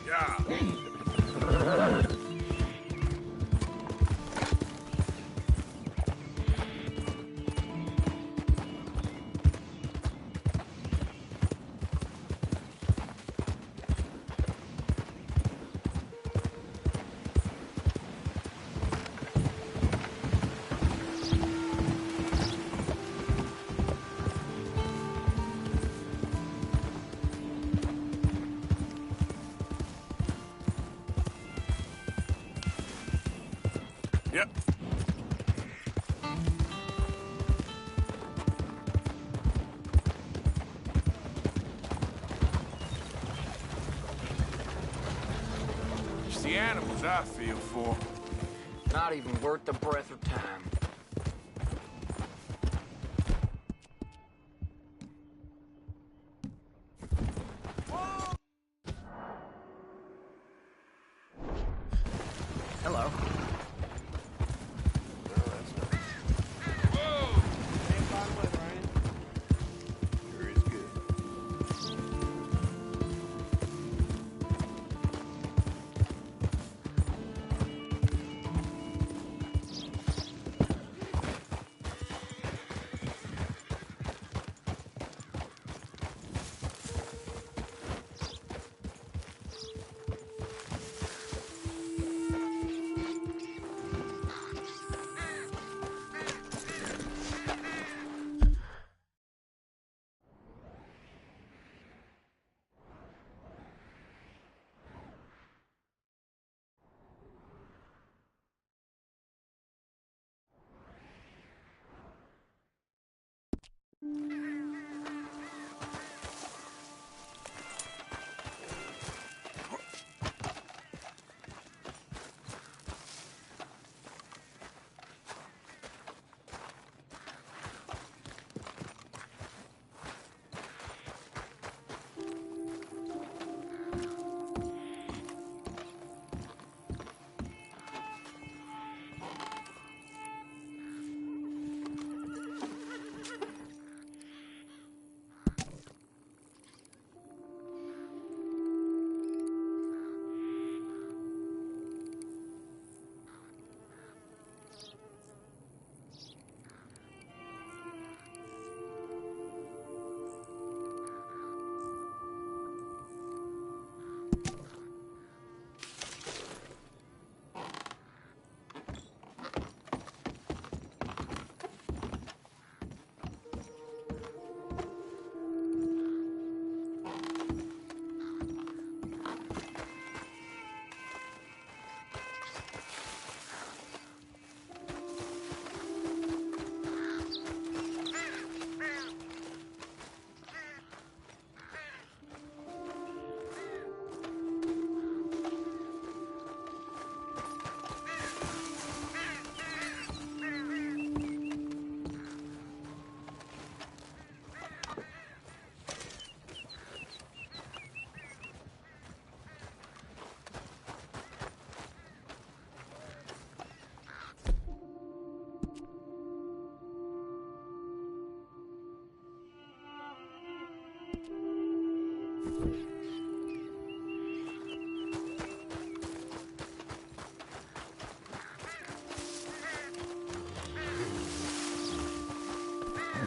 Yeah. Yep. It's the animals I feel for. Not even worth the breath of time. Hello. Sure is good.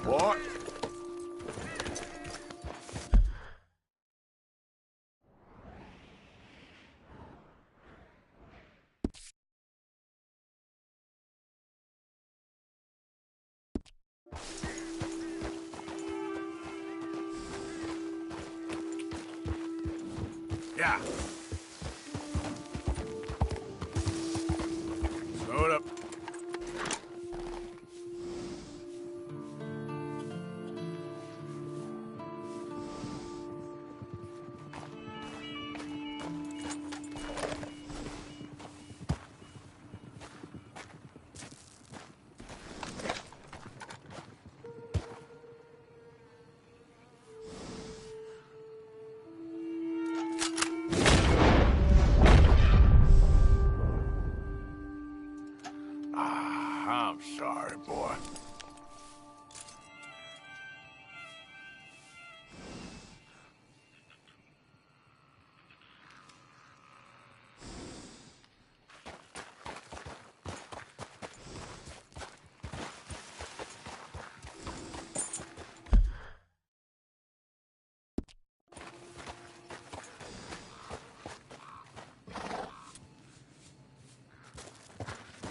What? Yeah. Slow it up.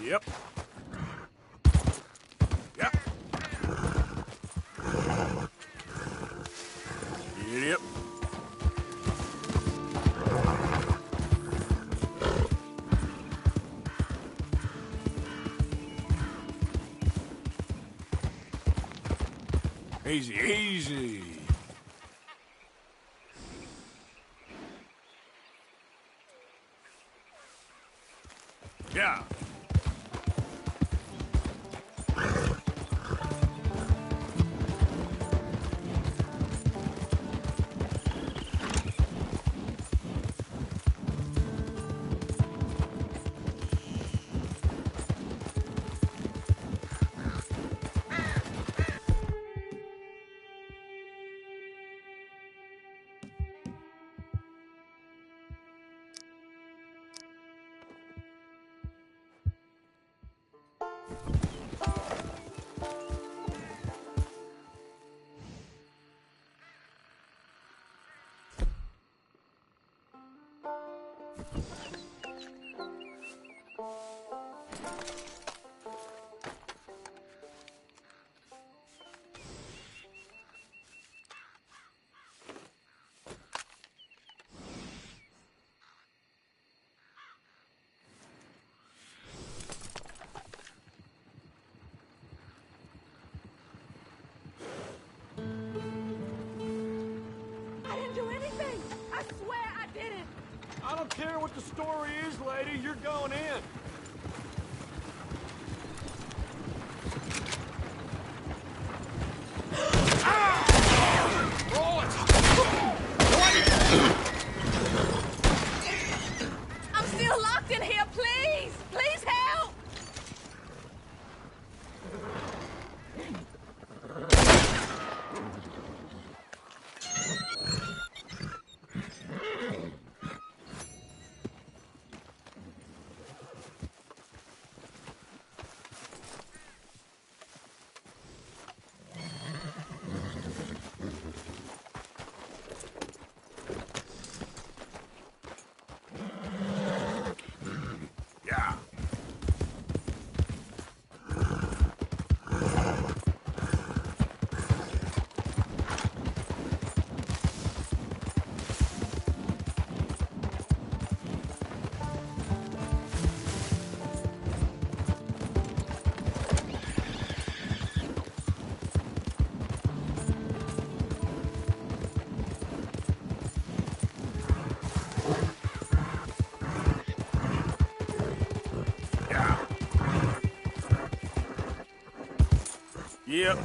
Yep. Yep. Yep. Easy, easy. Yeah. I didn't do anything! I swear I didn't! I don't care what the story is, lady. You're going in. I'm still locked in here, please! Please help! Yeah. Yeah. Yep.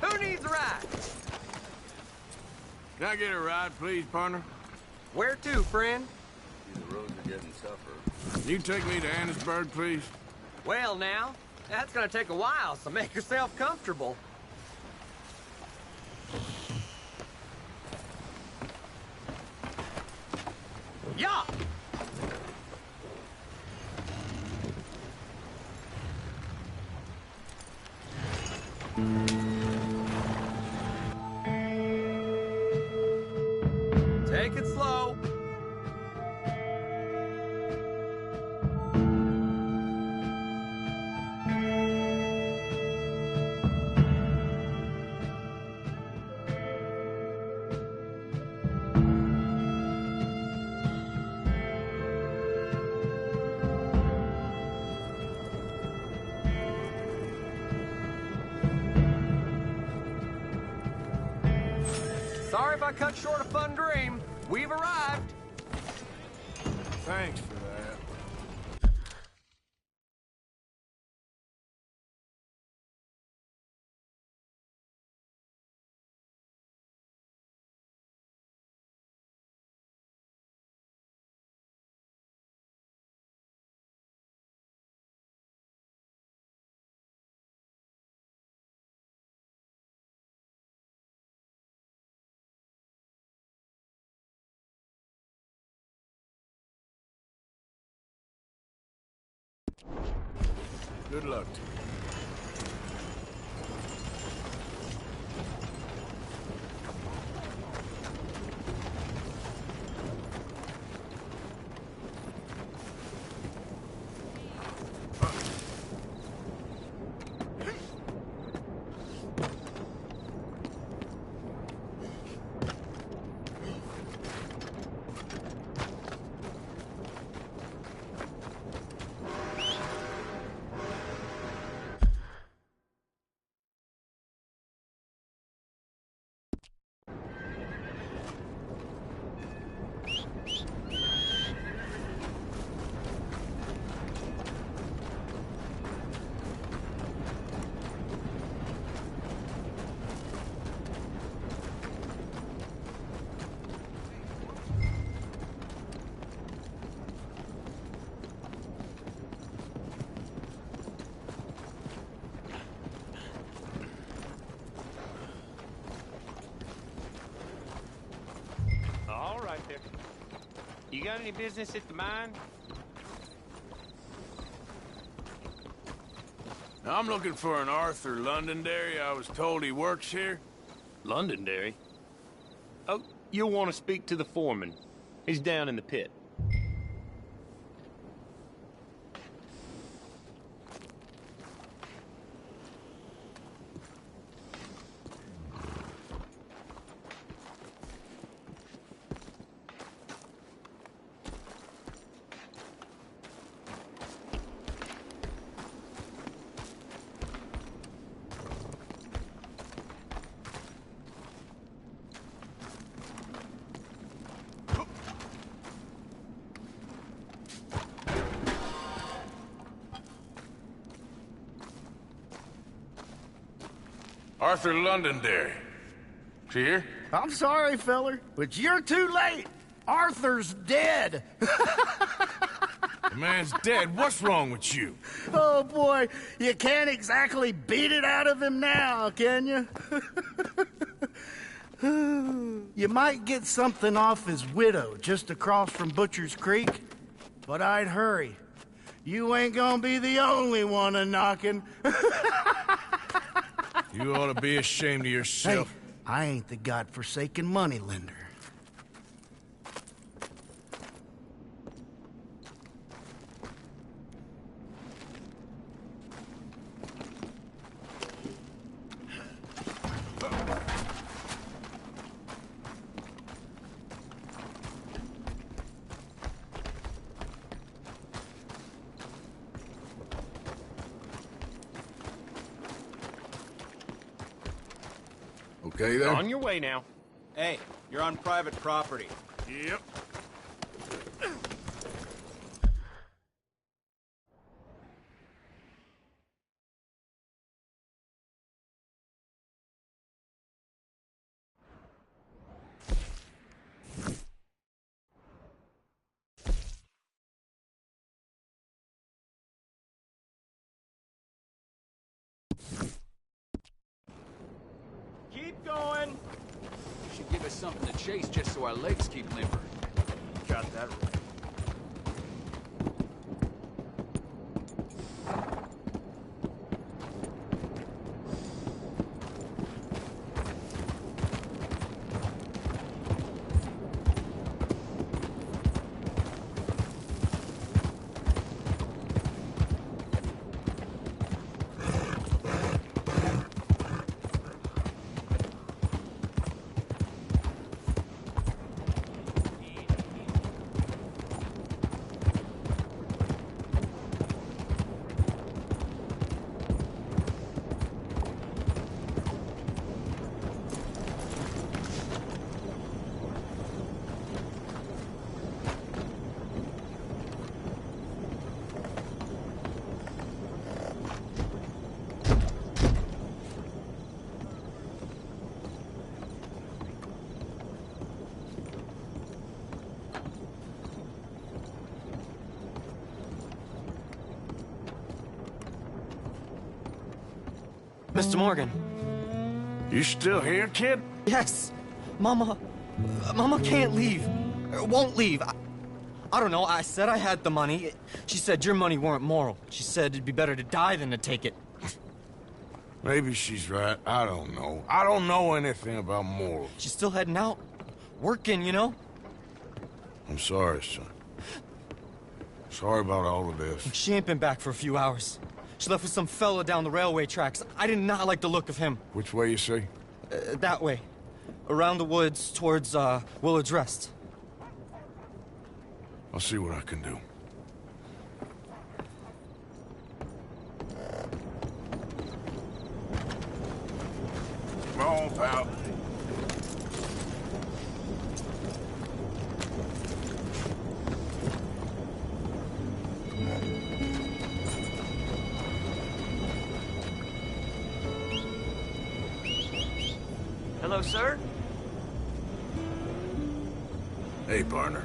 Who needs a ride? Can I get a ride, please, partner? Where to, friend? The roads are getting tougher. Can you take me to Annisburg, please? Well, now, that's gonna take a while, so make yourself comfortable. Yeah! Take it slow. Sorry if I cut short a fun dream. We've arrived. Thanks for Good luck to you. All right there. You got any business at the mine? I'm looking for an Arthur Londonderry. I was told he works here. Londonderry? Oh, you'll want to speak to the foreman. He's down in the pit. Arthur Londonderry. Is he here? I'm sorry, feller, but you're too late. Arthur's dead. The man's dead. What's wrong with you? Oh, boy, you can't exactly beat it out of him now, can you? You might get something off his widow just across from Butcher's Creek, but I'd hurry. You ain't gonna be the only one a-knocking. You ought to be ashamed of yourself. Hey, I ain't the godforsaken moneylender. Okay, then? On your way now. Hey, you're on private property. Yep. Keep going. You should give us something to chase just so our legs keep limber. Got that right. Mr. Morgan. You still here, kid? Yes. Mama can't leave. Won't leave. I don't know. I said I had the money. She said your money weren't moral. She said it'd be better to die than to take it. Maybe she's right. I don't know. I don't know anything about morals. She's still heading out. Working, you know? I'm sorry, son. Sorry about all of this. She ain't been back for a few hours. She left with some fella down the railway tracks. I did not like the look of him. Which way you say? That way. Around the woods towards, Willard's Rest. I'll see what I can do. Come on, pal. Hello, sir? Hey, partner.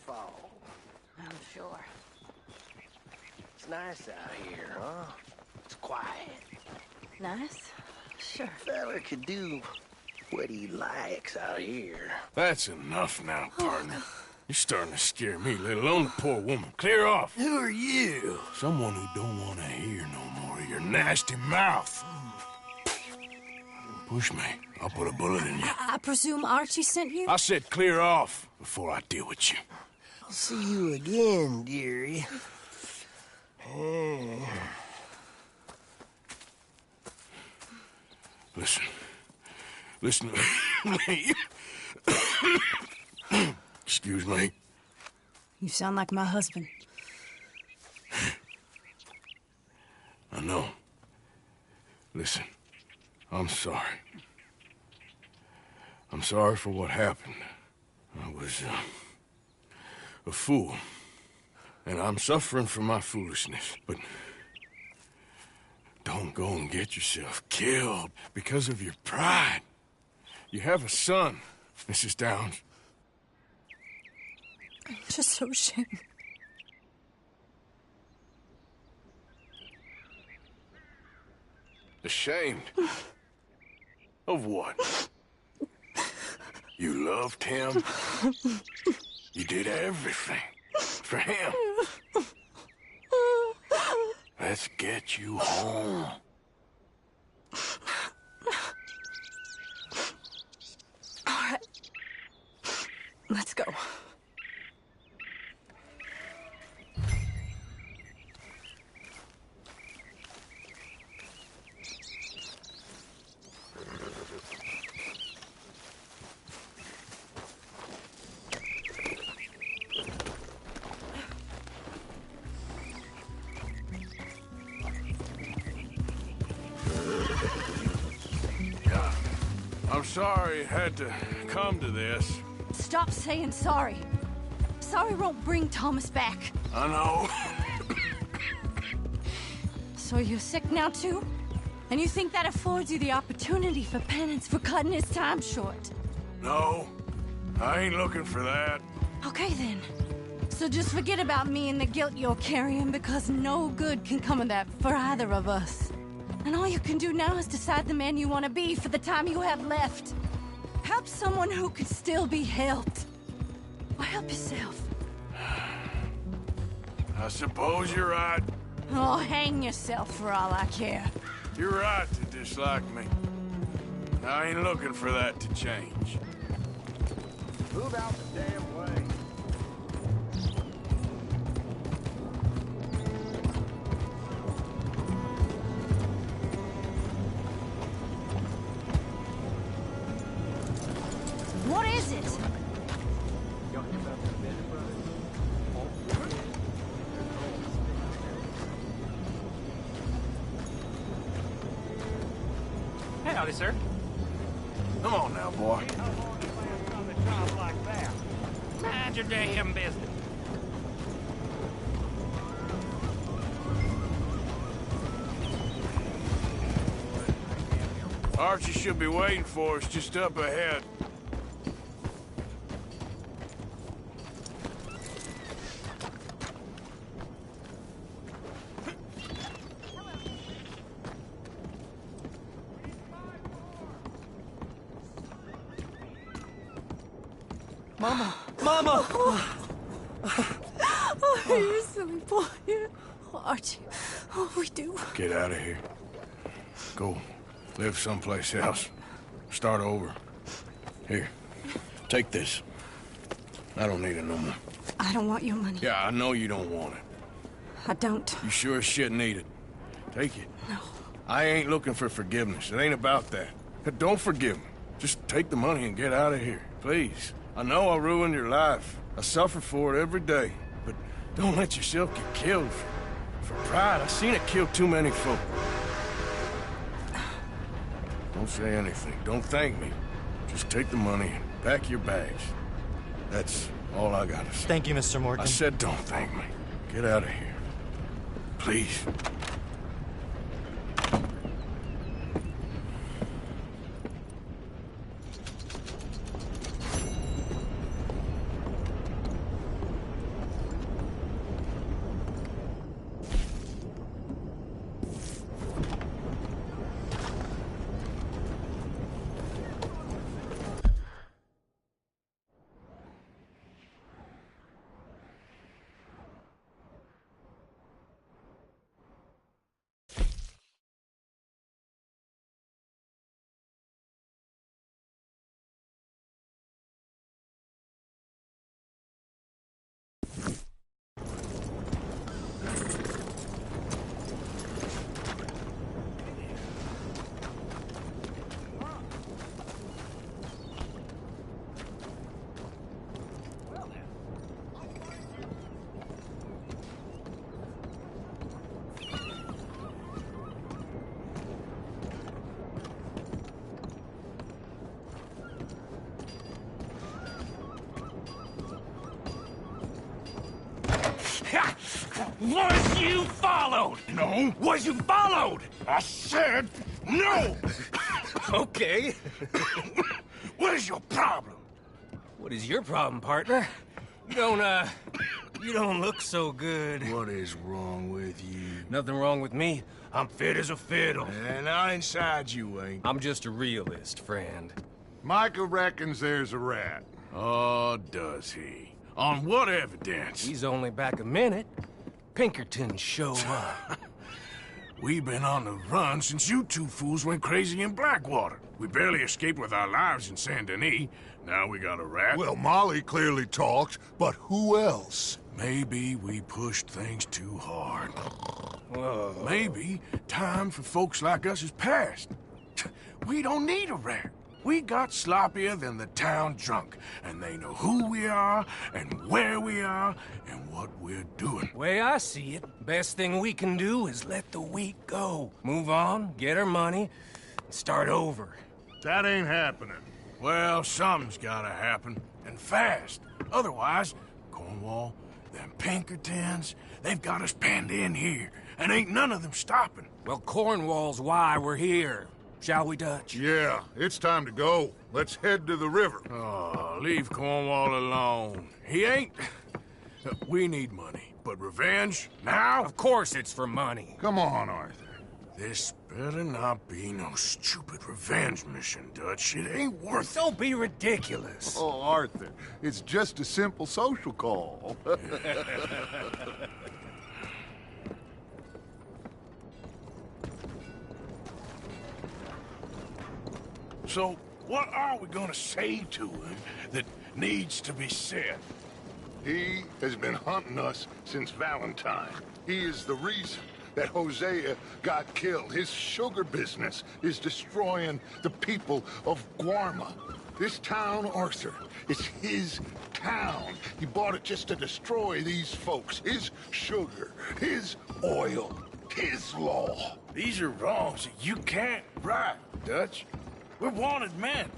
fall. I'm sure. It's nice out here, huh? It's quiet. Nice? Sure. Fella could do what he likes out here. That's enough now, partner. You're starting to scare me, let alone the poor woman. Clear off. Who are you? Someone who don't want to hear no more of your nasty mouth. Push me. I'll put a bullet in you. I presume Archie sent you? I said clear off before I deal with you. I'll see you again, dearie. Listen. Listen to me. Excuse me. You sound like my husband. I know. Listen, I'm sorry. I'm sorry for what happened. I was a fool. And I'm suffering for my foolishness. But Don't go and get yourself killed because of your pride. You have a son, Mrs. Downs. I'm just so ashamed. Ashamed? Of what? You loved him? You did everything for him. Let's get you home. All right. Let's go. I'm sorry it had to come to this. Stop saying sorry. Sorry won't bring Thomas back. I know. So you're sick now, too? And you think that affords you the opportunity for penance for cutting his time short? No, I ain't looking for that. Okay, then. So just forget about me and the guilt you're carrying, because no good can come of that for either of us. And all you can do now is decide the man you want to be for the time you have left. Help someone who could still be helped. Or help yourself. I suppose you're right. Oh, hang yourself for all I care. You're right to dislike me. I ain't looking for that to change. Move out the damn way. What is it? Hey, howdy, sir. Come on now, boy. Mind your damn business. Archie should be waiting for us just up ahead. Mama! Mama! Oh, you silly boy. Oh, Archie. Oh, we do. Get out of here. Go live someplace else. Start over. Here, take this. I don't need it no more. I don't want your money. Yeah, I know you don't want it. I don't. You sure as shit need it. Take it. No. I ain't looking for forgiveness. It ain't about that. But don't forgive me. Just take the money and get out of here, please. I know I ruined your life. I suffer for it every day. But don't let yourself get killed for pride. I've seen it kill too many folk. Don't say anything. Don't thank me. Just take the money and pack your bags. That's all I gotta say. Thank you, Mr. Morgan. I said don't thank me. Get out of here. Please. Was you followed? No. Was you followed? I said no. Okay. What is your problem? What is your problem, partner? You don't look so good. What is wrong with you? Nothing wrong with me. I'm fit as a fiddle. And not inside you ain't. I'm just a realist, friend. Micah reckons there's a rat. Oh, does he? On what evidence? He's only back a minute. Pinkerton show up. We've been on the run since you two fools went crazy in Blackwater. We barely escaped with our lives in Saint Denis. Now we got a rat. Well, Molly clearly talked, but who else? Maybe we pushed things too hard. Whoa. Maybe time for folks like us is past. We don't need a rat. We got sloppier than the town drunk, and they know who we are, and where we are, and what we're doing. Way I see it, best thing we can do is let the week go. Move on, get our money, and start over. That ain't happening. Well, something's gotta happen, and fast. Otherwise, Cornwall, them Pinkertons, they've got us penned in here, and ain't none of them stopping. Well, Cornwall's why we're here. Shall we, Dutch? Yeah, it's time to go. Let's head to the river. Oh, leave Cornwall alone. He ain't... We need money, but revenge, now? Of course it's for money. Come on, Arthur. This better not be no stupid revenge mission, Dutch. It ain't worth it. Don't be ridiculous. Oh, Arthur, it's just a simple social call. So, what are we gonna say to him that needs to be said? He has been hunting us since Valentine. He is the reason that Hosea got killed. His sugar business is destroying the people of Guarma. This town, Arthur, is his town. He bought it just to destroy these folks. His sugar, his oil, his law. These are wrongs that you can't right, Dutch. We're wanted men.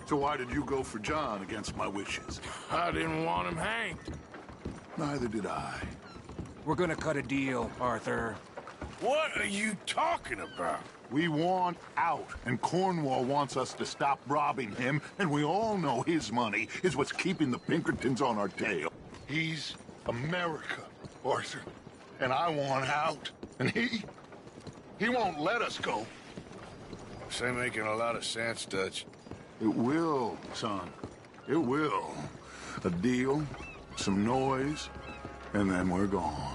So why did you go for John against my wishes? I didn't want him hanged. Neither did I. We're gonna cut a deal, Arthur. What are you talking about? We want out, and Cornwall wants us to stop robbing him, and we all know his money is what's keeping the Pinkertons on our tail. He's America, Arthur, and I want out, and he won't let us go. This ain't making a lot of sense, Dutch. It will, son. It will. A deal, some noise, and then we're gone.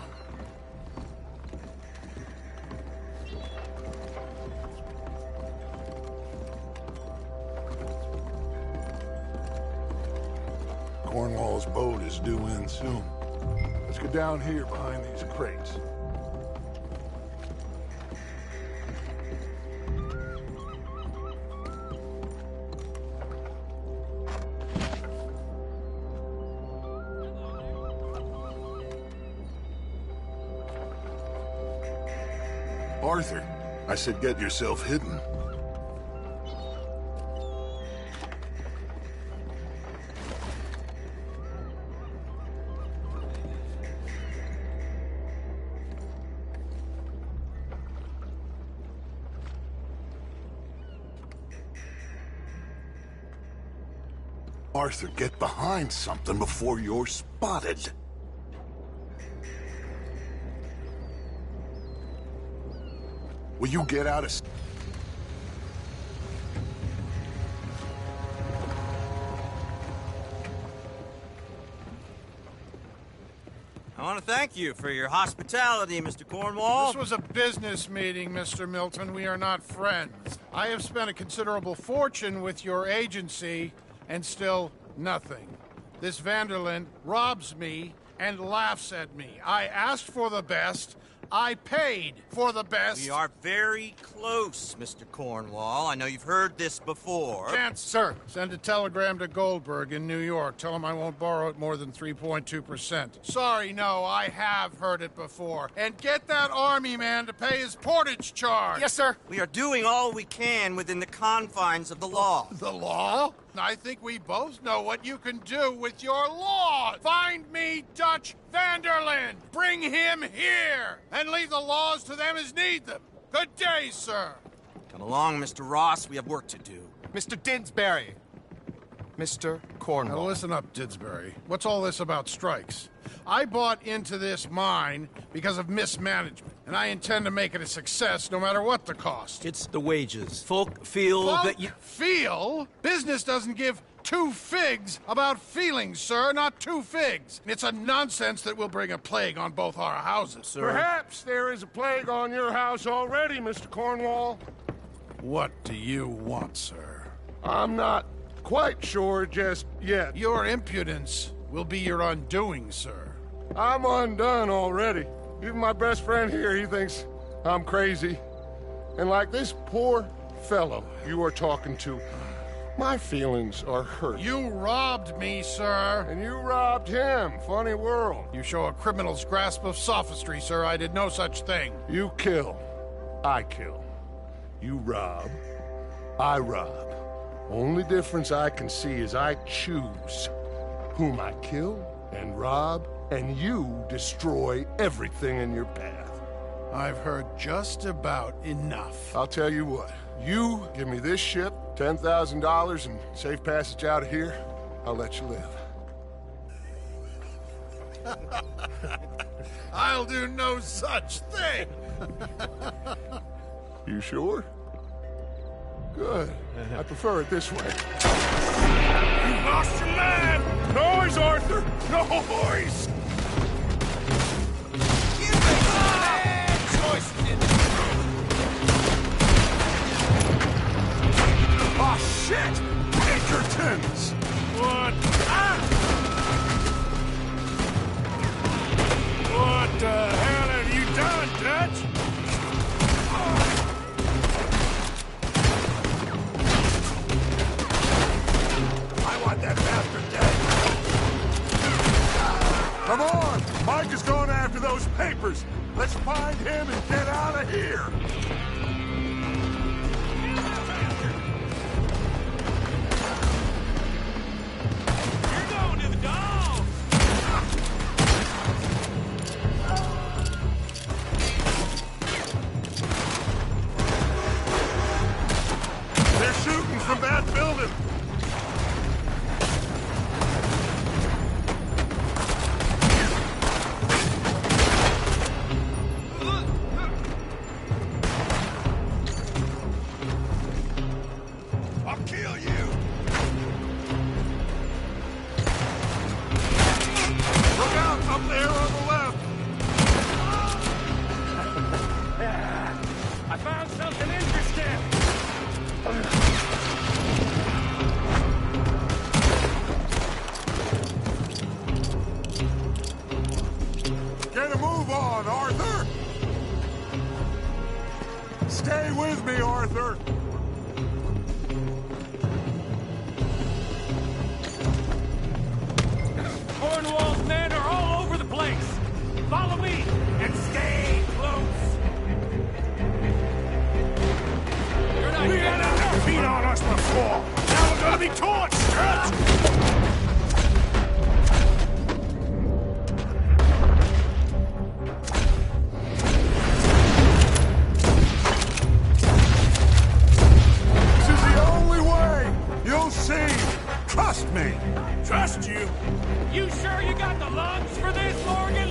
Cornwall's boat is due in soon. Let's get down here behind these crates. Arthur, I said get yourself hidden. Arthur, get behind something before you're spotted. Will you get out of... I want to thank you for your hospitality, Mr. Cornwall. This was a business meeting, Mr. Milton. We are not friends. I have spent a considerable fortune with your agency, and still nothing. This Vanderlyn robs me and laughs at me. I asked for the best. I paid for the best. We are very close, Mr. Cornwall. I know you've heard this before. Chance, sir, send a telegram to Goldberg in New York. Tell him I won't borrow it more than 3.2%. Sorry, no, I have heard it before. And get that army man to pay his portage charge. Yes, sir. We are doing all we can within the confines of the law. The law? I think we both know what you can do with your laws. Find me Dutch Vanderlyn. Bring him here. And leave the laws to them as need them. Good day, sir. Come along, Mr. Ross. We have work to do. Mr. Didsbury. Mr. Cornwall. Now listen up, Didsbury. What's all this about strikes? I bought into this mine because of mismanagement, and I intend to make it a success no matter what the cost. It's the wages. Folk feel that you... Feel? Business doesn't give two figs about feelings, sir, not two figs. It's a nonsense that will bring a plague on both our houses, sir. Perhaps there is a plague on your house already, Mr. Cornwall. What do you want, sir? I'm not quite sure just yet. Your impudence will be your undoing, sir. I'm undone already. Even my best friend here, he thinks I'm crazy. And like this poor fellow you are talking to, my feelings are hurt. You robbed me, sir. And you robbed him. Funny world. You show a criminal's grasp of sophistry, sir. I did no such thing. You kill. I kill. You rob. I rob. Only difference I can see is I choose whom I kill and rob, and you destroy everything in your path. I've heard just about enough. I'll tell you what. You give me this ship, $10,000, and safe passage out of here, I'll let you live. I'll do no such thing. You sure? Good. I prefer it this way. You've lost your man! Noise, Arthur! Noise! You make bad choices in this Oh, shit! Pinkertons! What? Ah! What the hell have you done, Dutch? I want that bastard dead. Come on! Mike is going after those papers. Let's find him and get out of here. From that building! I'll kill you! Look out! Up there on the left! I found something interesting! Get a move on, Arthur! Stay with me, Arthur! Cornwall's men are all over the place. Follow me and stay close. We had a beat on us before! Now we're gonna be torched, Dutch! Trust me! Trust you? You sure you got the lungs for this, Morgan?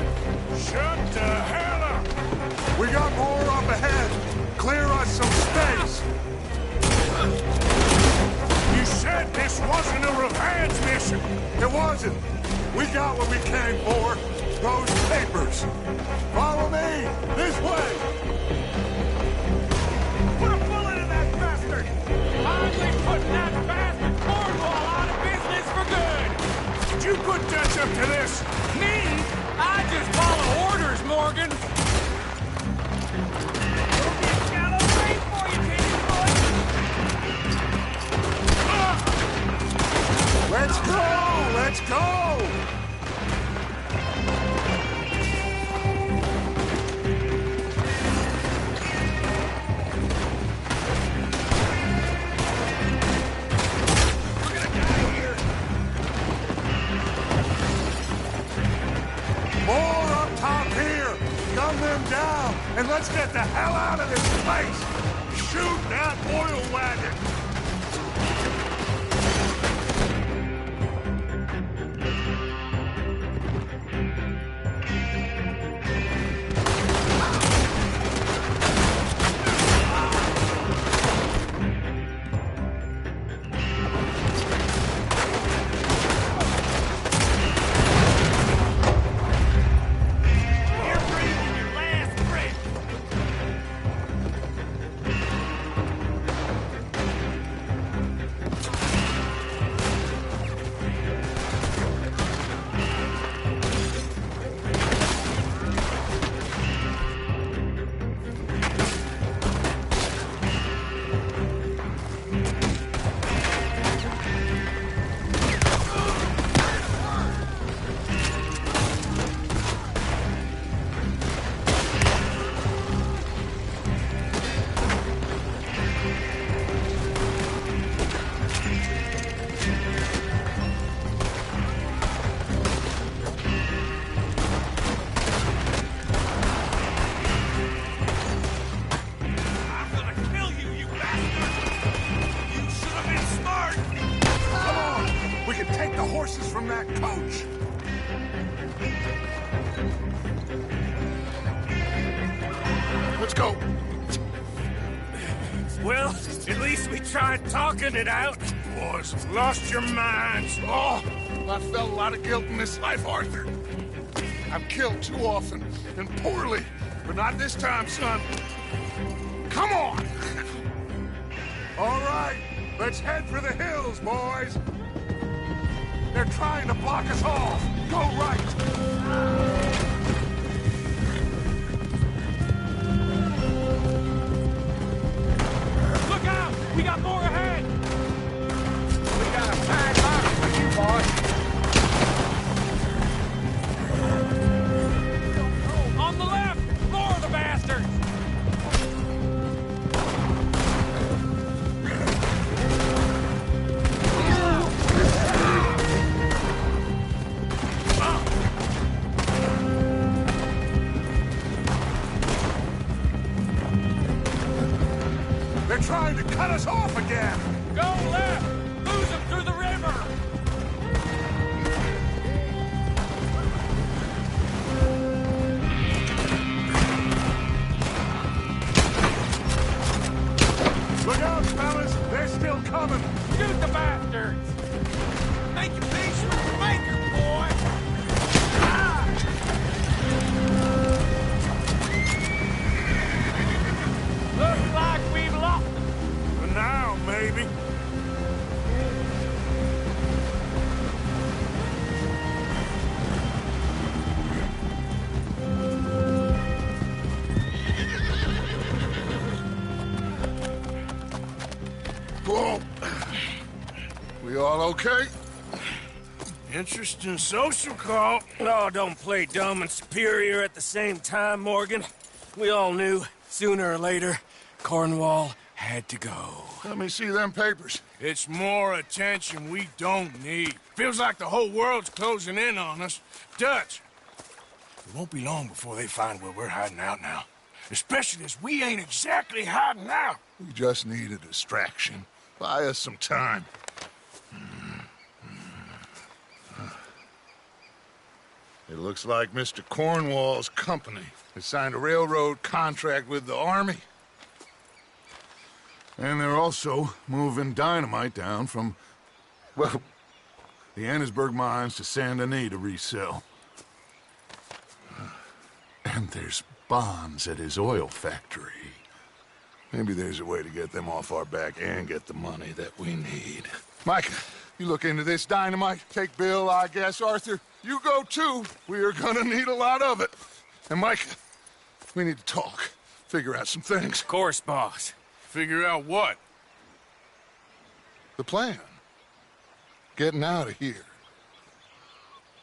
Shut the hell up! We got more up ahead. Clear us some space. You said this wasn't a revenge mission. It wasn't. We got what we came for. Those papers. Follow me. This way. Put a bullet in that bastard! I'm putting that bastard Cornwall out of business for good! Did you put Dutch up to this? Me? I just follow orders, Morgan! Let's go! Let's go! We're gonna Run them down, and let's get the hell out of this place! Shoot that oil wagon! It out. Boys have lost your minds. Oh, I felt a lot of guilt in this life, Arthur. I've killed too often and poorly, but not this time, son. Come on! All right, let's head for the hills, boys. They're trying to block us off. Go right. We got more ahead! We got a fine mark for you, boys. On the left! More of the bastards! They're trying to cut us off again! Go left! Lose them through the river! Look out, fellas! They're still coming! Shoot the bastards! Make your peace with the maker, boy! Looks like we've lost them. For now, maybe. Whoa. We all okay? Interesting social call. Oh, don't play dumb and superior at the same time, Morgan. We all knew, sooner or later, Cornwall had to go. Let me see them papers. It's more attention we don't need. Feels like the whole world's closing in on us. Dutch, it won't be long before they find where we're hiding out now. Especially as we ain't exactly hiding out. We just need a distraction. Buy us some time. It looks like Mr. Cornwall's company has signed a railroad contract with the Army. And they're also moving dynamite down from, well, the Annesburg mines to Saint Denis to resell. And there's bonds at his oil factory. Maybe there's a way to get them off our back and get the money that we need. Micah, you look into this dynamite. Take Bill, I guess. Arthur, you go too. We are gonna need a lot of it. And Micah, we need to talk. Figure out some things. Of course, boss. Figure out what? The plan. Getting out of here.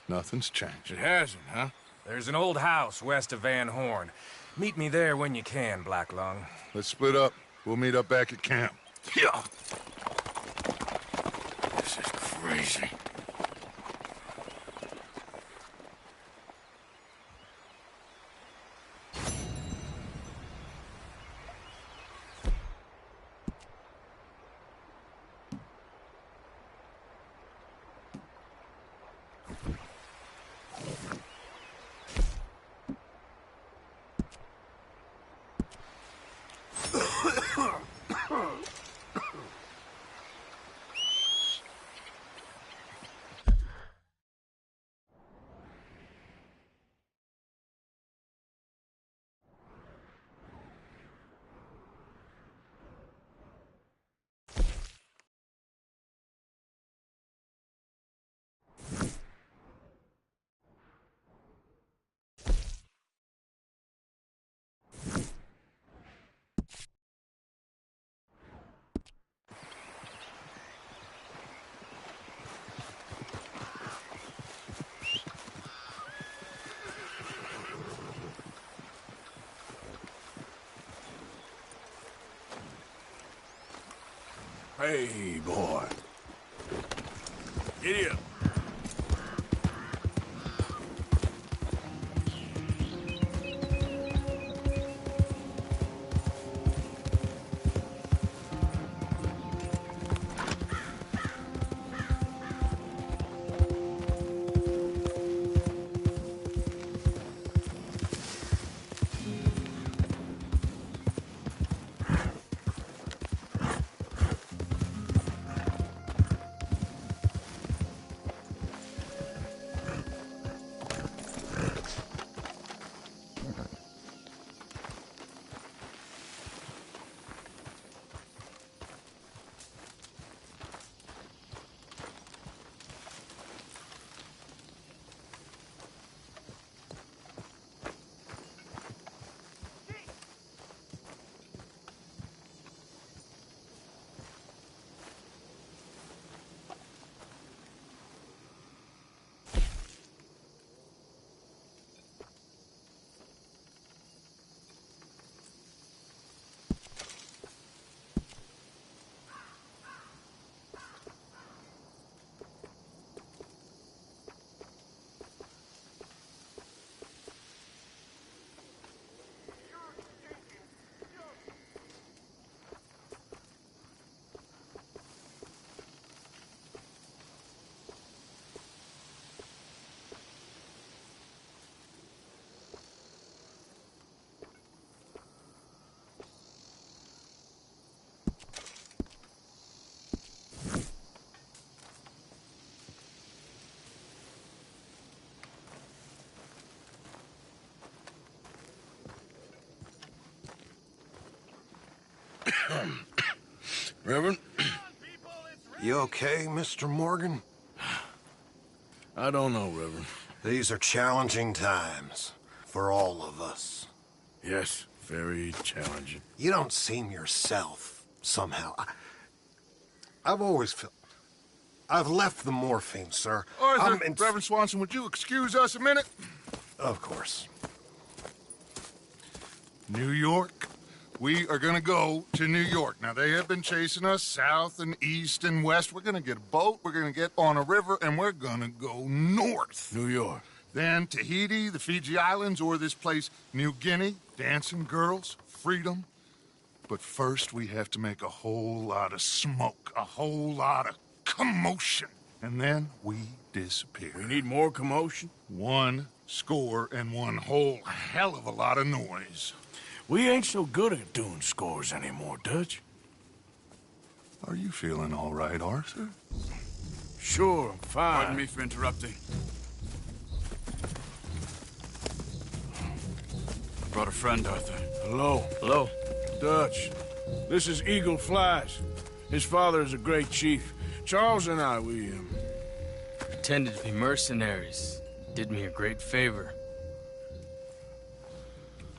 Nothing's changed. It hasn't, huh? There's an old house west of Van Horn. Meet me there when you can, Black Lung. Let's split up. We'll meet up back at camp. Yeah. This is crazy. Hey, boy. Giddy up. Reverend? You okay, Mr. Morgan? I don't know, Reverend. These are challenging times for all of us. Yes, very challenging. You don't seem yourself, somehow. I've always felt... I've left the morphine, sir. Arthur, Reverend Swanson, would you excuse us a minute? Of course. New York. We are gonna go to New York. Now, they have been chasing us south and east and west. We're gonna get a boat, we're gonna get on a river, and we're gonna go north. New York. Then Tahiti, the Fiji Islands, or this place, New Guinea, dancing girls, freedom. But first, we have to make a whole lot of smoke, a whole lot of commotion. And then we disappear. We need more commotion? 1 score and 1 whole hell of a lot of noise. We ain't so good at doing scores anymore, Dutch. Are you feeling all right, Arthur? Sure, I'm fine. Pardon me for interrupting. I brought a friend, Arthur. Hello. Hello. Dutch. This is Eagle Flies. His father is a great chief. Charles and I, we pretended to be mercenaries. Did me a great favor.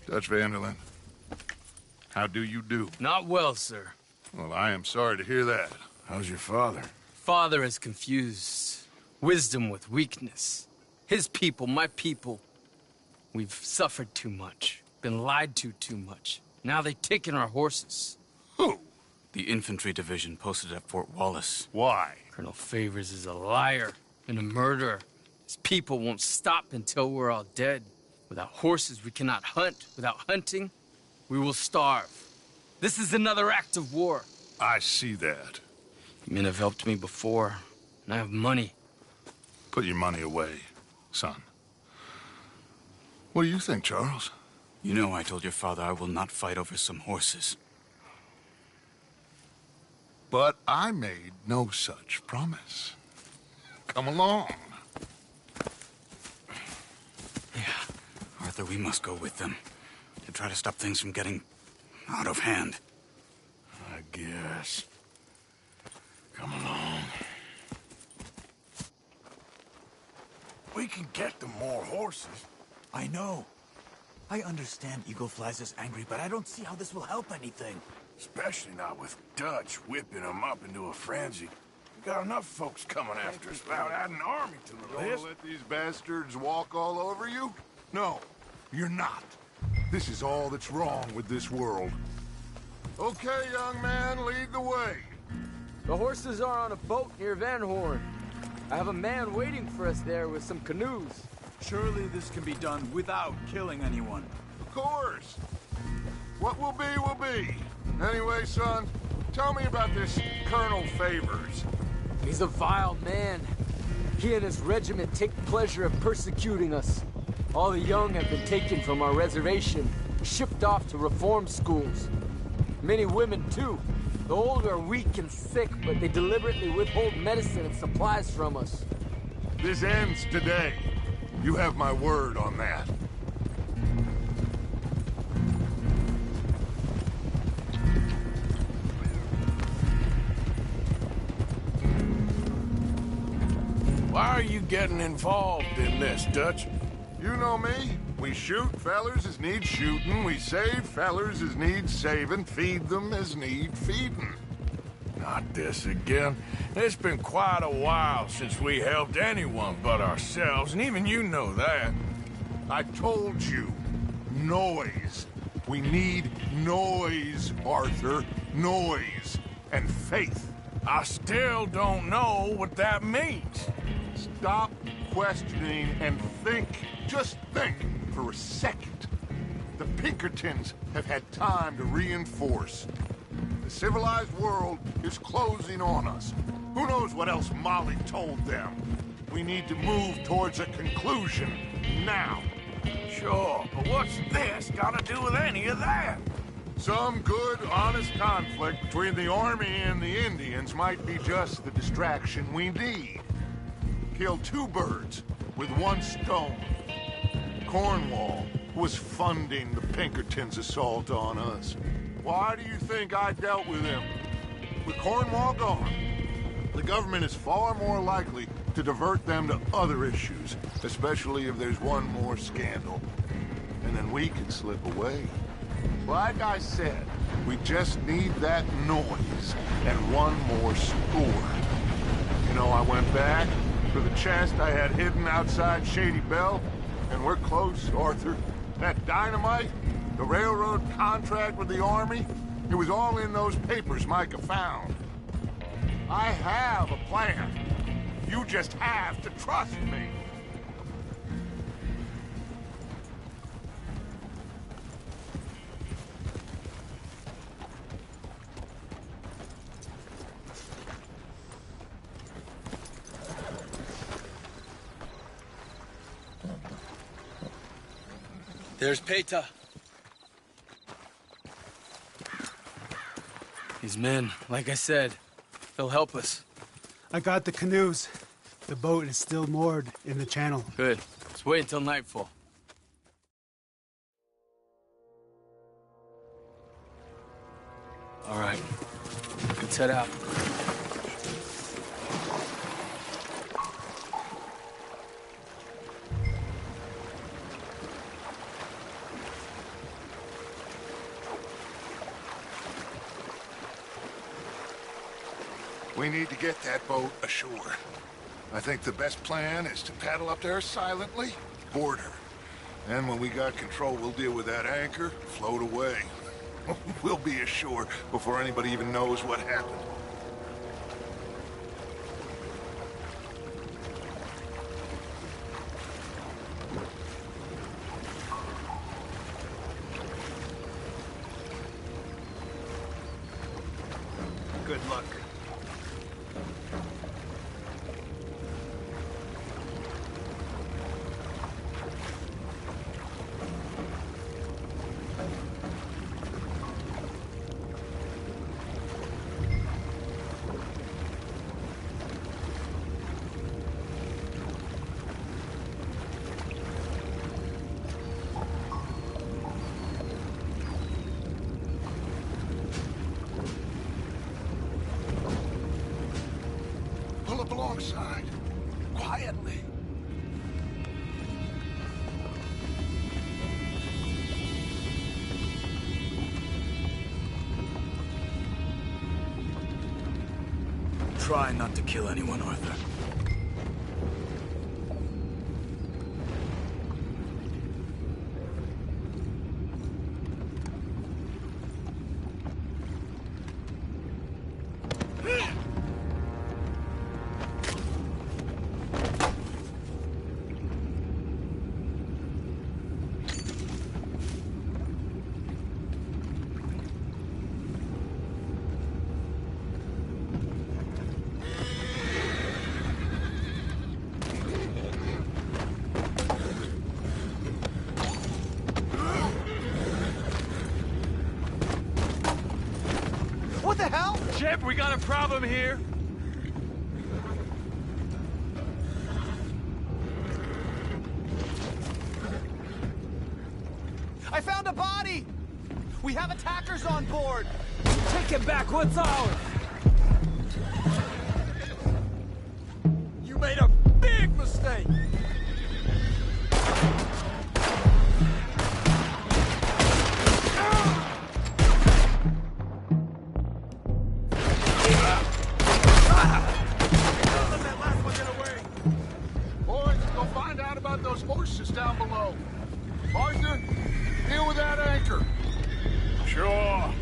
Dutch van der Linde. How do you do? Not well, sir. Well, I am sorry to hear that. How's your father? Father has confused wisdom with weakness. His people, my people. We've suffered too much. Been lied to too much. Now they've taken our horses. Who? The infantry division posted at Fort Wallace. Why? Colonel Favors is a liar and a murderer. His people won't stop until we're all dead. Without horses, we cannot hunt. Without hunting, we will starve. This is another act of war. I see that. You men have helped me before, and I have money. Put your money away, son. What do you think, Charles? You know I told your father I will not fight over some horses. But I made no such promise. Come along. Yeah, Arthur, we must go with them to try to stop things from getting out of hand. I guess. Come along. We can get them more horses. I know. I understand Eagle Flies is angry, but I don't see how this will help anything. Especially not with Dutch whipping them up into a frenzy. We got enough folks coming after us without adding an army to the Gonna list. let these bastards walk all over you? No, you're not. This is all that's wrong with this world. Okay, young man, lead the way. The horses are on a boat near Van Horn. I have a man waiting for us there with some canoes. Surely this can be done without killing anyone. Of course. What will be. Anyway, son, tell me about this Colonel Favors. He's a vile man. He and his regiment take pleasure of persecuting us. All the young have been taken from our reservation, shipped off to reform schools. Many women, too. The old are weak and sick, but they deliberately withhold medicine and supplies from us. This ends today. You have my word on that. Why are you getting involved in this, Dutch? You know me. We shoot fellers as need shooting. We save fellers as need saving. Feed them as need feeding. Not this again. It's been quite a while since we helped anyone but ourselves, and even you know that. I told you. Noise. We need noise, Arthur. Noise. And faith. I still don't know what that means. Stop questioning and think. Just think for a second. The Pinkertons have had time to reinforce. The civilized world is closing on us. Who knows what else Molly told them? We need to move towards a conclusion now. Sure, but what's this got to do with any of that? Some good, honest conflict between the army and the Indians might be just the distraction we need. Kill two birds with one stone. Cornwall was funding the Pinkertons' assault on us. Why do you think I dealt with him? With Cornwall gone, the government is far more likely to divert them to other issues, especially if there's one more scandal. And then we can slip away. Like I said, we just need that noise and one more score. You know, I went back for the chest I had hidden outside Shady Belle, and we're close, Arthur. That dynamite, the railroad contract with the army, it was all in those papers Micah found. I have a plan. You just have to trust me. There's Peta. His men, like I said, they'll help us. I got the canoes. The boat is still moored in the channel. Good. Let's wait until nightfall. All right. Let's head out. We need to get that boat ashore. I think the best plan is to paddle up there silently, board her. Then when we got control, we'll deal with that anchor, float away. We'll be ashore before anybody even knows what happened. Good luck. Pull up alongside. Quietly. Try not to kill anyone, Arthur. Shep, we got a problem here. I found a body! We have attackers on board! Take it back, what's ours? You made a big mistake! Boys, go find out about those horses down below. Arthur, deal with that anchor. Sure.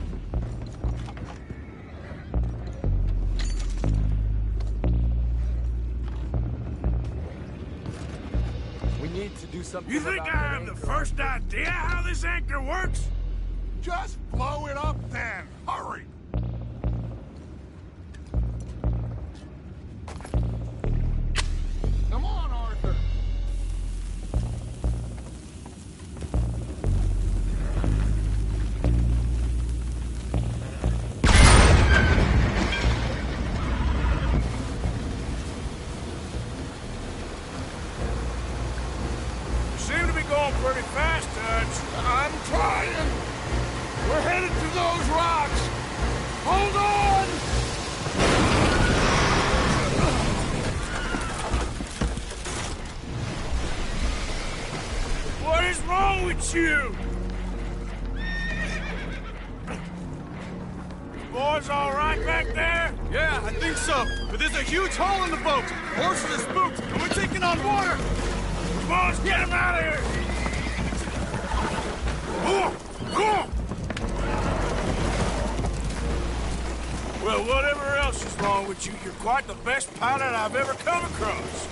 We need to do something. You think I have the first idea how this anchor works? Just blow it up then. Hurry. Come on, Arthur. You seem to be going pretty fast, Dutch. I'm trying. We're headed to those rocks. Hold on! What is wrong with you? Boys all right back there? Yeah, I think so. But there's a huge hole in the boat. Horses are spooked, and we're taking on water. Boys, get him out of here! Well, whatever else is wrong with you, you're quite the best pilot I've ever come across.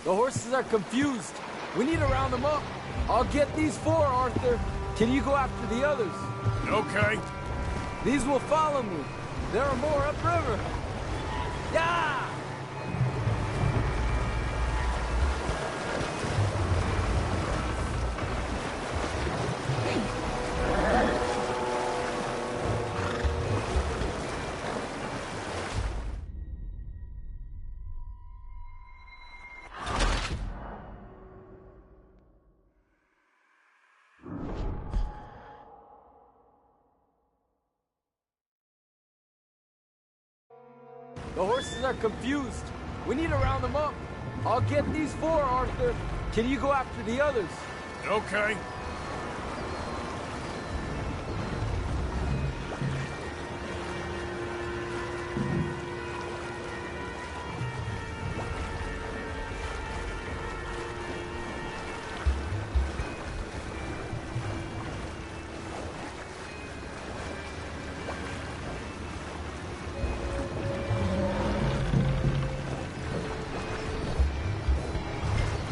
The horses are confused. We need to round them up. I'll get these four, Arthur. Can you go after the others? Okay. These will follow me. There are more upriver. Yeah! The horses are confused. We need to round them up. I'll get these four, Arthur. Can you go after the others? Okay.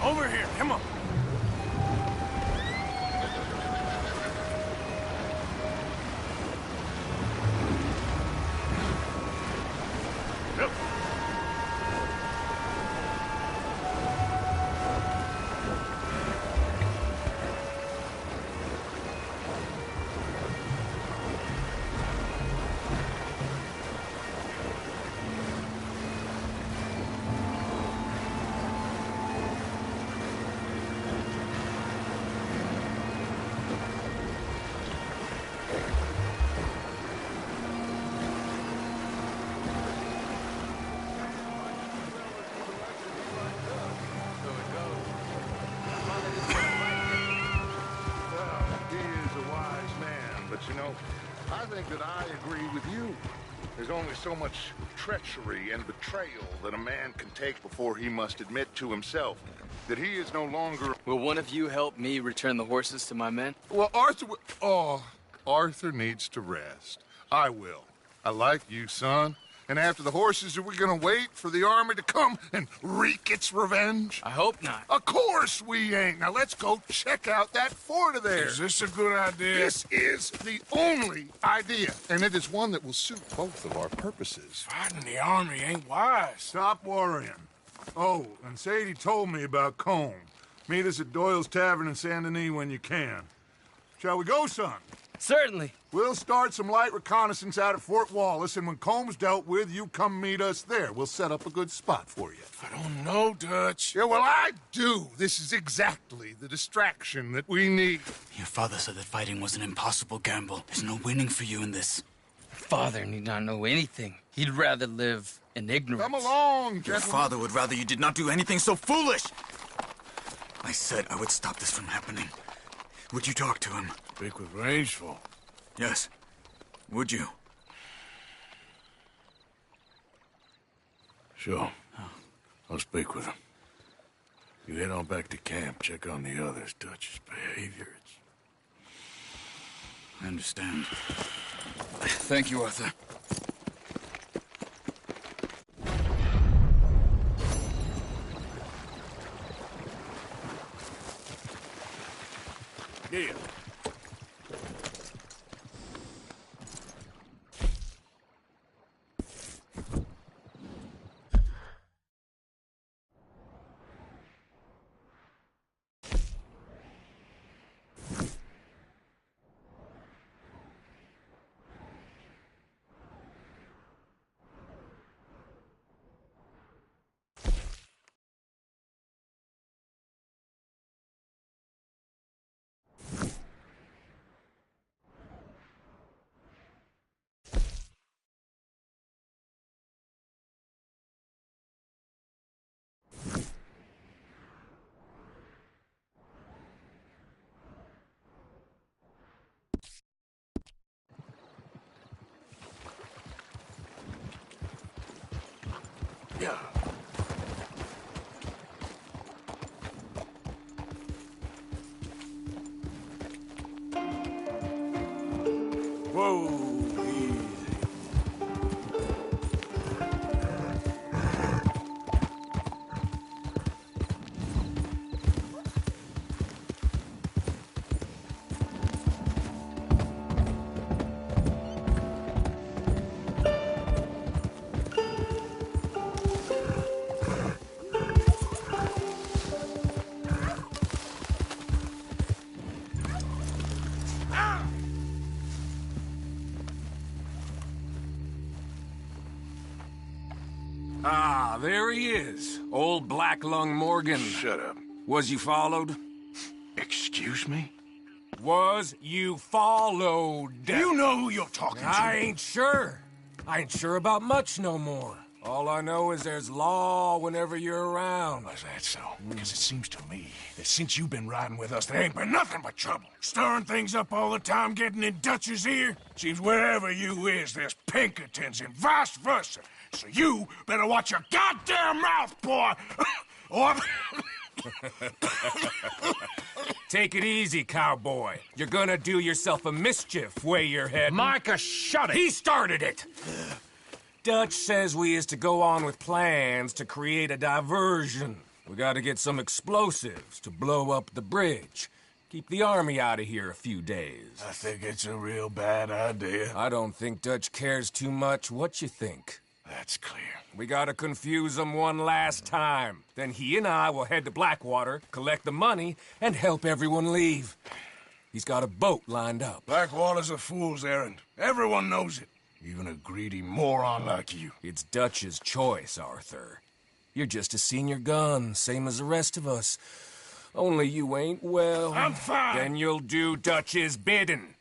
Over here, come on. Yep. But you know, I think that I agree with you. There's only so much treachery and betrayal that a man can take before he must admit to himself that he is no longer... Will one of you help me return the horses to my men? Well, Arthur needs to rest. I will. I like you, son. And after the horses, are we gonna wait for the army to come and wreak its revenge? I hope not. Of course we ain't. Now let's go check out that fort there. Is this a good idea? This is the only idea, and it is one that will suit both of our purposes. Fighting the army ain't wise. Stop worrying. Oh, and Sadie told me about Combe. Meet us at Doyle's Tavern in Saint Denis when you can. Shall we go, son? Certainly. We'll start some light reconnaissance out at Fort Wallace, and when Combs dealt with, you come meet us there. We'll set up a good spot for you. I don't know, Dutch. Yeah, well, I do. This is exactly the distraction that we need. Your father said that fighting was an impossible gamble. There's no winning for you in this. Father need not know anything. He'd rather live in ignorance. Come along, Your gentlemen. father would rather you did not do anything so foolish. I said I would stop this from happening. Would you talk to him? Speak with Rangeful. Yes. Would you? Sure. I'll speak with him. You head on back to camp, check on the others. Dutch's behavior, I understand. Thank you, Arthur. Yeah. Yeah. Whoa, easy. Ah, there he is. Old Black Lung Morgan. Shut up. Was you followed? Excuse me? Was you followed? You know who you're talking to. I ain't sure. I ain't sure about much no more. All I know is there's law whenever you're around. Is that so? Because it seems to me that since you've been riding with us, there ain't been nothing but trouble. Stirring things up all the time, getting in Dutch's ear. Seems wherever you is, there's Pinkertons and vice versa. So you better watch your goddamn mouth, boy! Or... Take it easy, cowboy. You're gonna do yourself a mischief where you're heading. Micah, shut it! He started it! Dutch says we is to go on with plans to create a diversion. We gotta get some explosives to blow up the bridge. Keep the army out of here a few days. I think it's a real bad idea. I don't think Dutch cares too much what you think. That's clear. We gotta confuse him one last time. Then he and I will head to Blackwater, collect the money, and help everyone leave. He's got a boat lined up. Blackwater's a fool's errand. Everyone knows it. Even a greedy moron like you. It's Dutch's choice, Arthur. You're just a senior gun, same as the rest of us. Only you ain't well. I'm fine. Then you'll do Dutch's bidding,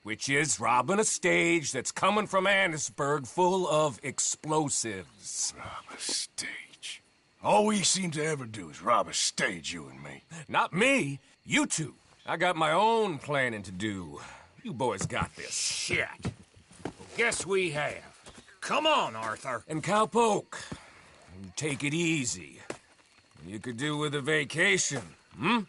which is robbing a stage that's coming from Annisburg full of explosives. Rob a stage? All we seem to ever do is rob a stage, you and me. Not me, you two. I got my own planning to do. You boys got this. Shit. Guess we have. Come on, Arthur. And Cowpoke, take it easy. You could do with a vacation, hmm?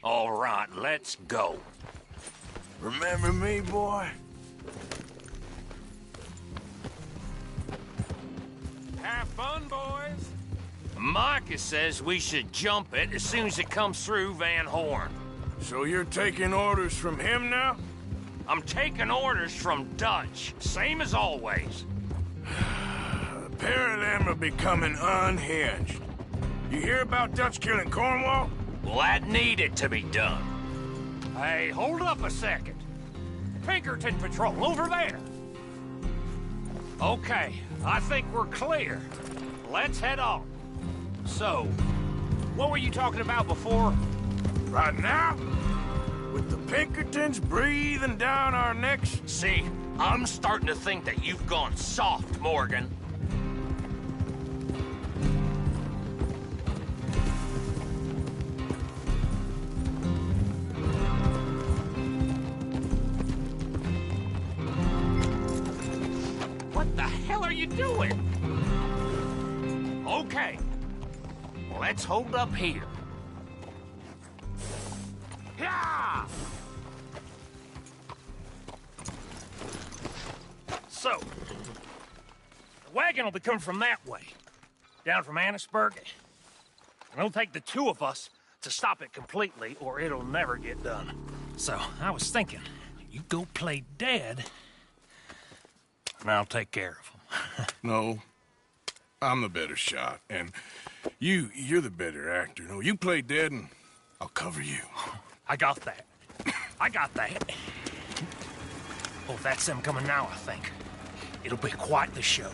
All right, let's go. Remember me, boy? Have fun, boys. Micah says we should jump it as soon as it comes through Van Horn. So you're taking orders from him now? I'm taking orders from Dutch, same as always. A pair of them are becoming unhinged. You hear about Dutch killing Cornwall? Well, that needed to be done. Hey, hold up a second. Pinkerton Patrol, over there. Okay, I think we're clear. Let's head on. So, what were you talking about before? Right now? With the Pinkertons breathing down our necks? See, I'm starting to think that you've gone soft, Morgan. What the hell are you doing? Okay, let's hold up here. Yeah! So, the wagon will be coming from that way, down from Annisburg. And it'll take the two of us to stop it completely, or it'll never get done. So, I was thinking, you go play dead, and I'll take care of them. No, I'm the better shot, and you're the better actor. No, you play dead, and I'll cover you. I got that. I got that. Oh, that's them coming now, I think. It'll be quite the show.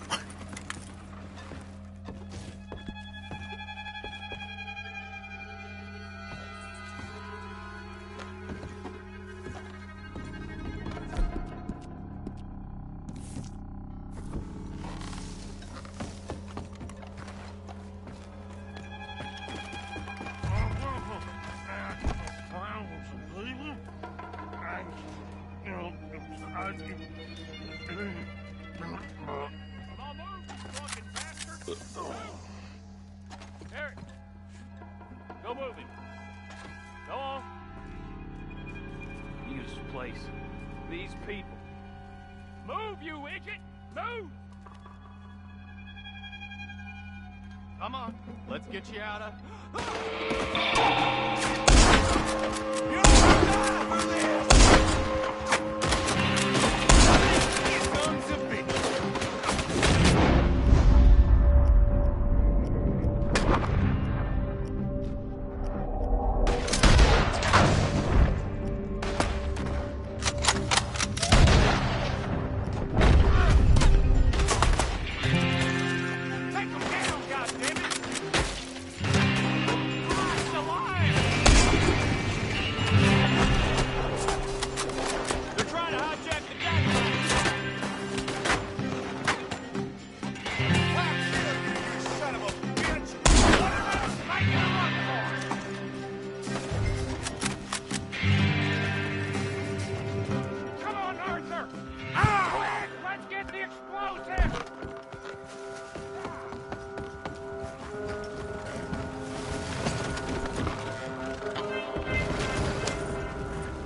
Eric, go moving. Go on. Use this place. These people. Move, you idiot! Move! Come on, let's get you out of...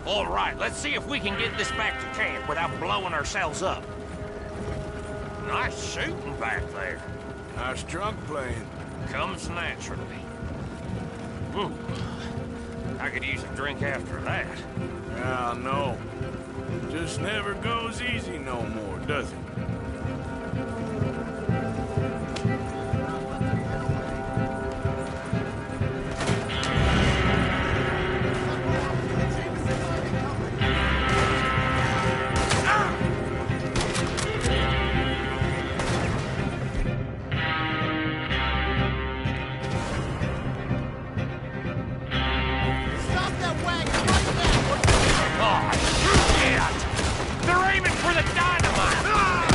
All right, let's see if we can get this back to camp without blowing ourselves up. Nice shooting back there. Nice drunk playing. Comes naturally. I could use a drink after that. Yeah, no. Just never goes easy no more, does it? They're aiming for the dynamite!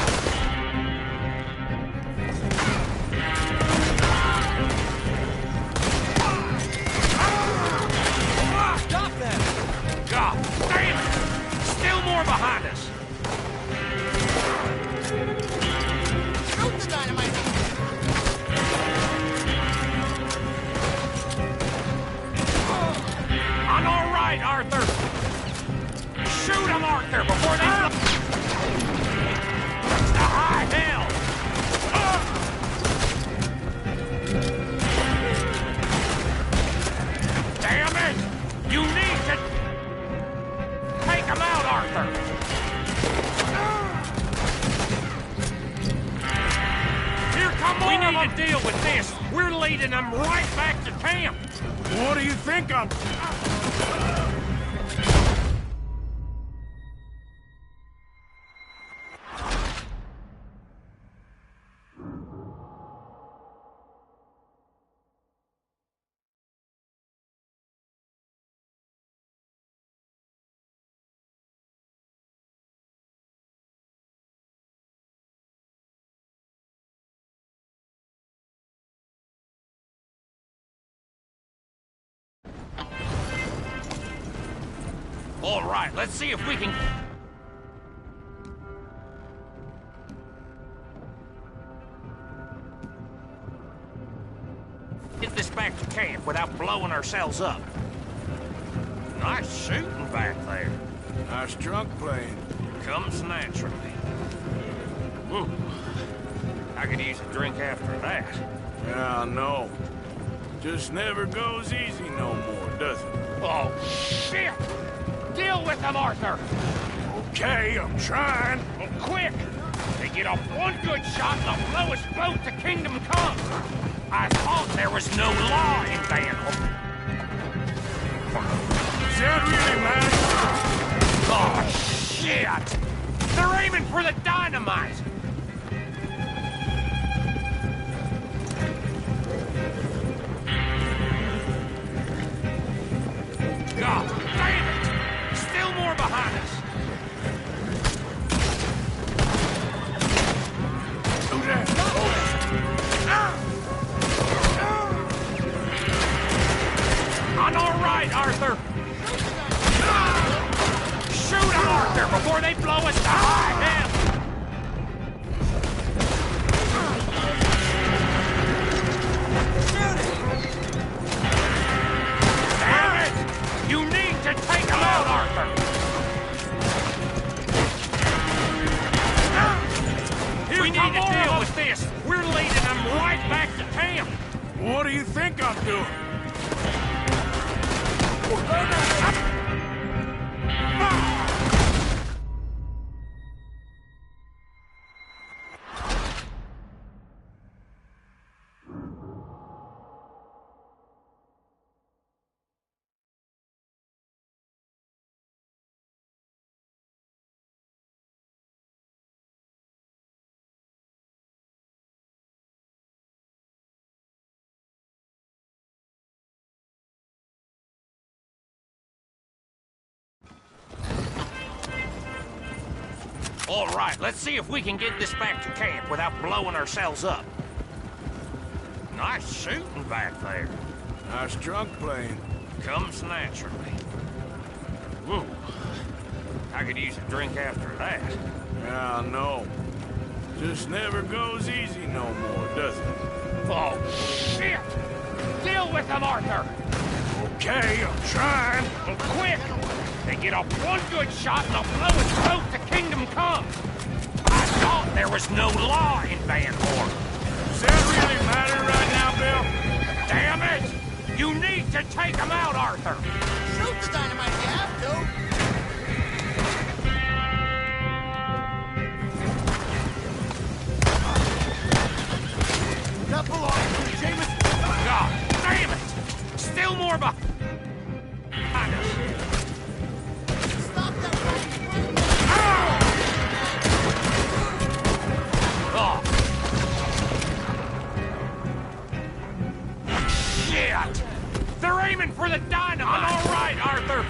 We need to deal with this. We're leading them right back to camp. What do you think I'm... All right, let's see if we can... get this back to camp without blowing ourselves up. Nice shooting back there. Nice drunk playing. Comes naturally. Ooh. I could use a drink after that. Yeah, I know. Just never goes easy no more, does it? Oh, shit! Deal with them, Arthur! Okay, I'm trying. Well, quick! They get off one good shot and they'll blow us both to Kingdom Come! I thought there was no law in Vandal. Does that really matter? Oh, shit! They're aiming for the dynamite! God damn it! Still more behind us! On our right, Arthur! Shoot him, Arthur, before they blow us to high hell! Damn it! You need to take him out, Arthur! We need to deal with this! We're leading them right back to camp! What do you think I'm doing? All right, let's see if we can get this back to camp without blowing ourselves up. Nice shooting back there. Nice drunk playing. Comes naturally. Ooh. I could use a drink after that. Yeah, I know. Just never goes easy no more, does it? Oh, shit! Deal with them, Arthur! Okay, I'm trying. Well, quick! They get off one good shot and they'll blow us both to Kingdom Come! I thought there was no law in Van Horn. Does that really matter right now, Bill? Damn it! You need to take them out, Arthur! Shoot the dynamite if you have to! That belongs to Jameson! God damn it! Still more behind us! Stop that right! Oh. Shit! They're aiming for the dynamite! All right, Arthur!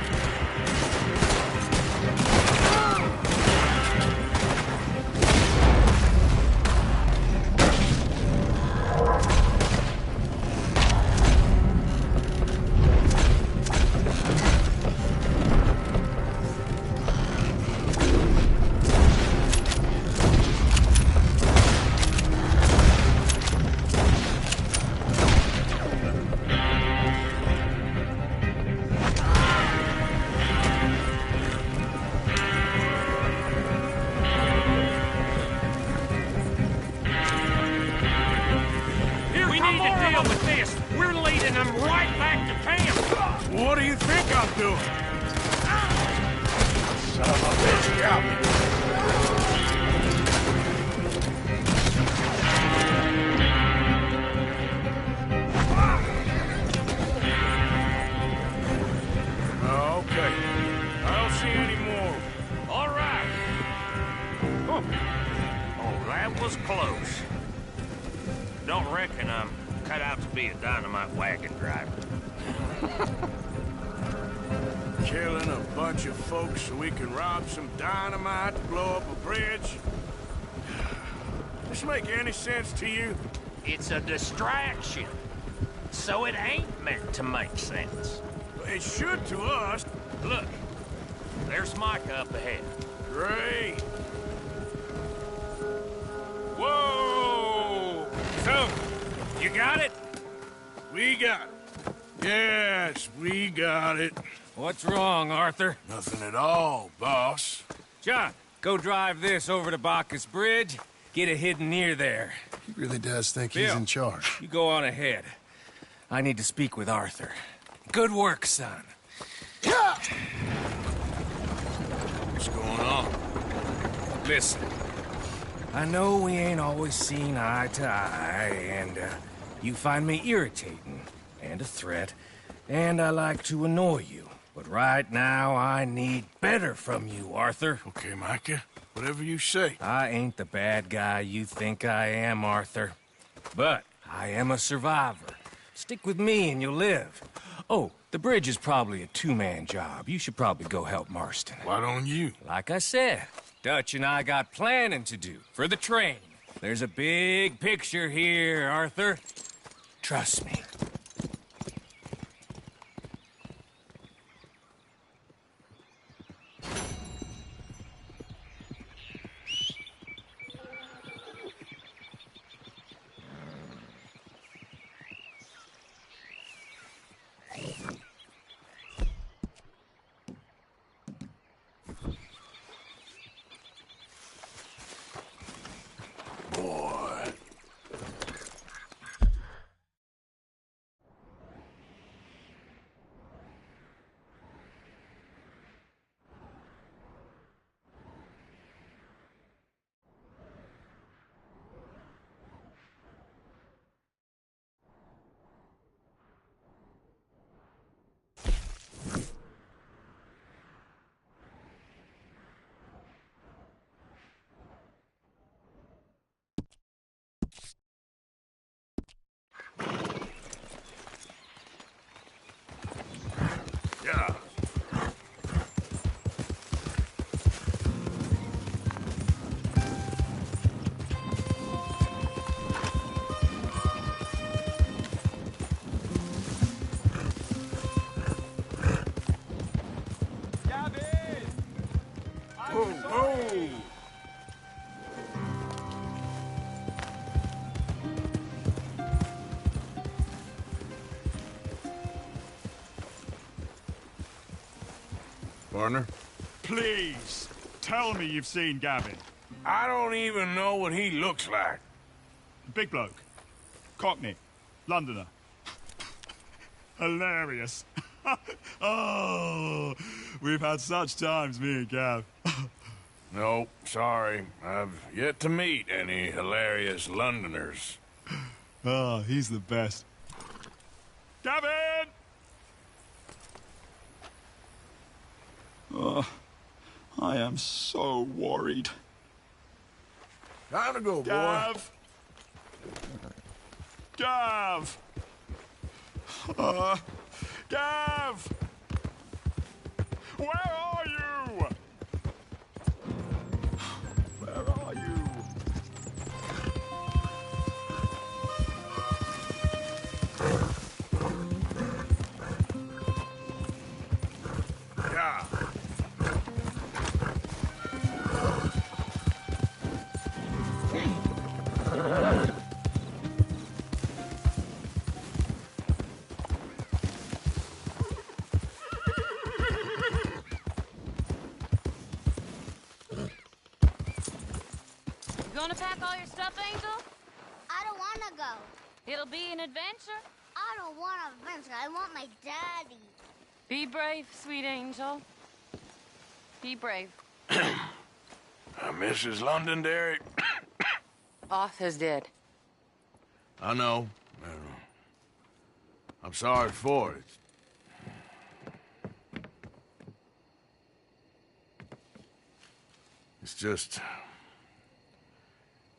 What do you think I'm doing? Son of a bitch, got me. don't reckon I'm cut out to be a dynamite wagon driver. Killing a bunch of folks so we can rob some dynamite to blow up a bridge? This make any sense to you? It's a distraction, so it ain't meant to make sense. It should to us. Look, there's Micah up ahead. Great. Whoa! So, you got it? We got it. Yes, we got it. What's wrong, Arthur? Nothing at all, boss. John, go drive this over to Bacchus Bridge. Get it hidden near there. He really does think Bill, he's in charge. You go on ahead. I need to speak with Arthur. Good work, son. What's going on? Listen, I know we ain't always seen eye to eye, and you find me irritating and a threat, and I like to annoy you. But right now, I need better from you, Arthur. Okay, Micah. Whatever you say. I ain't the bad guy you think I am, Arthur. But I am a survivor. Stick with me and you'll live. Oh, the bridge is probably a two-man job. You should probably go help Marston. Why don't you? Like I said, Dutch and I got planning to do for the train. There's a big picture here, Arthur. Trust me. Yeah. Whoa, whoa! Partner? Please, tell me you've seen Gavin. I don't even know what he looks like. Big bloke. Cockney. Londoner. Hilarious. Oh, we've had such times, me and Gav. No, sorry. I've yet to meet any hilarious Londoners. Oh, he's the best. Gavin! Oh, I am so worried. Time to go, boy. Gav! Gav! Gav! Where are you? Where are you? Yeah. You gonna pack all your stuff, Angel? I don't want to go. It'll be an adventure. I don't want an adventure. I want my daddy. Be brave, sweet Angel. Be brave. Mrs. Londonderry. Arthur's dead. I know. I'm sorry for it. It's just...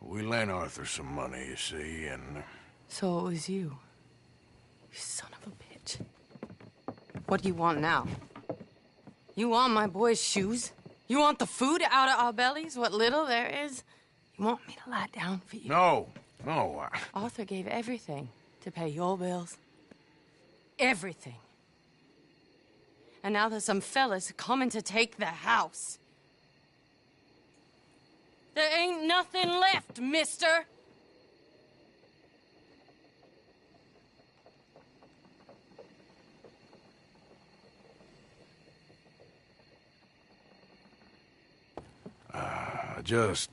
we lent Arthur some money, you see, and So it was you. You son of a bitch. What do you want now? You want my boy's shoes? You want the food out of our bellies, what little there is? You want me to lie down for you? No. Arthur gave everything to pay your bills. Everything. And now there's some fellas coming to take the house. There ain't nothing left, mister. I just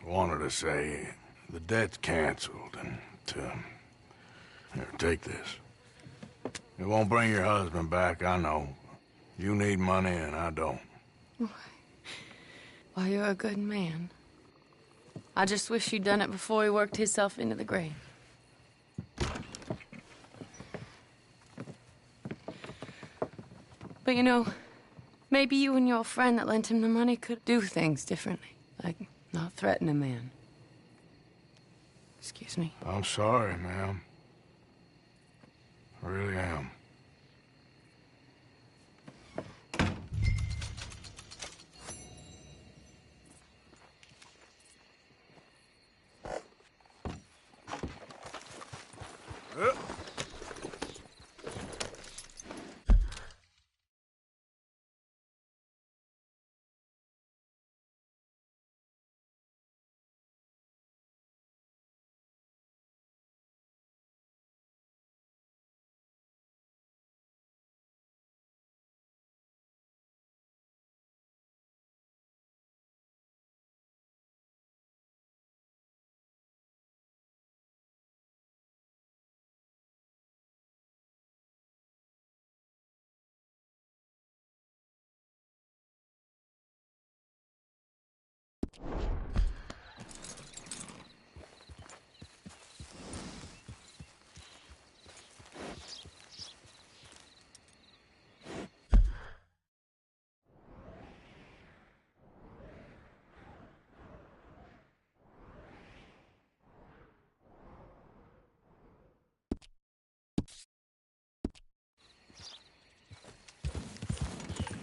wanted to say the debt's canceled and here, take this. It won't bring your husband back, I know. You need money and I don't. Well, you're a good man. I just wish you'd done it before he worked himself into the grave. But you know, maybe you and your friend that lent him the money could do things differently. Like not threaten a man. Excuse me. I'm sorry, ma'am. I really am.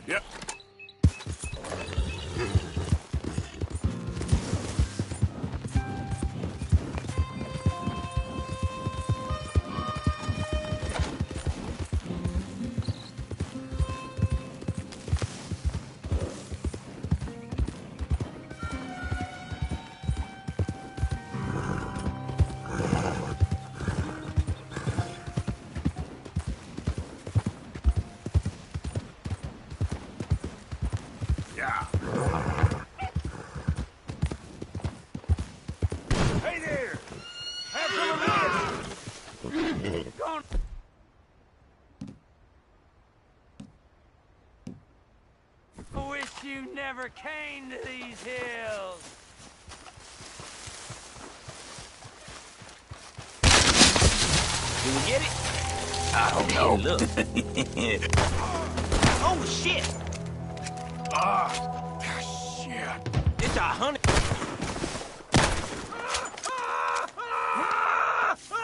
Yep. Hey there! Have some of this! Gone! I wish you never came to these hills. Did we get it? I don't know. Look. Oh, shit! Shit. It's 100.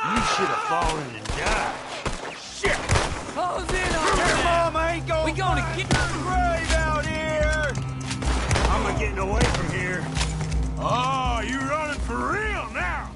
You should have fallen and died. Shit! Close in on Your that. mama ain't gonna We gonna find get your grave out here! I'm getting away from here. Oh, you running for real now?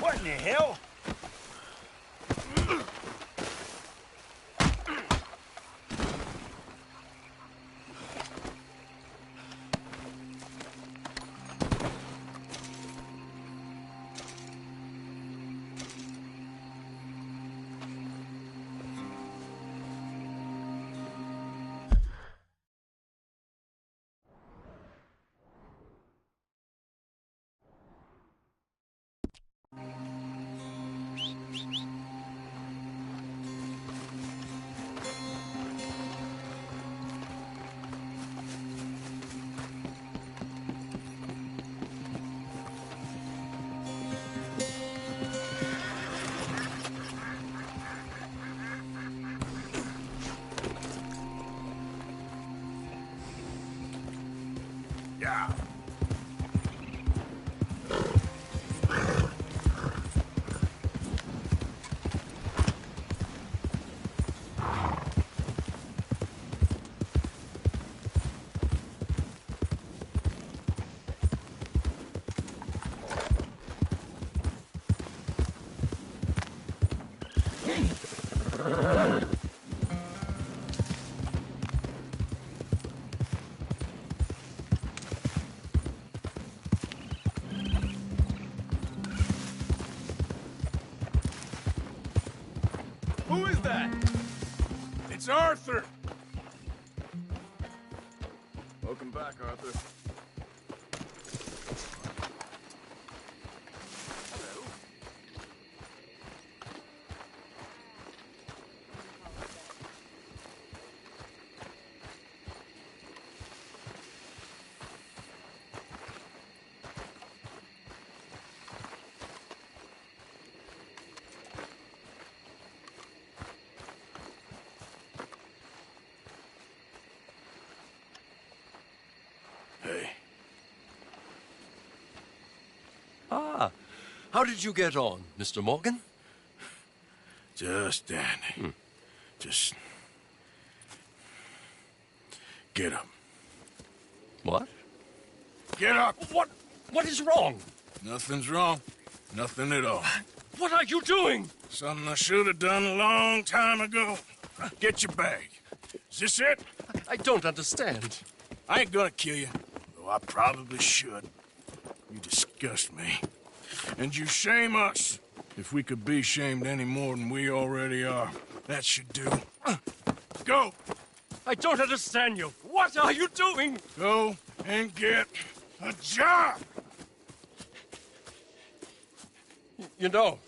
What in the hell? Yeah. Who is that? It's Arthur! Welcome back, Arthur. Hey. Ah, how did you get on, Mr. Morgan? Just dandy. Just... get up. What? Get up! What is wrong? Nothing's wrong. Nothing at all. What are you doing? Something I should have done a long time ago. Get your bag. Is this it? I don't understand. I ain't gonna kill you, though I probably should. You disgust me. And you shame us. If we could be shamed any more than we already are, that should do. Go! I don't understand you. What are you doing? Go and get a job! You know,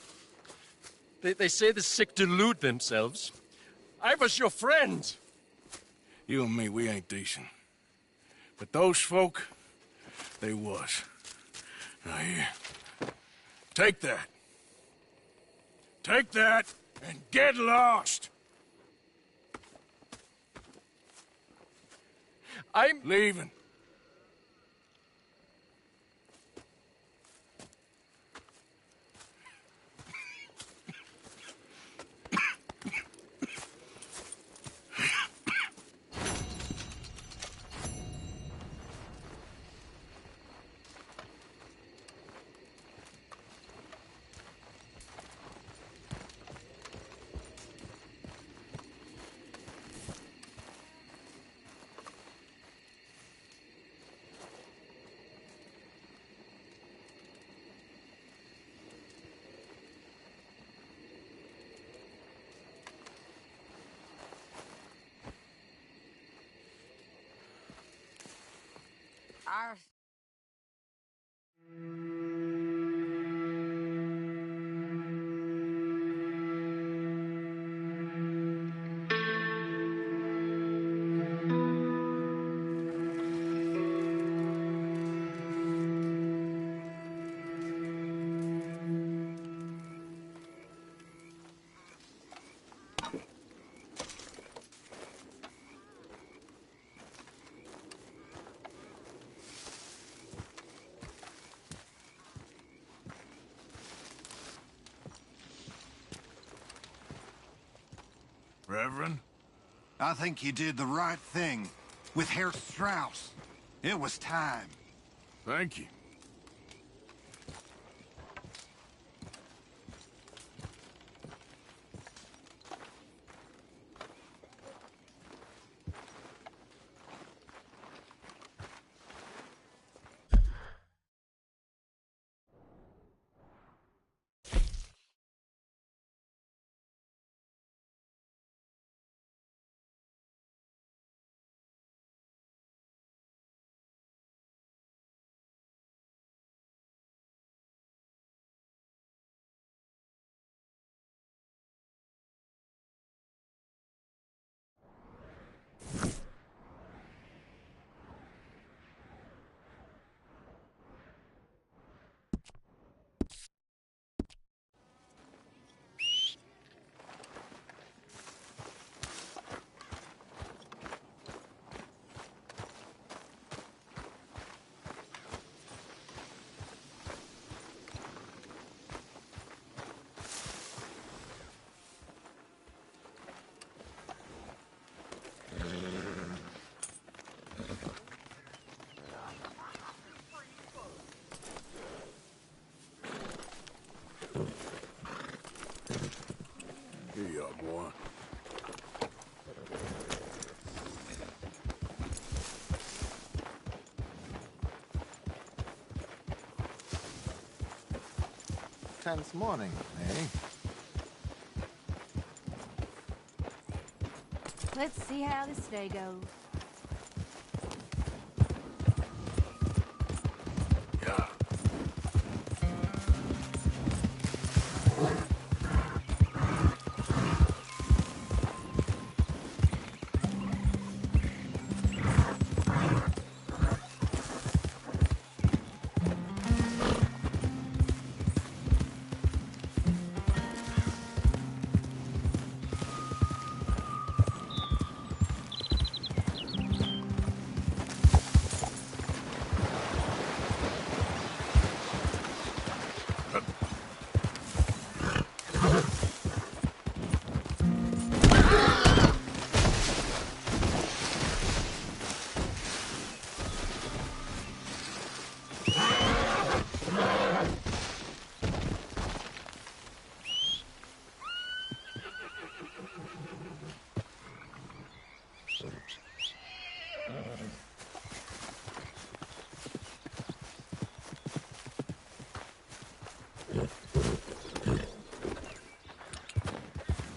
they say the sick delude themselves. I was your friend. You and me, we ain't decent. But those folk, they was. Now here, take that. Take that and get lost! I'm leaving. Our Reverend? I think you did the right thing with Herr Strauss. It was time. Thank you. boy. Tense morning, eh? Let's see how this day goes.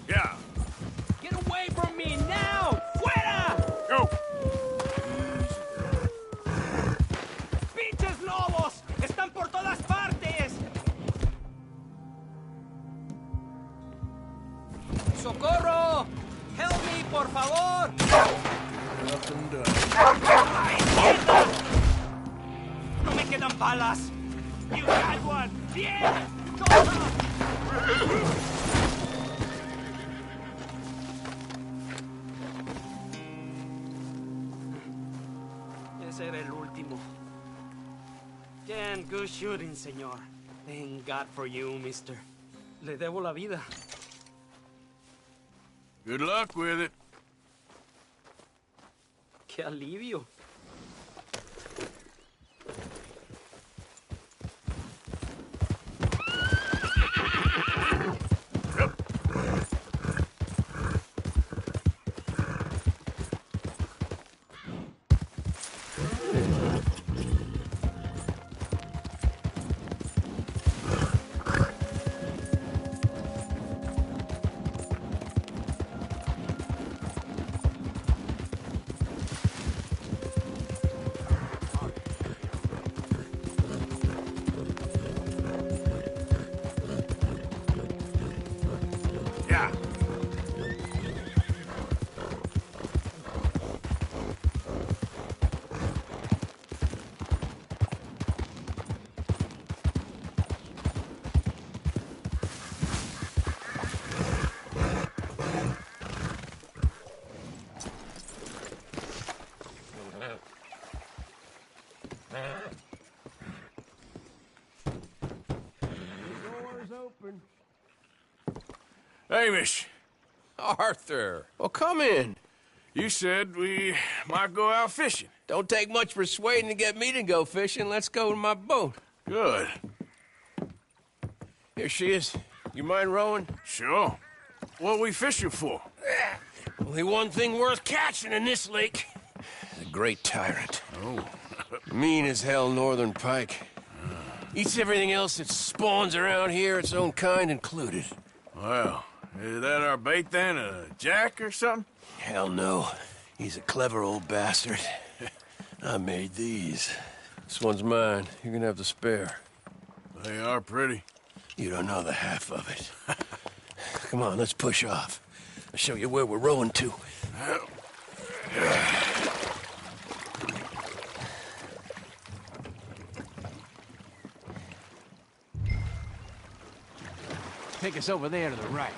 Yeah. Get away from me now! Fuera! Go! ¡Pinches lobos! ¡Están por todas partes! ¡Socorro! ¡Help me, por favor! ¡No me quedan balas! ¡You had one! ¡Bien! ¡Toma! Ese era el último. Damn good shooting, señor. Thank God for you, mister. Le debo la vida. Good luck with it. ¡Qué alivio! Yeah. Door's open. Hamish, Arthur, well, come in. you said we might go out fishing. Don't take much persuading to get me to go fishing. Let's go in my boat. Good. Here she is. You mind rowing? Sure. What we fishing for? Only one thing worth catching in this lake. The Great Tyrant. Oh. Mean as hell northern pike. Eats everything else that spawns around here, its own kind included. Well, is that our bait then? A jack or something? Hell no. He's a clever old bastard. I made these. This one's mine. You're gonna have the spare. They are pretty. You don't know the half of it. Come on, let's push off. I'll show you where we're rowing to. Take us over there to the right.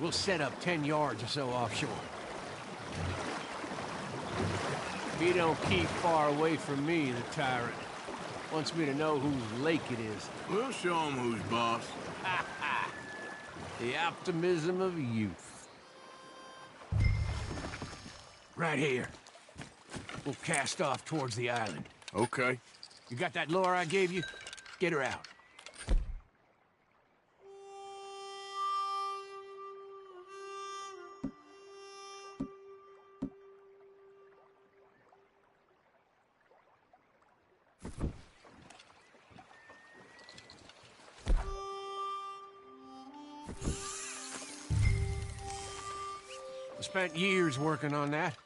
We'll set up 10 yards or so offshore. He don't keep far away from me, the tyrant. Wants me to know whose lake it is. We'll show him who's boss. The optimism of youth. Right here. We'll cast off towards the island. Okay. You got that lure I gave you? Get her out. spent years working on that.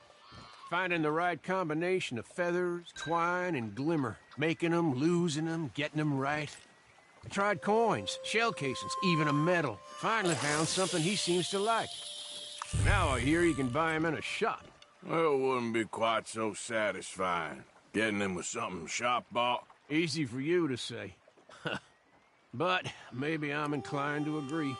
Finding the right combination of feathers, twine, and glimmer. Making them, losing them, getting them right. I tried coins, shell casings, even a medal. Finally found something he seems to like. Now I hear you can buy him in a shop. Well, it wouldn't be quite so satisfying. Getting him with something shop bought. Easy for you to say. But maybe I'm inclined to agree.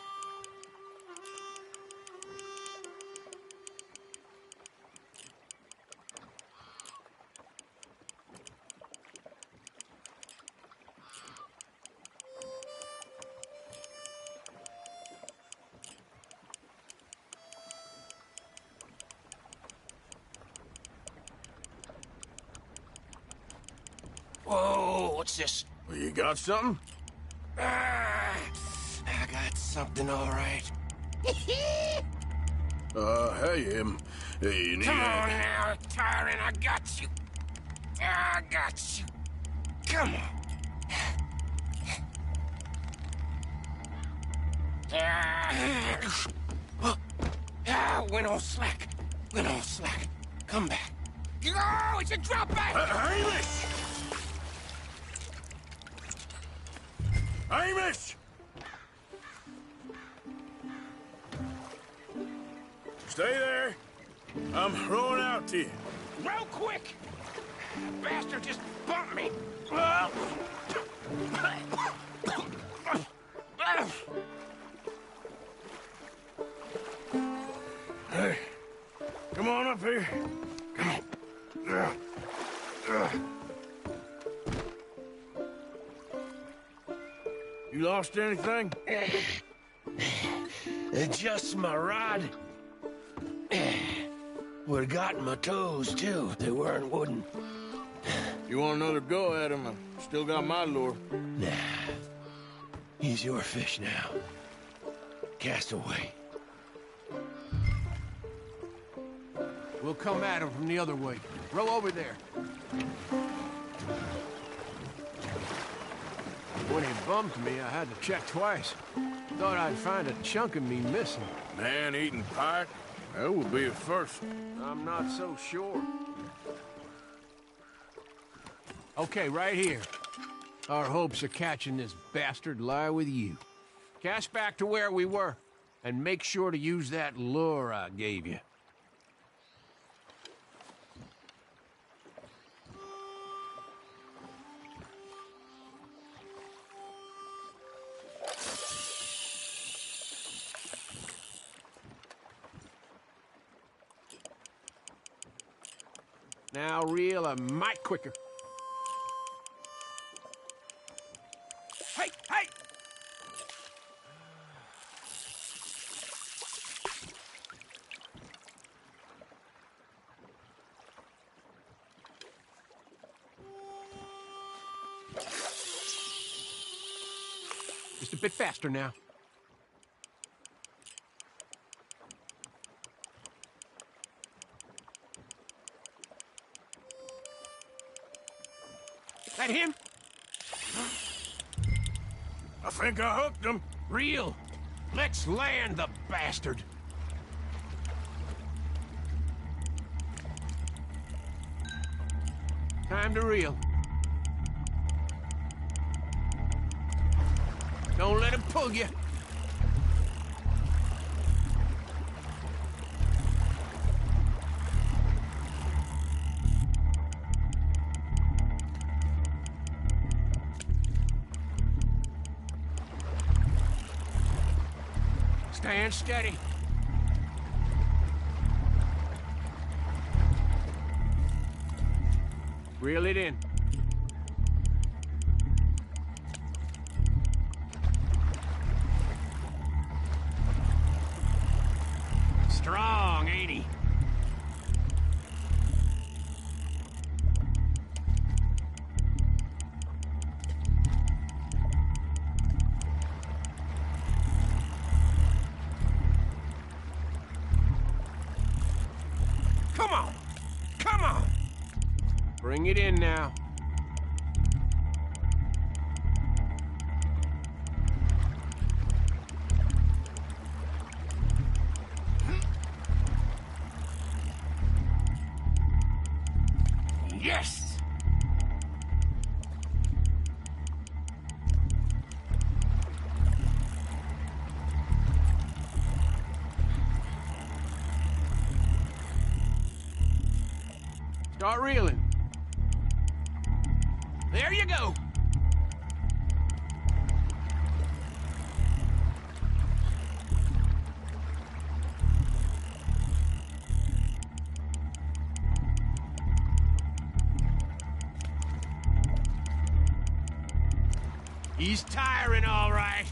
Whoa, what's this? Well, you got something? I got something, all right. Hey, you need Come on now, Tyrant, I got you. I got you. Come on. Went all slack. Come back. Oh, it's a drop back! Hamish! Hamish! Stay there. I'm rolling out to you. Real quick! Bastard just bumped me. Hey, come on up here. Come on. You lost anything? Just my rod. Would've gotten my toes, too, if they weren't wooden. You want another go at him? I still got my lure. Nah. He's your fish now. Cast away. We'll come at him from the other way. Row over there. When he bumped me, I had to check twice. Thought I'd find a chunk of me missing. Man-eating pike? That would be a first. I'm not so sure. Okay, right here. Our hopes of catching this bastard lie with you. Cast back to where we were, and make sure to use that lure I gave you. Now reel a mite quicker. Hey, hey! Just a bit faster now. That him? I think I hooked him. Reel. Let's land the bastard. Time to reel. Don't let him pull you. Stand steady. Reel it in. Strong, ain't he? Come on! Come on! Bring it in now. Yes! Start reeling. There you go. He's tiring, all right.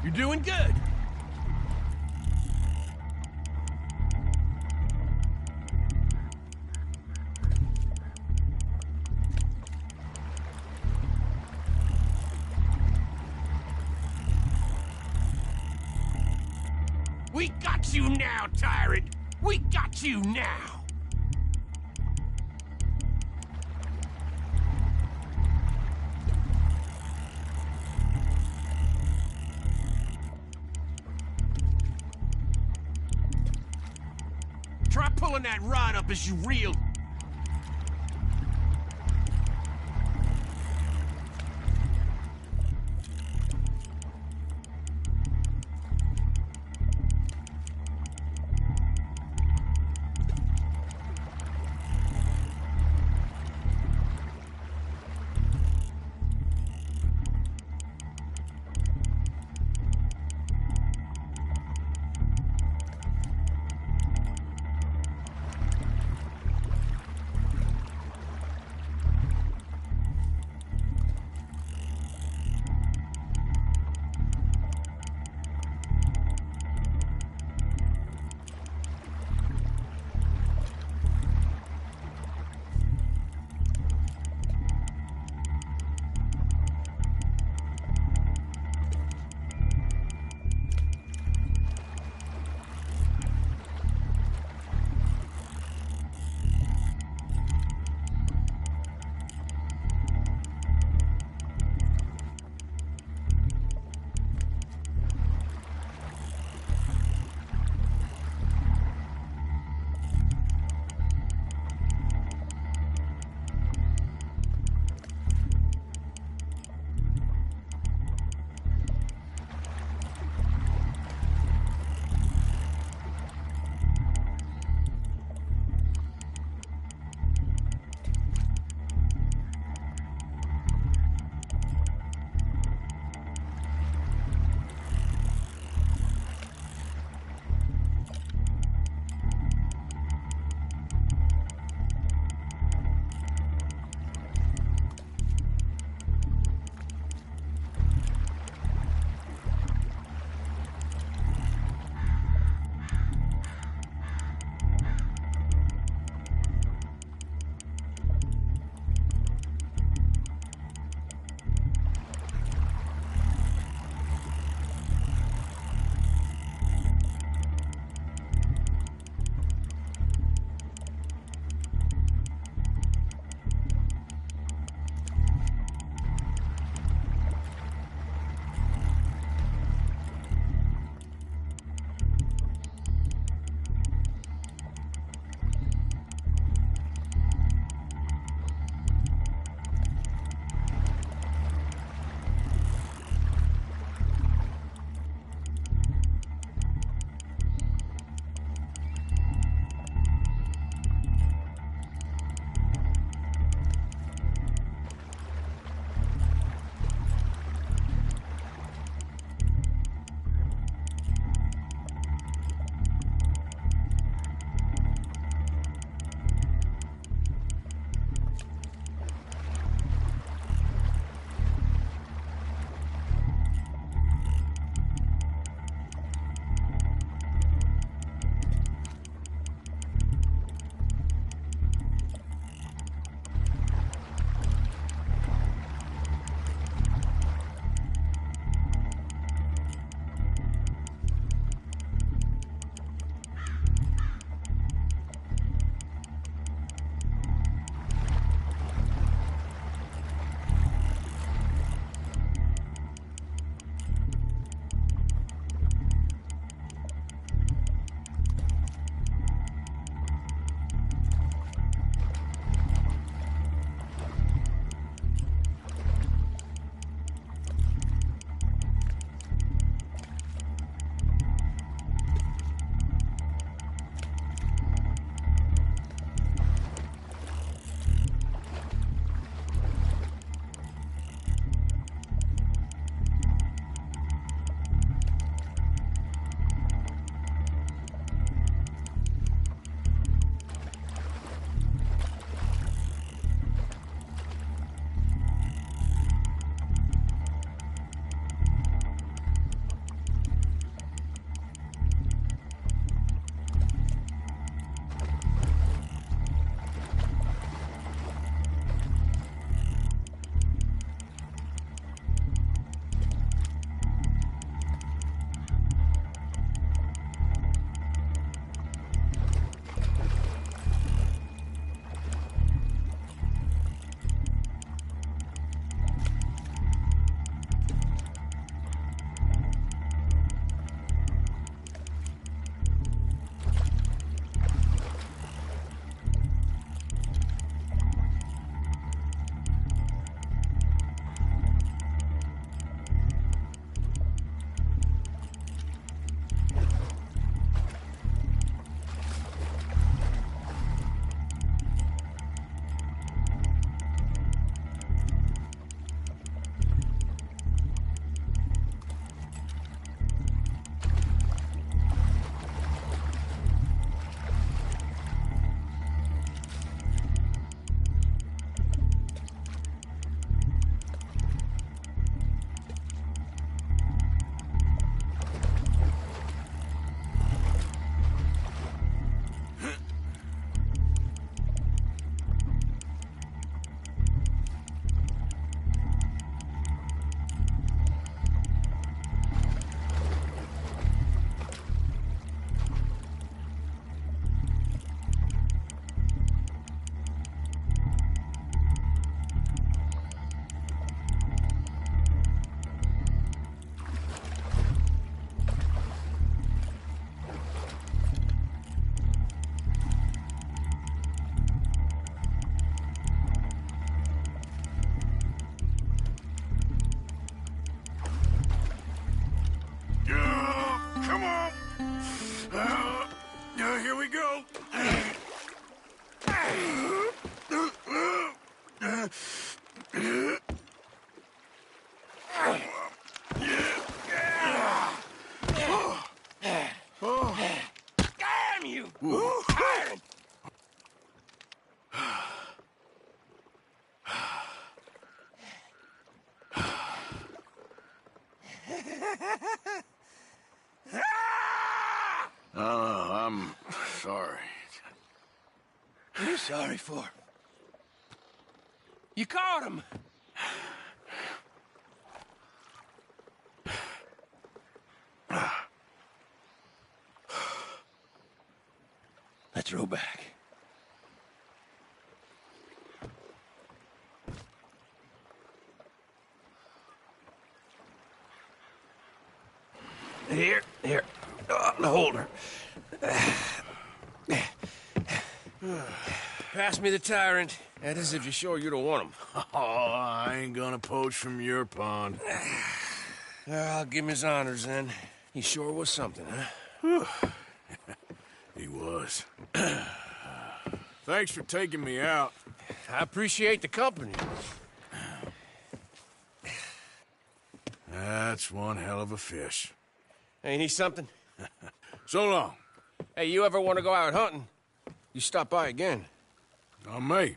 You're doing good. We got you now, tyrant! We got you now! Try pulling that rod up as you reel. sorry for? You caught him! Let's row back. Here, the holder. Pass me the tyrant. That is if you're sure you don't want him. Oh, I ain't gonna poach from your pond. I'll give him his honors then. He sure was something, huh? He was. Thanks for taking me out. I appreciate the company. That's one hell of a fish. Ain't he something? So long. Hey, you ever want to go out hunting, you stop by again. On me.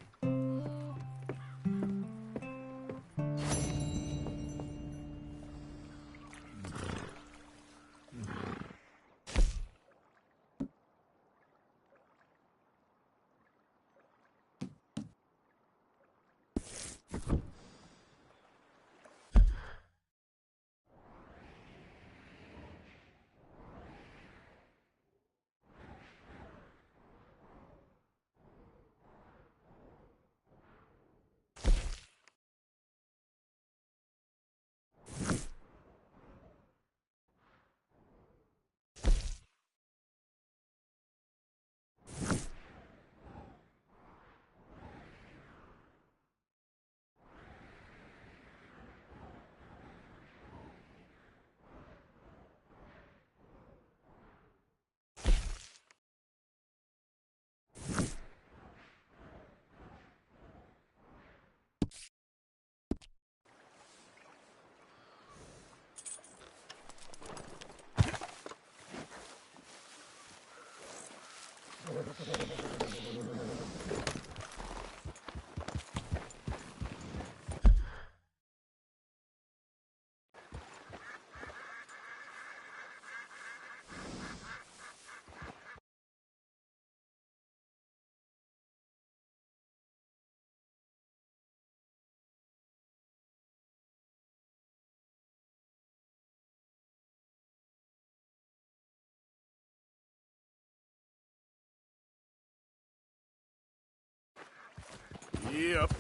Yep.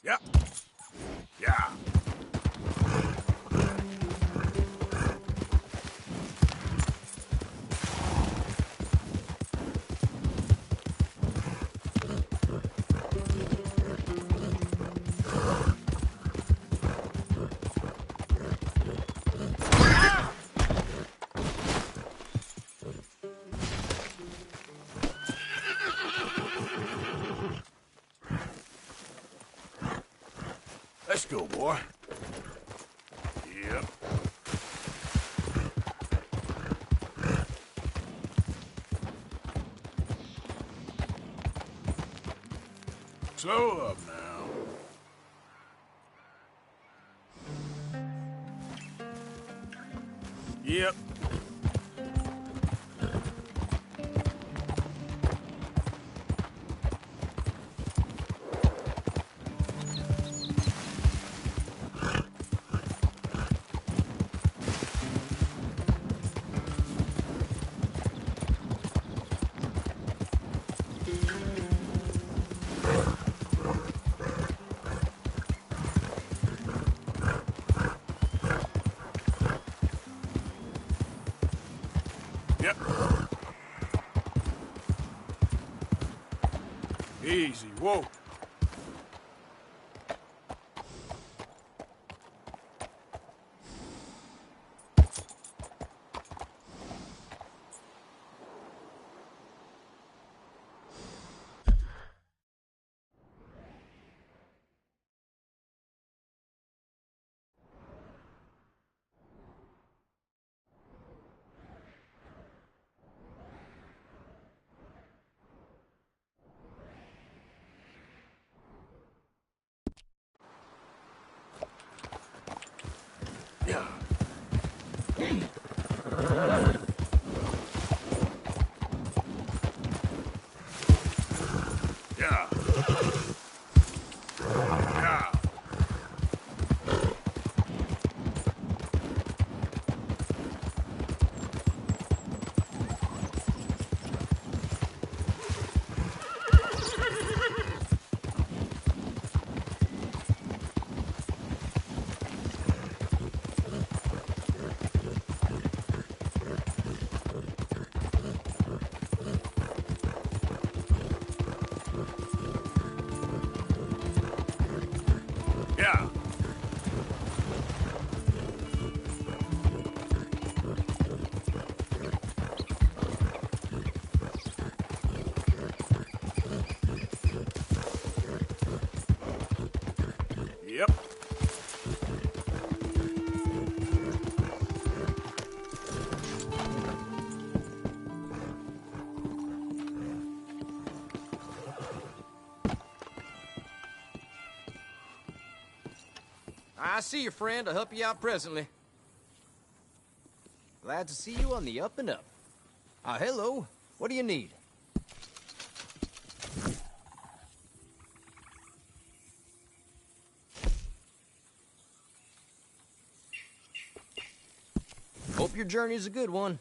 Yep. Yeah. Let's go, boy. Yep. Slow up now. Yep. Yep. Easy, whoa. Yeah. Yeah. Yeah. Yep. I see you, friend. I'll help you out presently. Glad to see you on the up and up. Hello. What do you need? Hope your journey's a good one.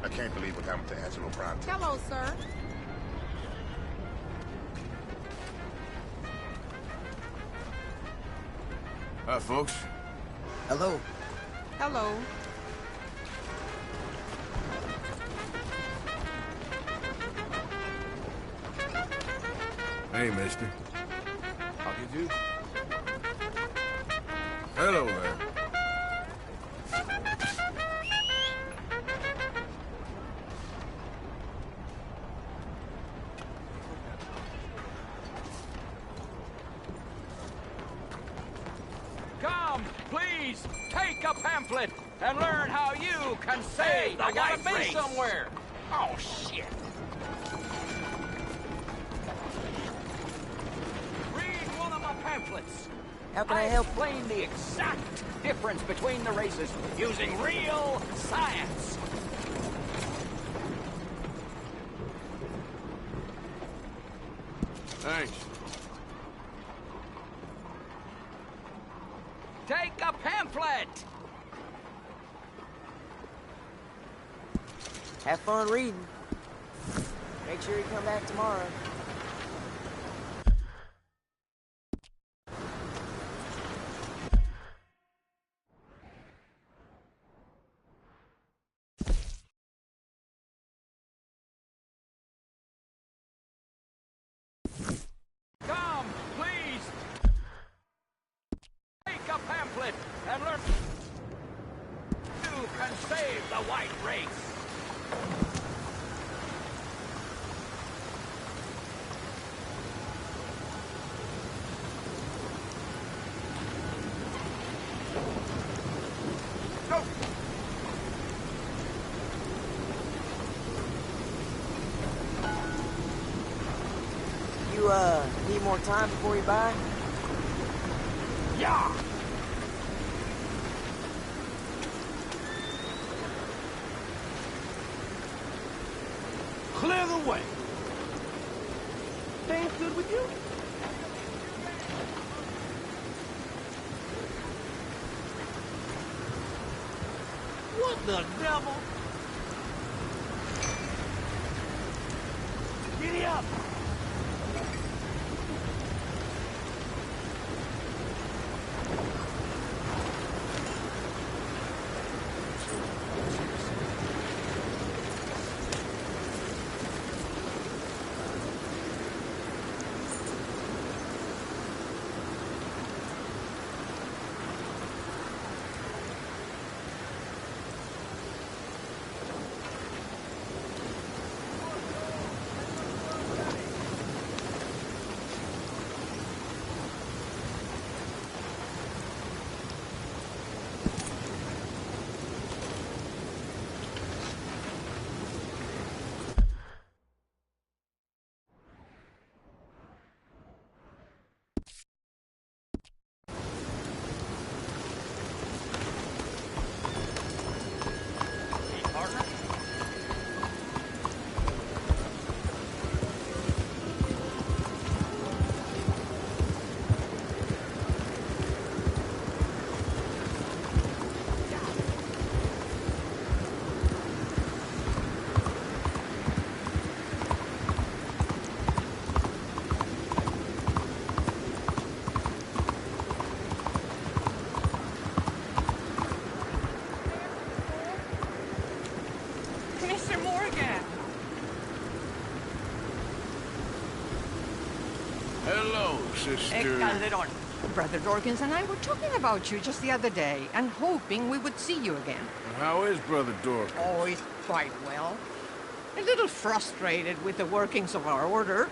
I can't believe what happened to Angelo Bronte. Hello, sir. Hi, folks. Hello. Hello. Hey, mister. How do you do? Hello there. Come, please, take a pamphlet and learn how you can save I gotta the be white race. somewhere. Oh, shit. Read one of my pamphlets. How can I help? Explain the exact difference between the races using real science. Thanks. Take a pamphlet. Have fun reading. Make sure you come back tomorrow. Come, please, the white race. You, need more time before you buy? Yeah! Clear the way. Things good with you? What the devil? Giddy up! Mr. Morgan! Hello, sister. Calderon. Brother Dorkins and I were talking about you just the other day and hoping we would see you again. How is Brother Dork? Oh, he's quite well. A little frustrated with the workings of our order.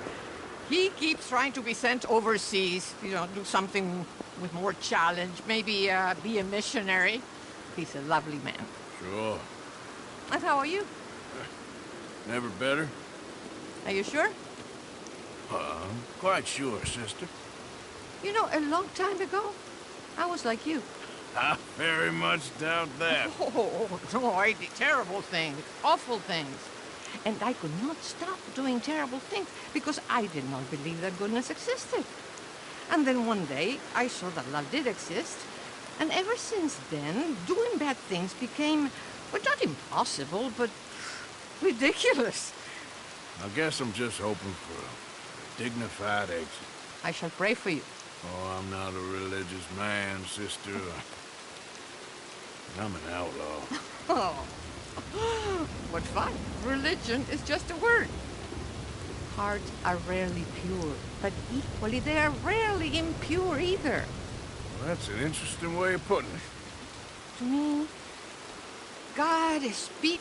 He keeps trying to be sent overseas, you know, do something with more challenge, maybe be a missionary. He's a lovely man. Sure. And how are you? Never better? Are you sure? I'm quite sure, sister. You know, a long time ago, I was like you. I very much doubt that. Oh, no, I did terrible things, awful things. And I could not stop doing terrible things because I did not believe that goodness existed. And then one day, I saw that love did exist. And ever since then, doing bad things became, well, not impossible, but ridiculous. I guess I'm just hoping for a dignified exit. I shall pray for you. Oh, I'm not a religious man, sister. I'm an outlaw. Oh, what fun. Religion is just a word. Hearts are rarely pure, but equally they are rarely impure either. Well, that's an interesting way of putting it. To me, God is speaking.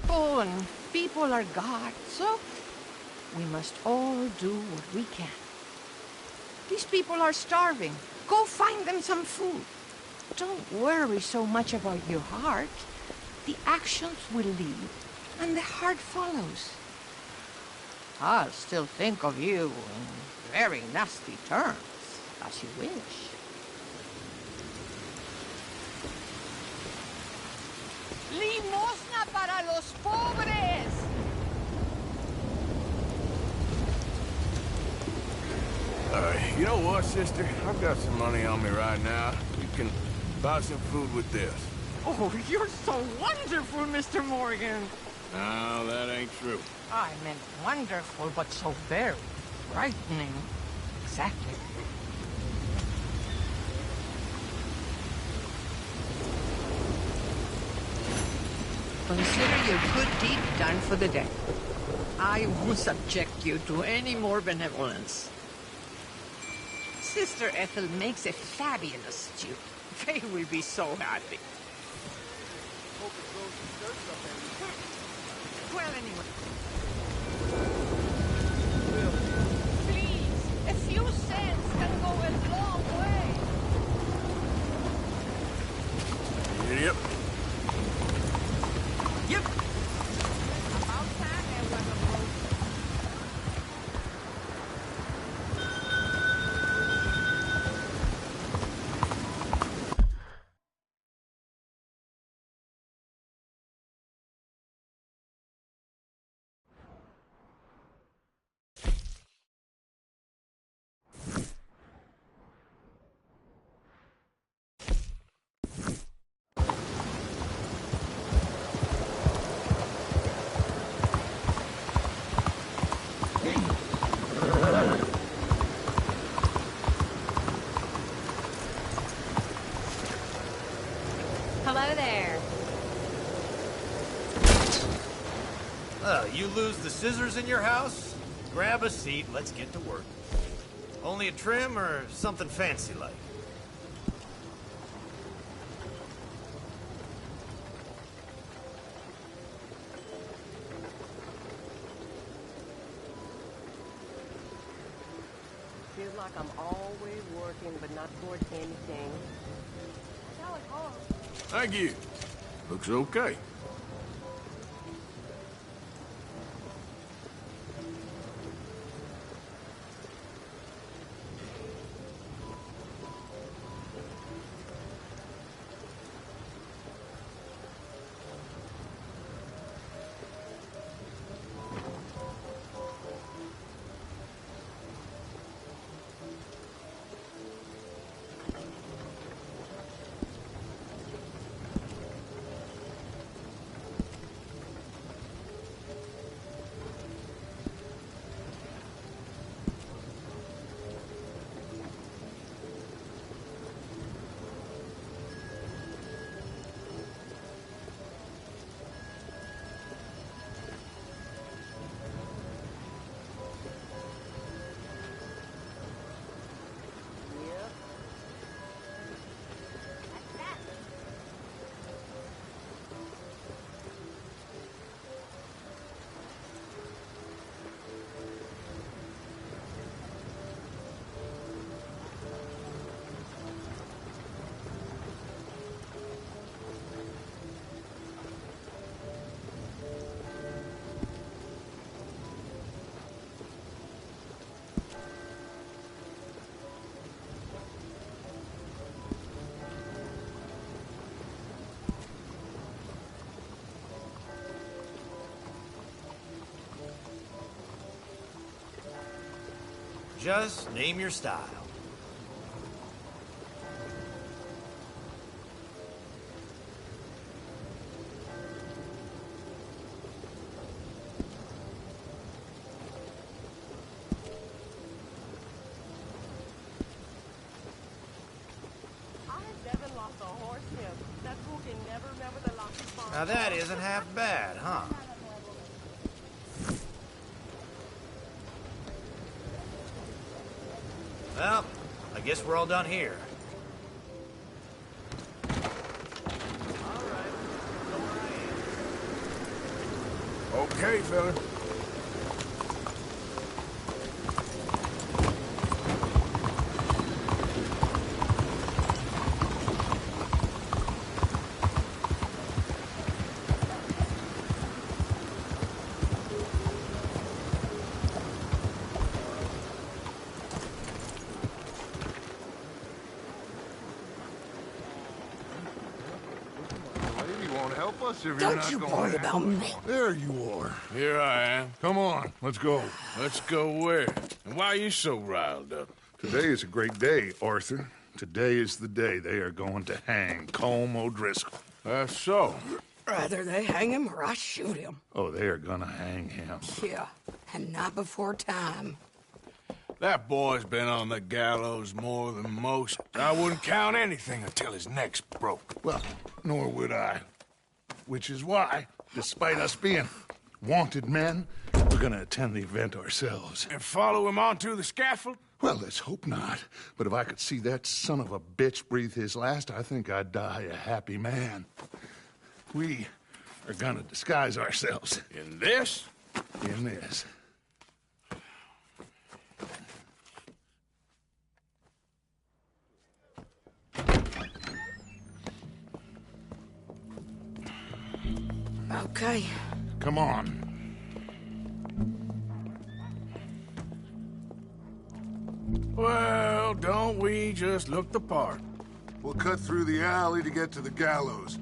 people, and people are God, so we must all do what we can. These people are starving. Go find them some food. Don't worry so much about your heart. The actions will lead, and the heart follows. I'll still think of you in very nasty terms, as you wish. ¡Limosna para los pobres! You know what, sister? I've got some money on me right now. You can buy some food with this. Oh, you're so wonderful, Mr. Morgan. No, that ain't true. I meant wonderful, but so very frightening. Exactly. Consider your good deed done for the day. I won't subject you to any more benevolence. Sister Ethel makes a fabulous stew. They will be so happy. Well, anyway. Please, a few cents can go a long way. Yep. Yep. About time there was a boat. Hello there. You lose the scissors in your house? Grab a seat, let's get to work. Only a trim or something fancy like? Feels like I'm always working, but not towards anything. That's how it goes. Thank you. Looks okay. Just name your style. Now that isn't half bad, huh? Well, I guess we're all done here. Okay, fella. Don't you worry about me. There you are. Here I am. Come on, let's go. Let's go where? And why are you so riled up? Today is a great day, Arthur. Today is the day they are going to hang Colm O'Driscoll. That's so. Rather they hang him or I shoot him. Oh, they are gonna hang him. Yeah, and not before time. That boy's been on the gallows more than most. I wouldn't count anything until his neck's broke. Well, nor would I. Which is why, despite us being wanted men, we're gonna attend the event ourselves. And follow him onto the scaffold? Well, let's hope not. But if I could see that son of a bitch breathe his last, I think I'd die a happy man. We are gonna disguise ourselves. In this? In this. Okay. Come on. Well, don't we just look the part? We'll cut through the alley to get to the gallows.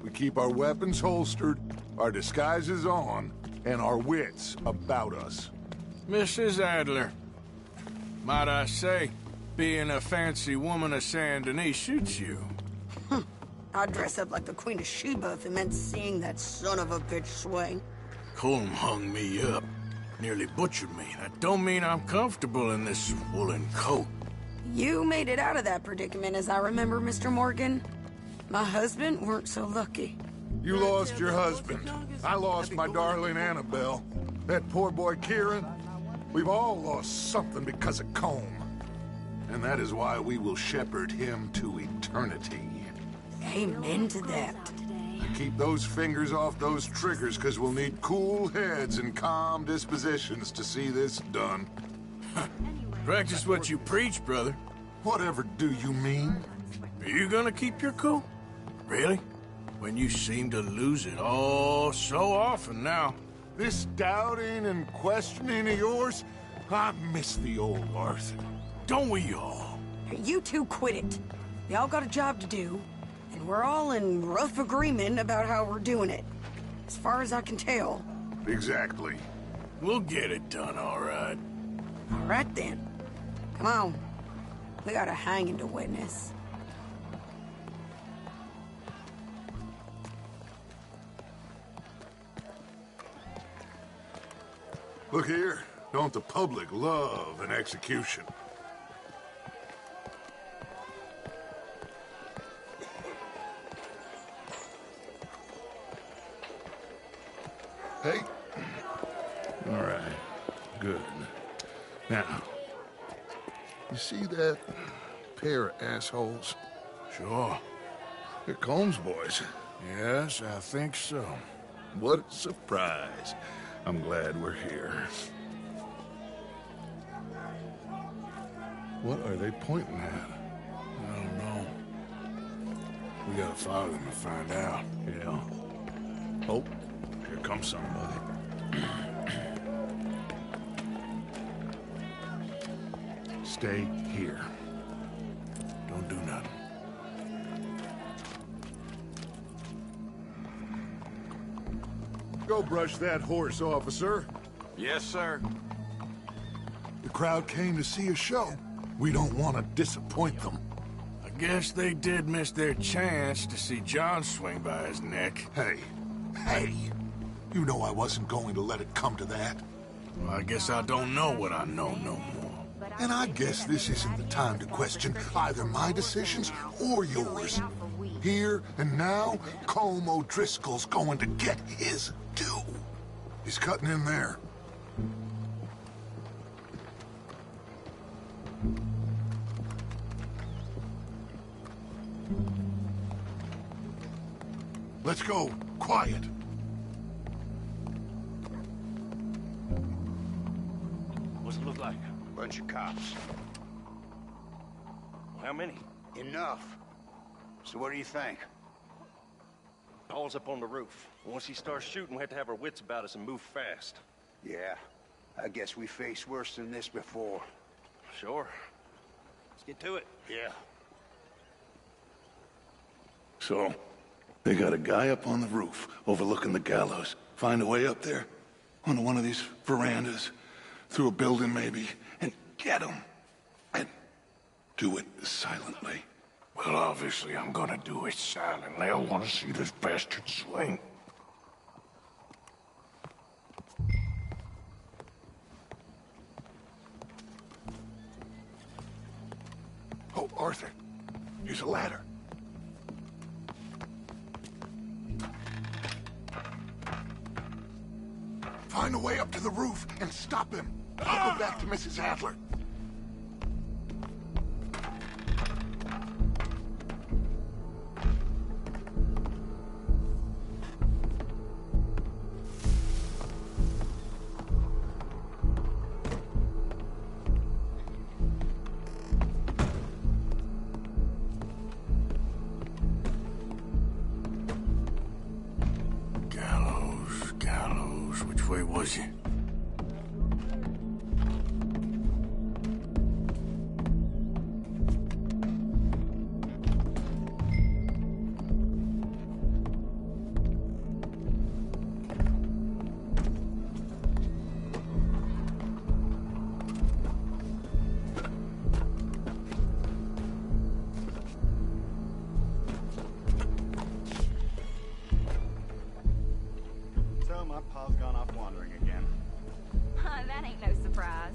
We keep our weapons holstered, our disguises on, and our wits about us. Mrs. Adler, might I say, being a fancy woman of Saint Denis shoots you. I'd dress up like the Queen of Sheba if it meant seeing that son of a bitch swing. Colm hung me up. Nearly butchered me. That don't mean I'm comfortable in this woolen coat. You made it out of that predicament, as I remember, Mr. Morgan. My husband weren't so lucky. You lost your husband. I lost my darling Annabelle. That poor boy Kieran. We've all lost something because of Colm. And that is why we will shepherd him to eternity. Amen to that. Keep those fingers off those triggers, because we'll need cool heads and calm dispositions to see this done. Practice what you preach, brother. Whatever do you mean? Are you gonna keep your cool? Really? When you seem to lose it all so often now. This doubting and questioning of yours, I miss the old Arthur. Don't we all? You two quit it. Y'all got a job to do, and we're all in rough agreement about how we're doing it. As far as I can tell. Exactly. We'll get it done, all right. All right, then. Come on. We got a hanging to witness. Look here. Don't the public love an execution? Hey. All right. Good. Now, you see that pair of assholes? Sure. They're Colm's boys. Yes, I think so. What a surprise. I'm glad we're here. What are they pointing at? I don't know. We gotta follow them and find out. Yeah. Oh, here comes somebody. Stay here. Don't do nothing. Go brush that horse, officer. Yes, sir. The crowd came to see a show. We don't want to disappoint them. I guess they did miss their chance to see John swing by his neck. Hey, you know I wasn't going to let it come to that. Well, I guess I don't know what I know no more. And I guess this isn't the time to question either my decisions or yours. Here and now, Colm O'Driscoll's going to get his due. He's cutting in there. Let's go. Quiet. look like? Bunch of cops. How many? Enough. So what do you think? Paul's up on the roof. Once he starts shooting, we have to have our wits about us and move fast. Yeah, I guess we faced worse than this before. Sure. Let's get to it. Yeah. So, they got a guy up on the roof overlooking the gallows. Find a way up there, onto one of these verandas, through a building maybe, and get him. And do it silently. Well, obviously I'm gonna do it silently. I want to see this bastard swing. Oh, Arthur, here's a ladder. Find a way up to the roof and stop him. I'll go back to Mrs. Adler. Gallows, which way was he? So my pa's gone off wandering again. That ain't no surprise.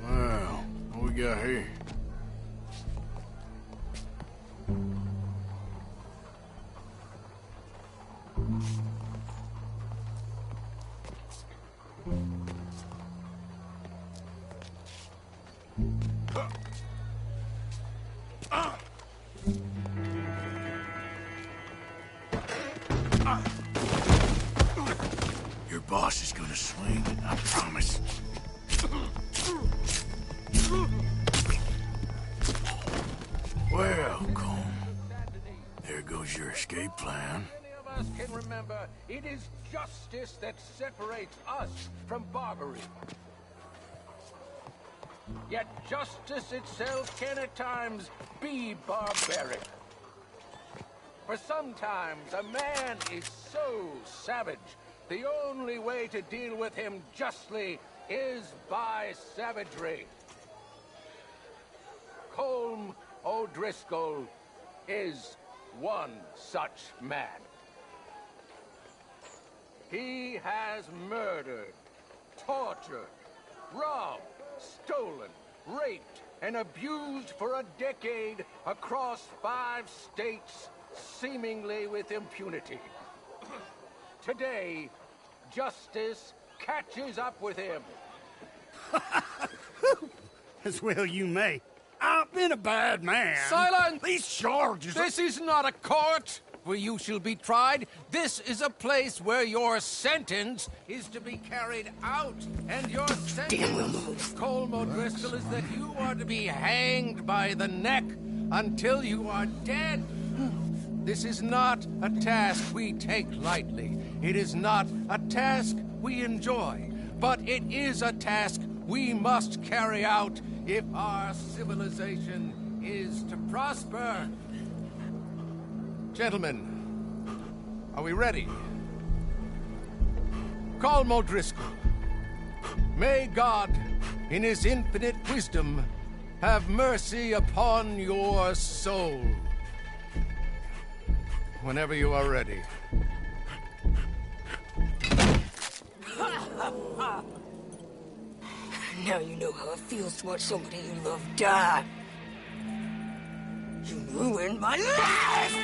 Wow, what we got here? Your boss is gonna swing, I promise. Well, Colm, there goes your escape plan. Of us can remember, it is justice that separates us from barbarity. Yet justice itself can at times be barbaric. For sometimes a man is so savage, the only way to deal with him justly is by savagery. Colm O'Driscoll is one such man. He has murdered, tortured, robbed, stolen, raped, and abused for a decade across 5 states, seemingly with impunity. Today, justice catches up with him. As well you may. I've been a bad man. Silence! These charges... This is not a court where you shall be tried. This is a place where your sentence is to be carried out. And your sentence, Colm O'Driscoll, is that you are to be hanged by the neck until you are dead. This is not a task we take lightly. It is not a task we enjoy. But it is a task we must carry out if our civilization is to prosper. Gentlemen, are we ready? Colm O'Driscoll, may God, in his infinite wisdom, have mercy upon your soul. Whenever you are ready. Now you know how it feels to watch somebody you love die. You ruined my life!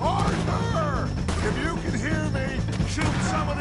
Arthur! If you can hear me, shoot some of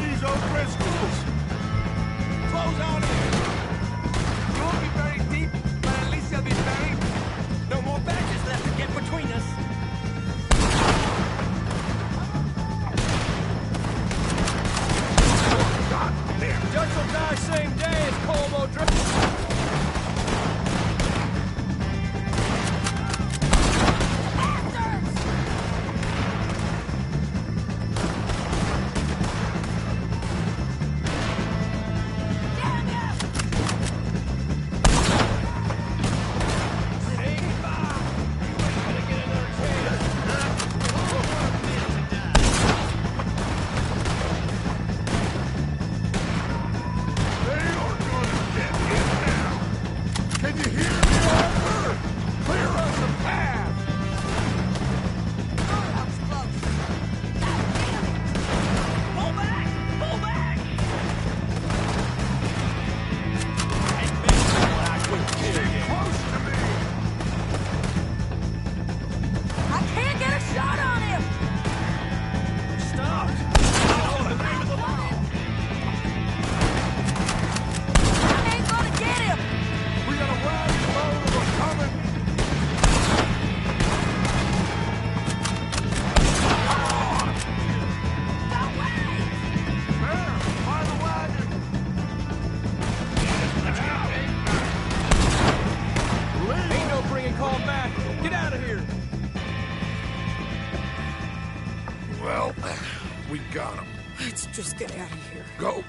we got him. Let's just get out of here. Go.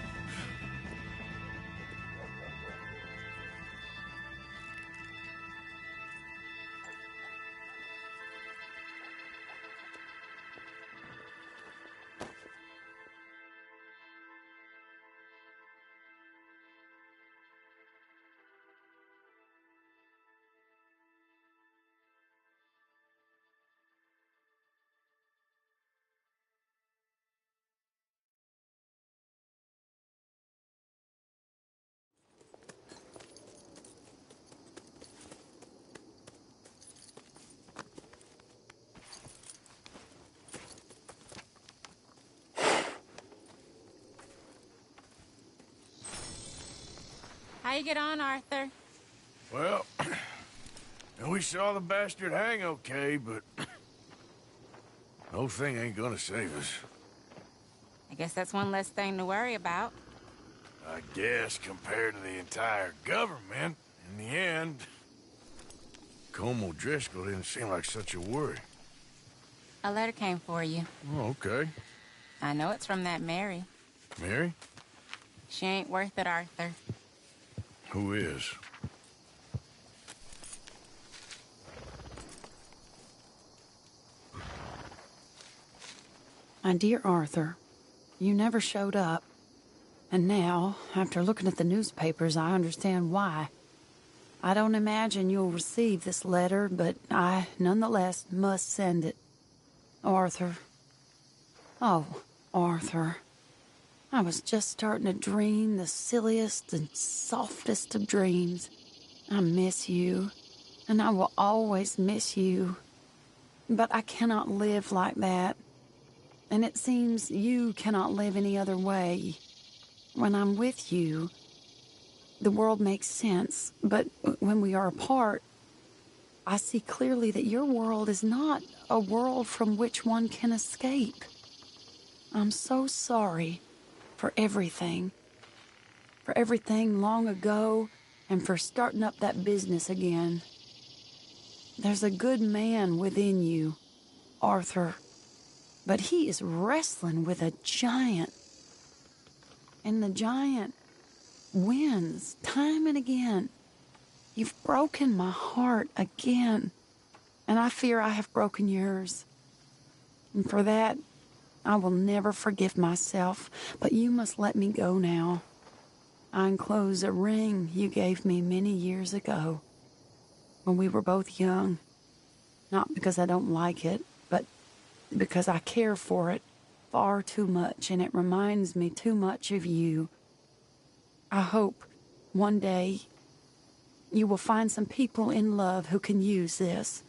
How you get on, Arthur? Well, we saw the bastard hang okay, but the whole thing ain't gonna save us. I guess that's one less thing to worry about. I guess compared to the entire government, in the end, Colm O'Driscoll didn't seem like such a worry. A letter came for you. Oh, okay. I know it's from that Mary. Mary? She ain't worth it, Arthur. Who is? My dear Arthur, you never showed up. And now, after looking at the newspapers, I understand why. I don't imagine you'll receive this letter, but I, nonetheless, must send it. Arthur. Oh, Arthur. I was just starting to dream the silliest and softest of dreams. I miss you, and I will always miss you. But I cannot live like that. And it seems you cannot live any other way. When I'm with you, the world makes sense. But when we are apart, I see clearly that your world is not a world from which one can escape. I'm so sorry. For everything long ago, and for starting up that business again. There's a good man within you, Arthur, but he is wrestling with a giant. And the giant wins time and again. You've broken my heart again, and I fear I have broken yours. And for that, I will never forgive myself, but you must let me go now. I enclose a ring you gave me many years ago, when we were both young. Not because I don't like it, but because I care for it far too much, and it reminds me too much of you. I hope one day you will find some people in love who can use this,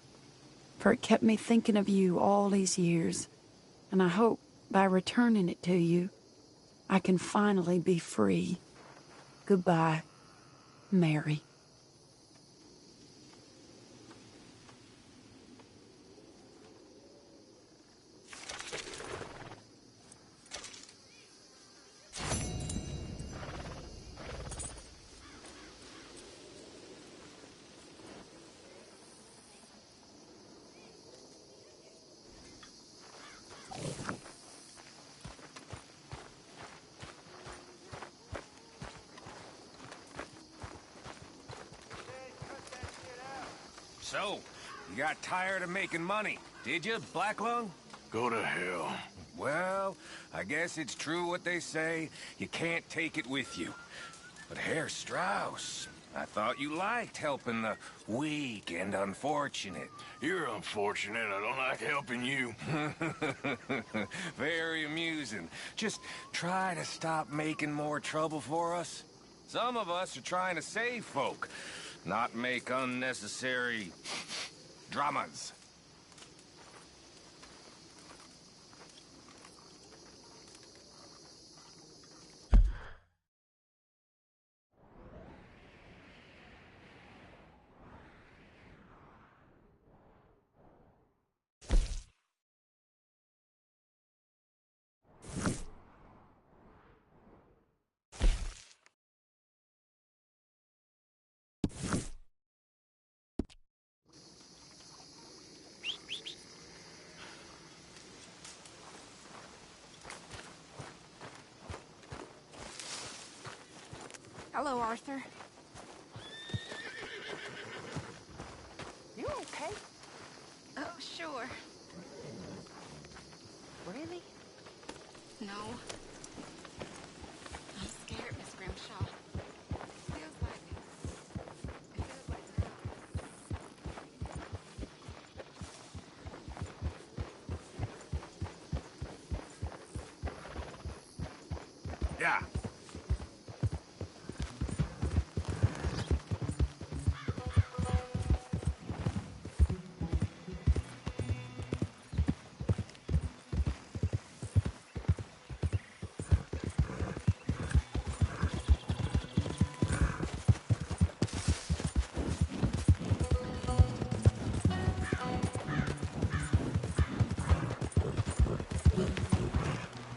for it kept me thinking of you all these years, and I hope by returning it to you, I can finally be free. Goodbye, Mary. So, you got tired of making money, did you, Black Lung? Go to hell. Well, I guess it's true what they say. You can't take it with you. But Herr Strauss, I thought you liked helping the weak and unfortunate. You're unfortunate. I don't like helping you. Very amusing. Just try to stop making more trouble for us. Some of us are trying to save folk, not make unnecessary dramas. Hello, Arthur. You okay? Oh, sure. Really? No. I'm scared, Miss Grimshaw. Feels like Yeah.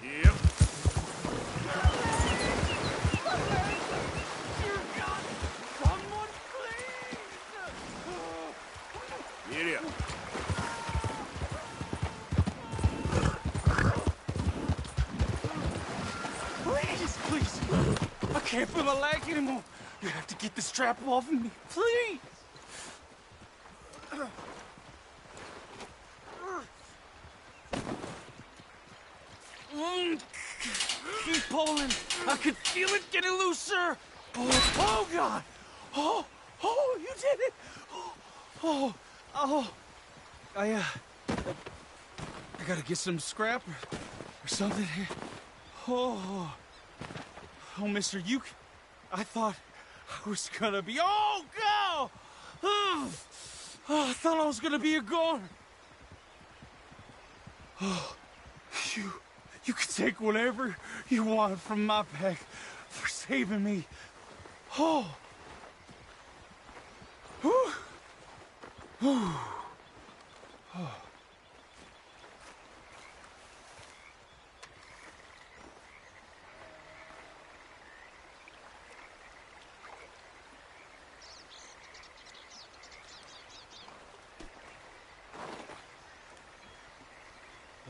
Yep. Get up. Please, please. I can't feel my leg anymore. You have to get this strap off of me, please. Keep pulling. I can feel it getting looser. Oh God. Oh, you did it. Oh. I gotta get some scrap or something here. Oh, mister, I thought I was gonna be, oh, God! I thought I was gonna be a goner. Oh, you can take whatever you want from my pack for saving me. Oh. Whew. Whew. Oh.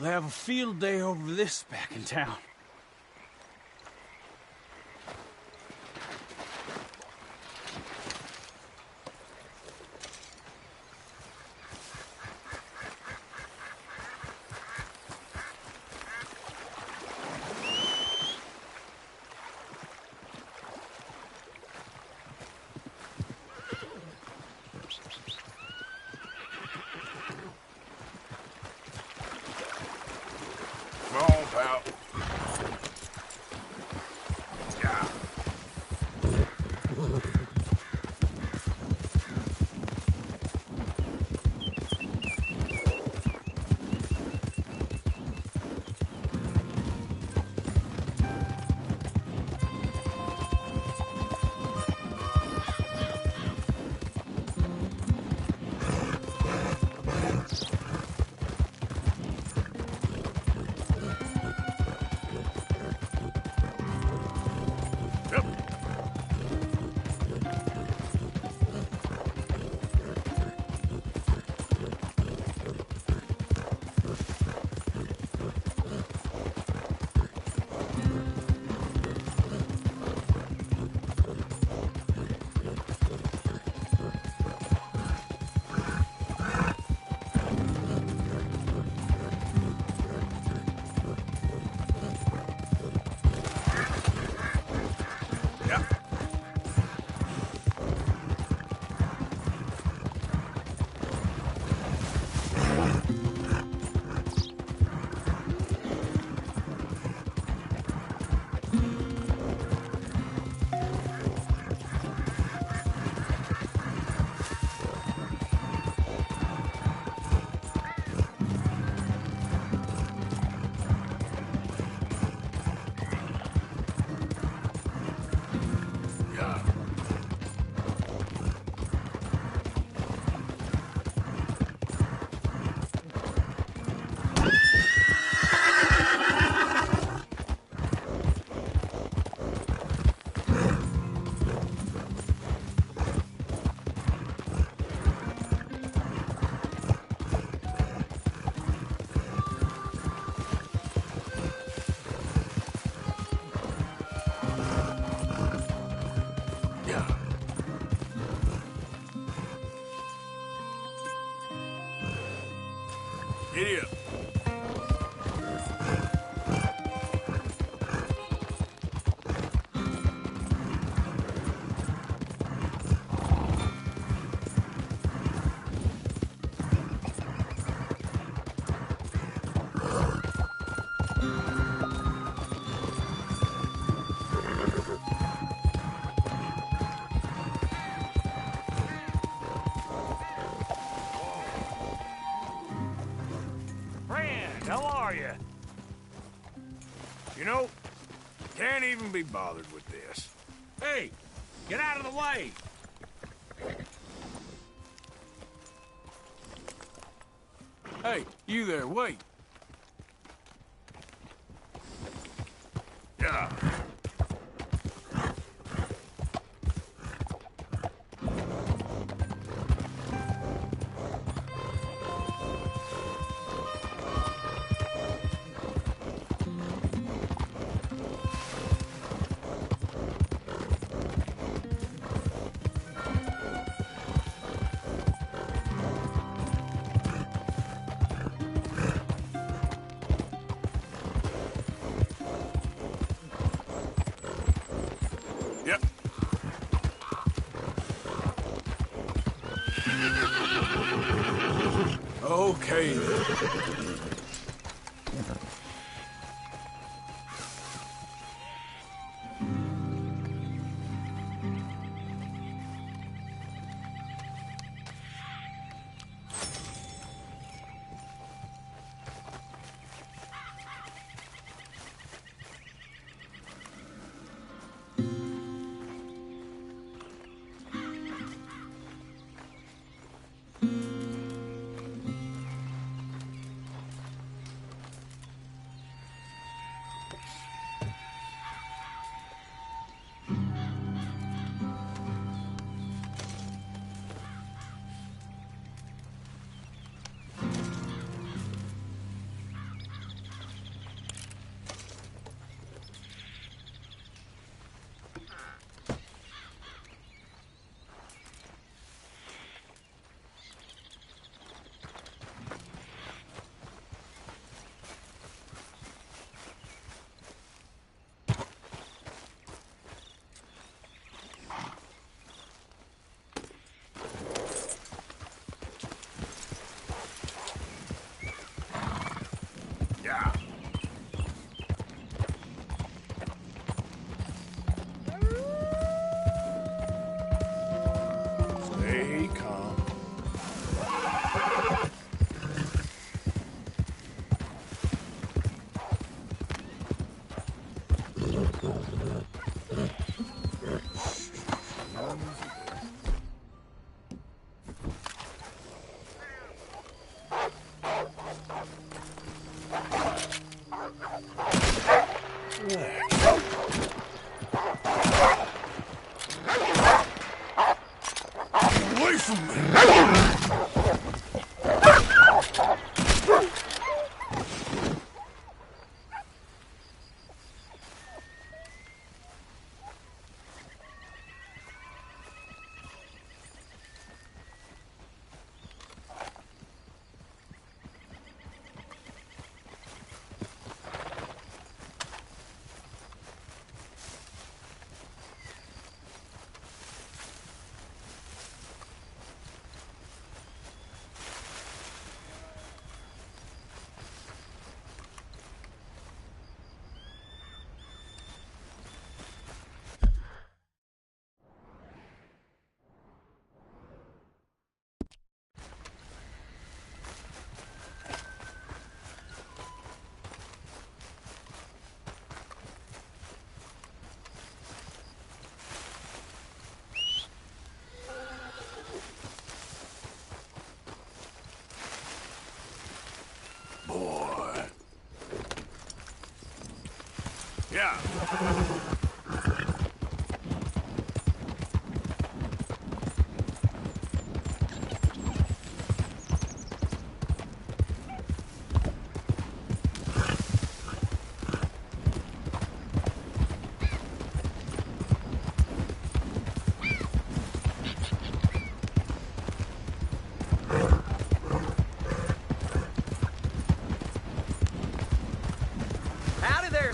We'll have a field day over this back in town. Come on, pal. Giddy up. Friend, how are you? You know, can't even be bothered with this. Hey, get out of the way! Hey, you there, wait. Yeah. Yep. Okay then. Yeah. Stay calm. Away from me! Boy. Yeah.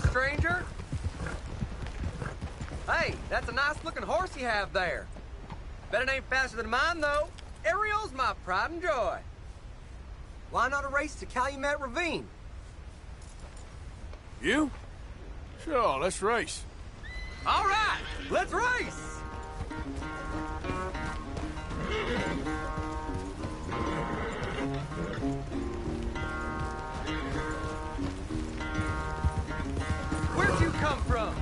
stranger. Hey, that's a nice-looking horse you have there. Bet it ain't faster than mine, though. Ariel's my pride and joy. Why not a race to Calumet Ravine? You? Sure, let's race. All right, let's race! Where'd you come from?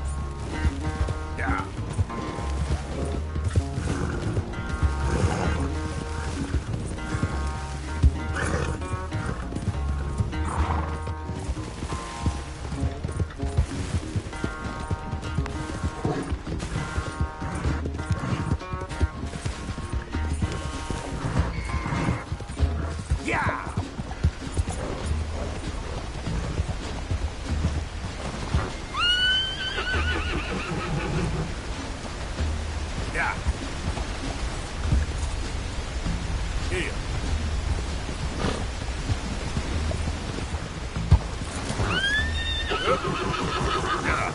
Yeah. Yeah! Yeah. Here. Yeah.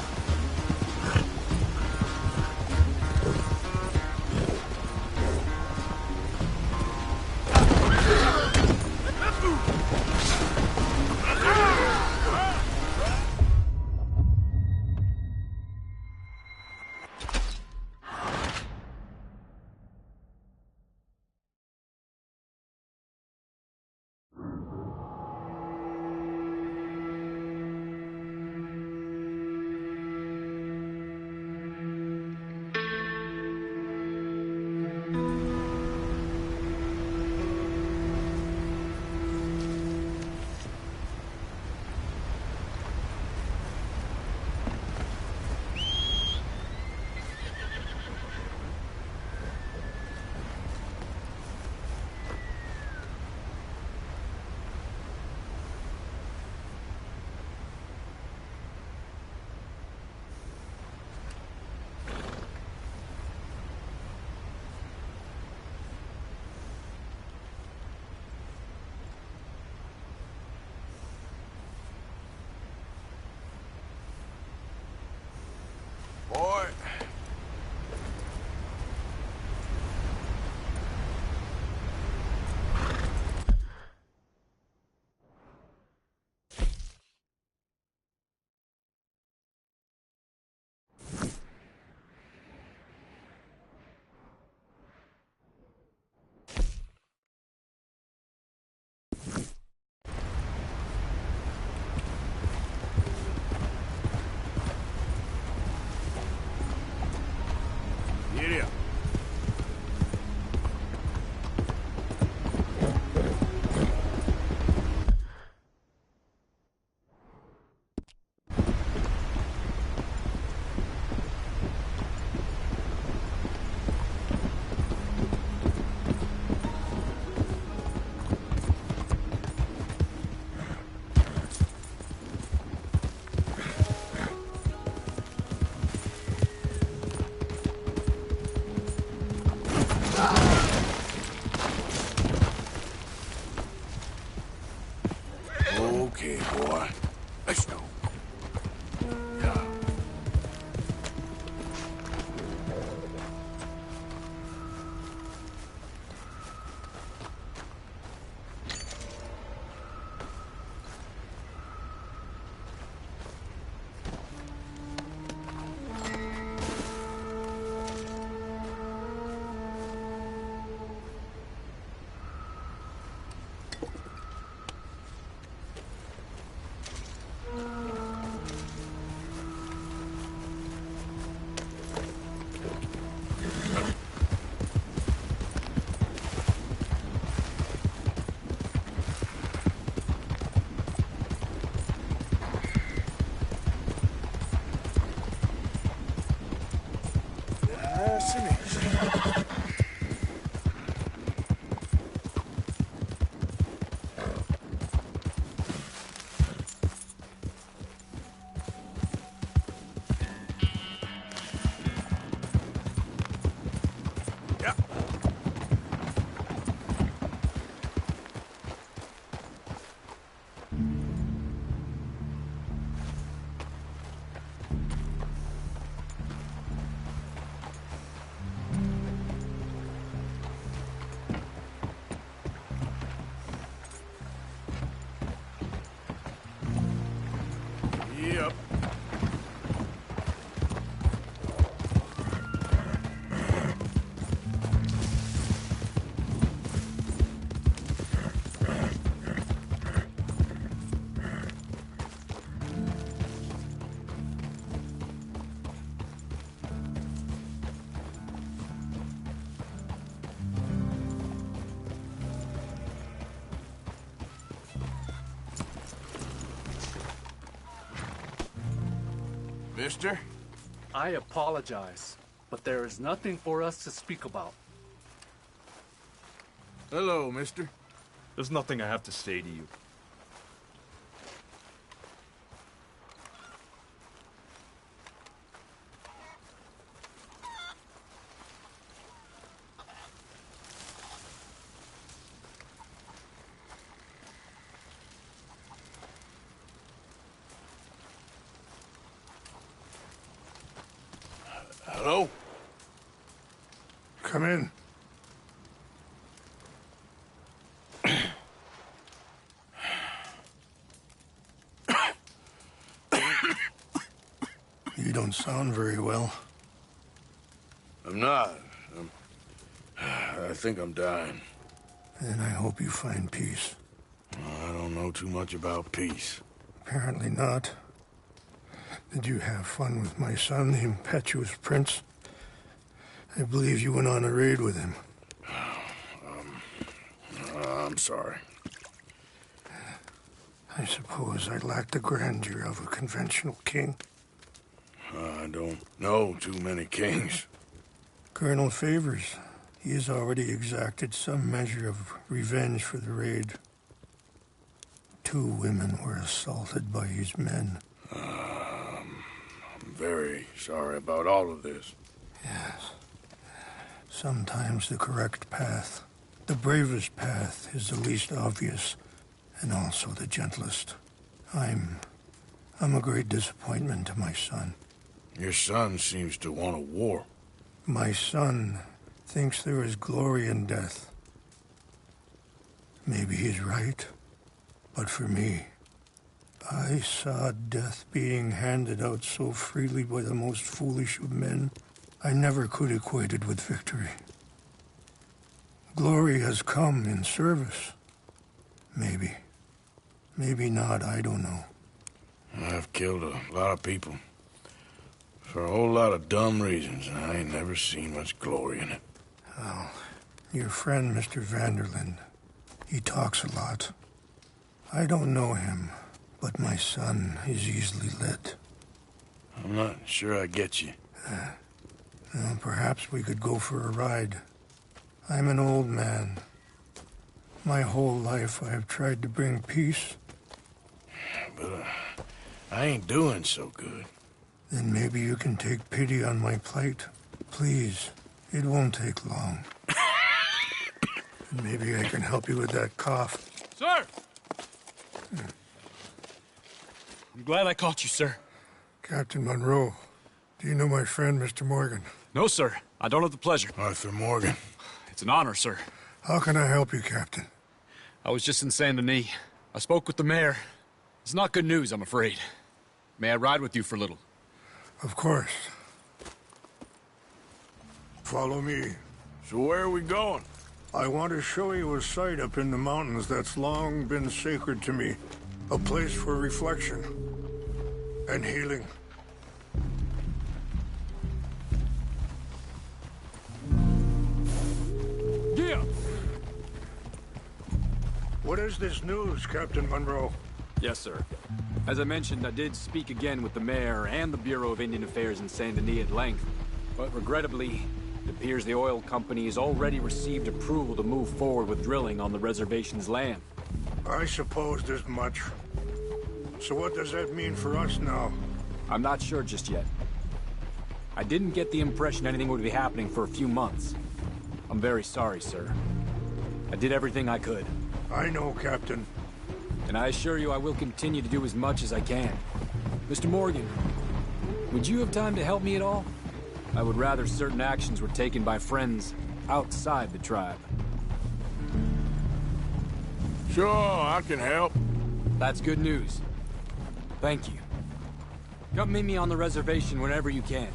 Boy. Giddy up. Okay, boy. Let's go. Yeah. Mister? I apologize, but there is nothing for us to speak about. Hello, mister. There's nothing I have to say to you. Hello? Come in. You don't sound very well. I'm not. I think I'm dying. Then I hope you find peace. I don't know too much about peace. Apparently not. Did you have fun with my son, the impetuous prince? I believe you went on a raid with him. I'm sorry. I suppose I lack the grandeur of a conventional king. I don't know too many kings. Colonel Favors, he has already exacted some measure of revenge for the raid. 2 women were assaulted by his men. I'm very sorry about all of this. Yes. Sometimes the correct path, the bravest path, is the least obvious, and also the gentlest. I'm a great disappointment to my son. Your son seems to want a war. My son thinks there is glory in death. Maybe he's right, but for me, I saw death being handed out so freely by the most foolish of men. I never could equate it with victory. Glory has come in service. Maybe. Maybe not, I don't know. I've killed a lot of people. For a whole lot of dumb reasons, and I ain't never seen much glory in it. Oh, your friend, Mr. Vanderlyn, he talks a lot. I don't know him, but my son is easily led. I'm not sure I get you. Well, perhaps we could go for a ride. I'm an old man. My whole life I have tried to bring peace. But I ain't doing so good. Then maybe you can take pity on my plight. Please, it won't take long. And maybe I can help you with that cough. Sir! I'm glad I caught you, sir. Captain Monroe, do you know my friend, Mr. Morgan? No, sir. I don't have the pleasure. Arthur Morgan. It's an honor, sir. How can I help you, Captain? I was just in Saint Denis. I spoke with the mayor. It's not good news, I'm afraid. May I ride with you for a little? Of course. Follow me. So where are we going? I want to show you a site up in the mountains that's long been sacred to me. A place for reflection and healing. Yeah. What is this news, Captain Monroe? Yes, sir. As I mentioned, I did speak again with the mayor and the Bureau of Indian Affairs in Saint Denis at length. But regrettably, it appears the oil company has already received approval to move forward with drilling on the reservation's land. I supposed as much. So what does that mean for us now? I'm not sure just yet. I didn't get the impression anything would be happening for a few months. I'm very sorry, sir. I did everything I could. I know, Captain. And I assure you I will continue to do as much as I can. Mr. Morgan, would you have time to help me at all? I would rather certain actions were taken by friends outside the tribe. Sure, I can help. That's good news. Thank you. Come meet me on the reservation whenever you can.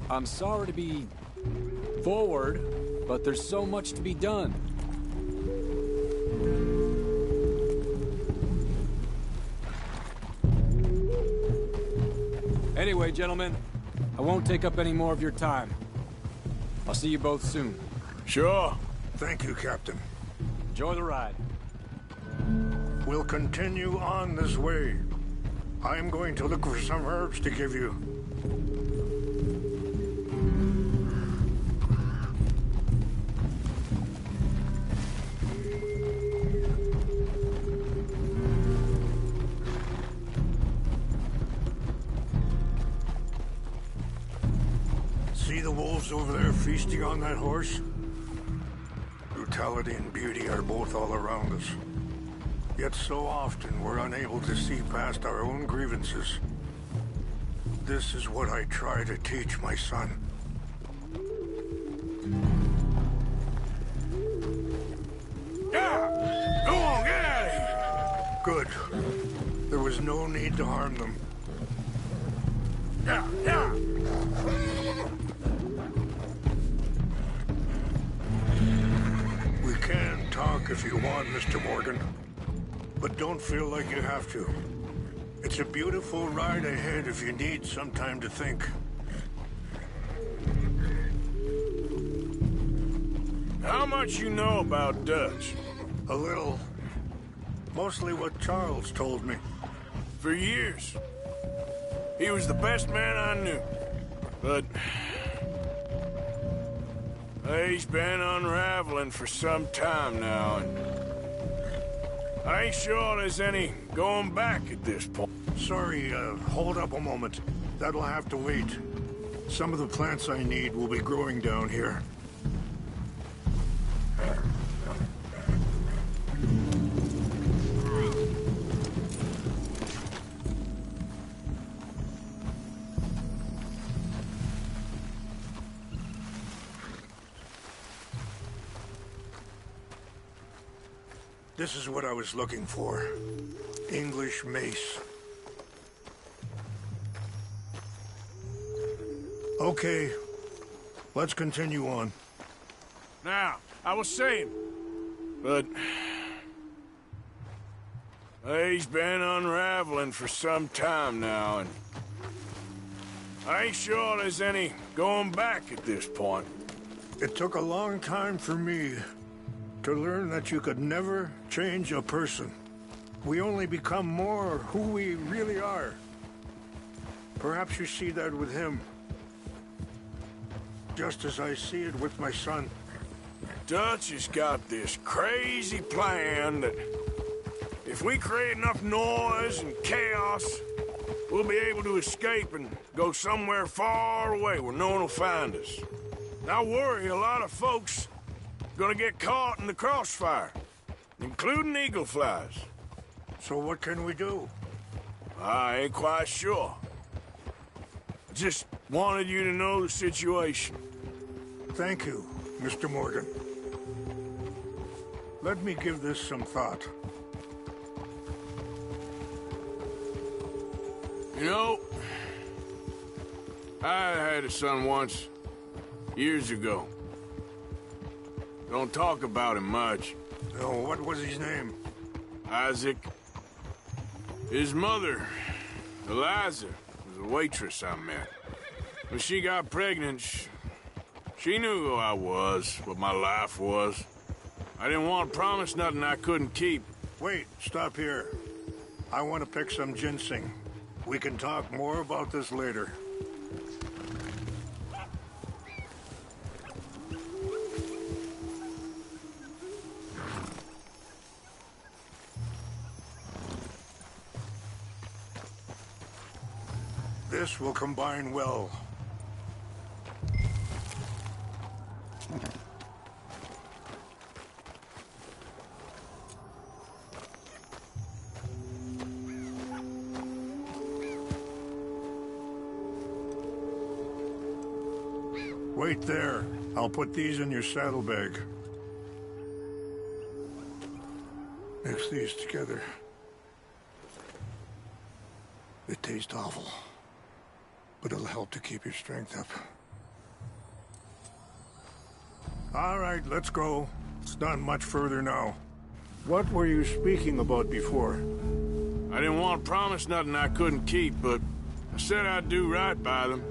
I'm sorry to be forward, but there's so much to be done. Anyway, gentlemen, I won't take up any more of your time. I'll see you both soon. Sure. Thank you, Captain. Enjoy the ride. We'll continue on this way. I'm going to look for some herbs to give you. the wolves over there feasting on that horse? Brutality and beauty are both all around us. Yet so often we're unable to see past our own grievances. This is what I try to teach my son. Yeah! Go on, get out of here! Good. There was no need to harm them. Yeah, yeah! We can talk if you want, Mr. Morgan. But don't feel like you have to. It's a beautiful ride ahead if you need some time to think. How much you know about Dutch? A little. Mostly what Charles told me. For years. He was the best man I knew. But he's been unraveling for some time now, and I ain't sure there's any going back at this point. Sorry, hold up a moment. That'll have to wait. Some of the plants I need will be growing down here. This is what I was looking for. English mace. Okay, let's continue on. Now, I was saying, but he's been unraveling for some time now, and I ain't sure there's any going back at this point. It took a long time for me to learn that you could never change a person. We only become more who we really are. Perhaps you see that with him. Just as I see it with my son. Dutch has got this crazy plan that if we create enough noise and chaos, we'll be able to escape and go somewhere far away where no one will find us. I worry a lot of folks gonna get caught in the crossfire, including eagle flies. So what can we do? I ain't quite sure. Just wanted you to know the situation. Thank you, Mr. Morgan. Let me give this some thought. You know, I had a son once, years ago. Don't talk about him much. No, what was his name? Isaac. His mother, Eliza, was a waitress I met. When she got pregnant, she knew who I was, what my life was. I didn't want to promise nothing I couldn't keep. Wait, stop here. I want to pick some ginseng. We can talk more about this later. This will combine well. Wait there. I'll put these in your saddlebag. Mix these together. It tastes awful, but it'll help to keep your strength up. All right, let's go. It's not much further now. What were you speaking about before? I didn't want to promise nothing I couldn't keep, but I said I'd do right by them.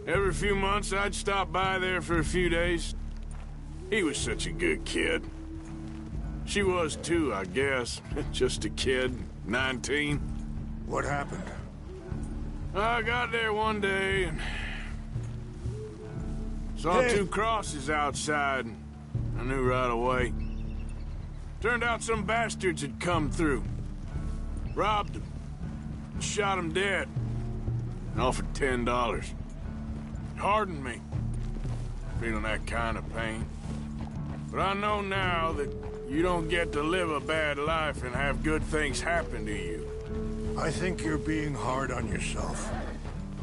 Every few months, I'd stop by there for a few days. He was such a good kid. She was too, I guess. Just a kid, 19. What happened? I got there one day and saw two crosses outside. I knew right away. Turned out some bastards had come through. Robbed him. Shot him dead. And offered $10. Hardened me. feeling that kind of pain. But I know now that you don't get to live a bad life and have good things happen to you. I think you're being hard on yourself.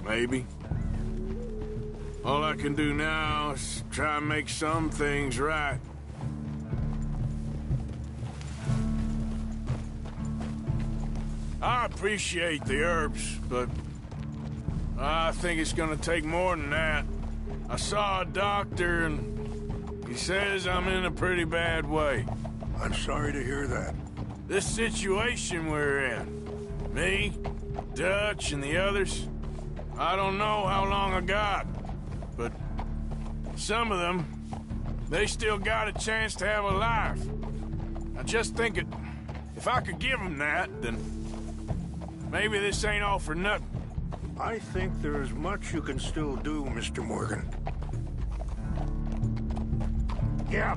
Maybe. All I can do now is try and make some things right. I appreciate the herbs, but I think it's gonna take more than that. I saw a doctor and he says I'm in a pretty bad way. I'm sorry to hear that. This situation we're in, me, Dutch, and the others, I don't know how long I got, but some of them, they still got a chance to have a life. I just think if I could give them that, then maybe this ain't all for nothing. I think there is much you can still do, Mr. Morgan. Yeah.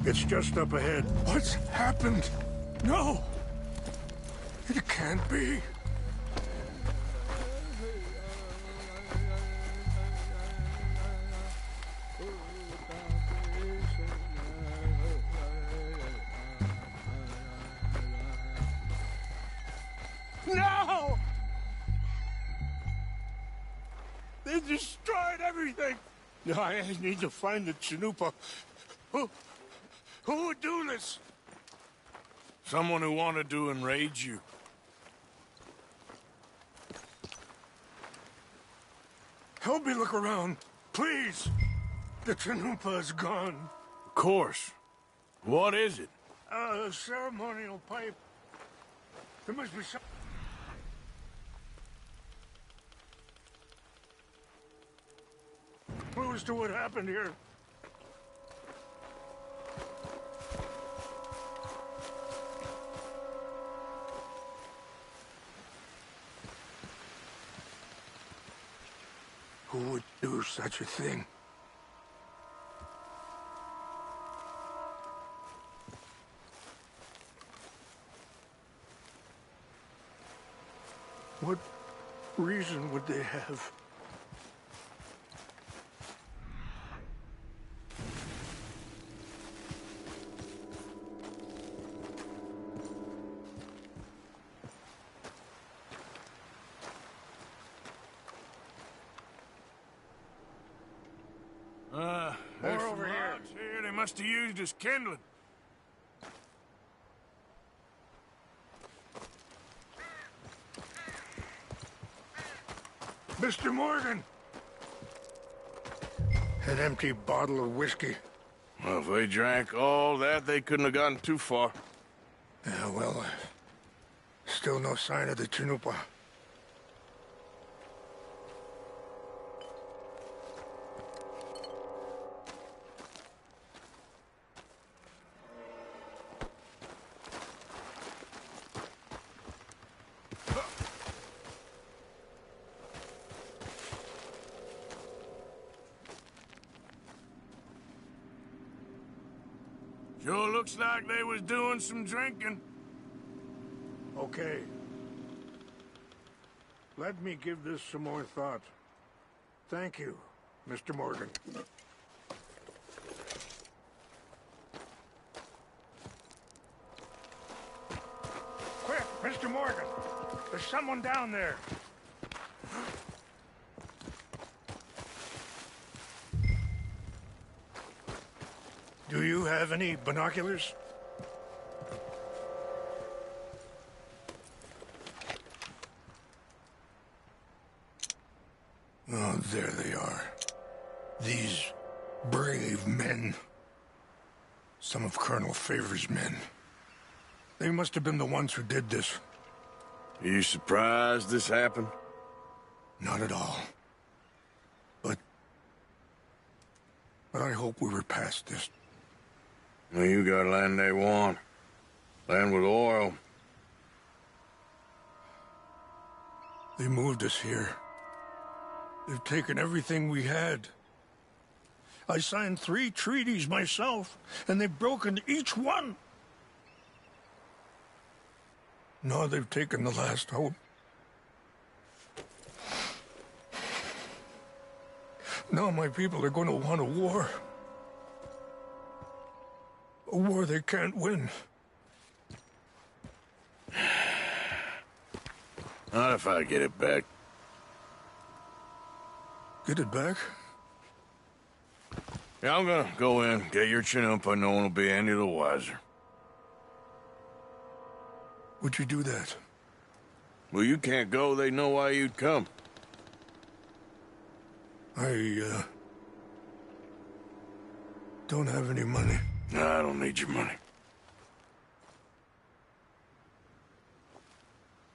It's just up ahead. What's happened? No! It can't be. No! They destroyed everything! I need to find the Chanupa. Who would do this? Someone who wanted to enrage you. Help me look around, please. The Chanupa is gone. Of course. What is it? A ceremonial pipe. There must be some... Clues to what happened here. Who would do such a thing? What reason would they have? More over here. They must have used as kindling. Mr. Morgan! An empty bottle of whiskey. Well, if they drank all that, they couldn't have gotten too far. Yeah, well, still no sign of the Chanupa. Sure looks like they was doing some drinking. Okay. Let me give this some more thought. Thank you, Mr. Morgan. Quick, Mr. Morgan! There's someone down there! Do you have any binoculars? Oh, there they are. These brave men. Some of Colonel Favor's men. They must have been the ones who did this. Are you surprised this happened? Not at all. But I hope we were past this. Well, you got land they want. Land with oil. They moved us here. They've taken everything we had. I signed 3 treaties myself, and they've broken each one. Now they've taken the last hope. Now my people are going to want a war. A war they can't win. Not if I get it back. Get it back? Yeah, I'm gonna go in, get your Chinoopa, no one will be any the wiser. Would you do that? Well, you can't go, they know why you'd come. I, don't have any money. No, I don't need your money.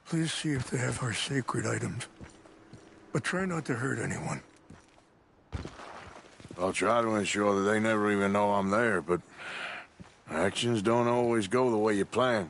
Please see if they have our sacred items. But try not to hurt anyone. I'll try to ensure that they never even know I'm there, but actions don't always go the way you plan.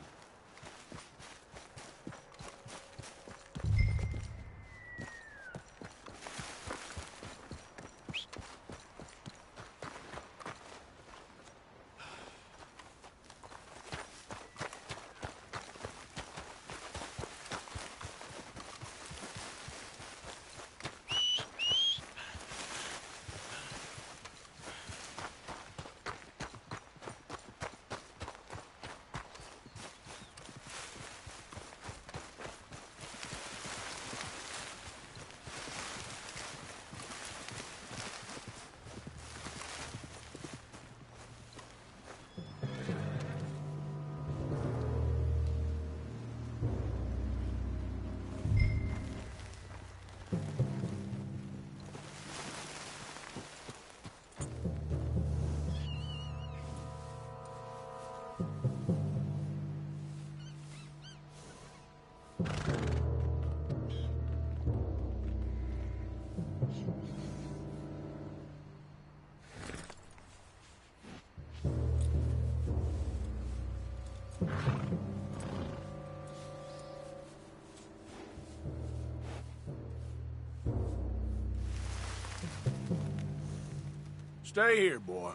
Stay here, boy.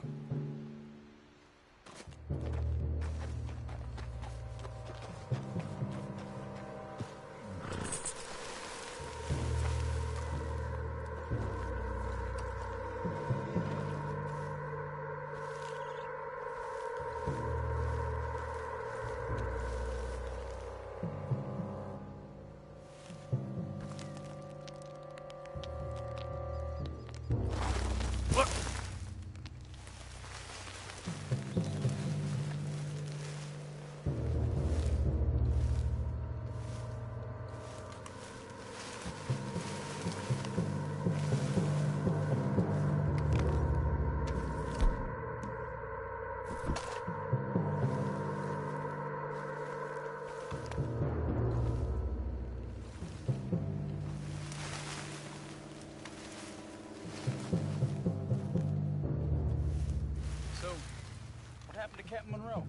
Captain Monroe?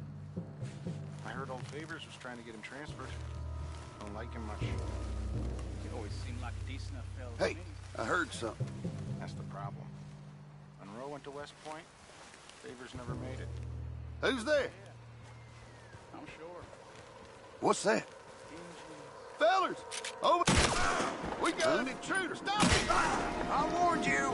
I heard old Favors was trying to get him transferred. Don't like him much. He always seemed like a decent enough fellow to Hey, me. I heard something. That's the problem. Monroe went to West Point. Favors never made it. Who's there? I'm sure. What's that? Fellers! Over! We got an intruder! Stop it! I warned you!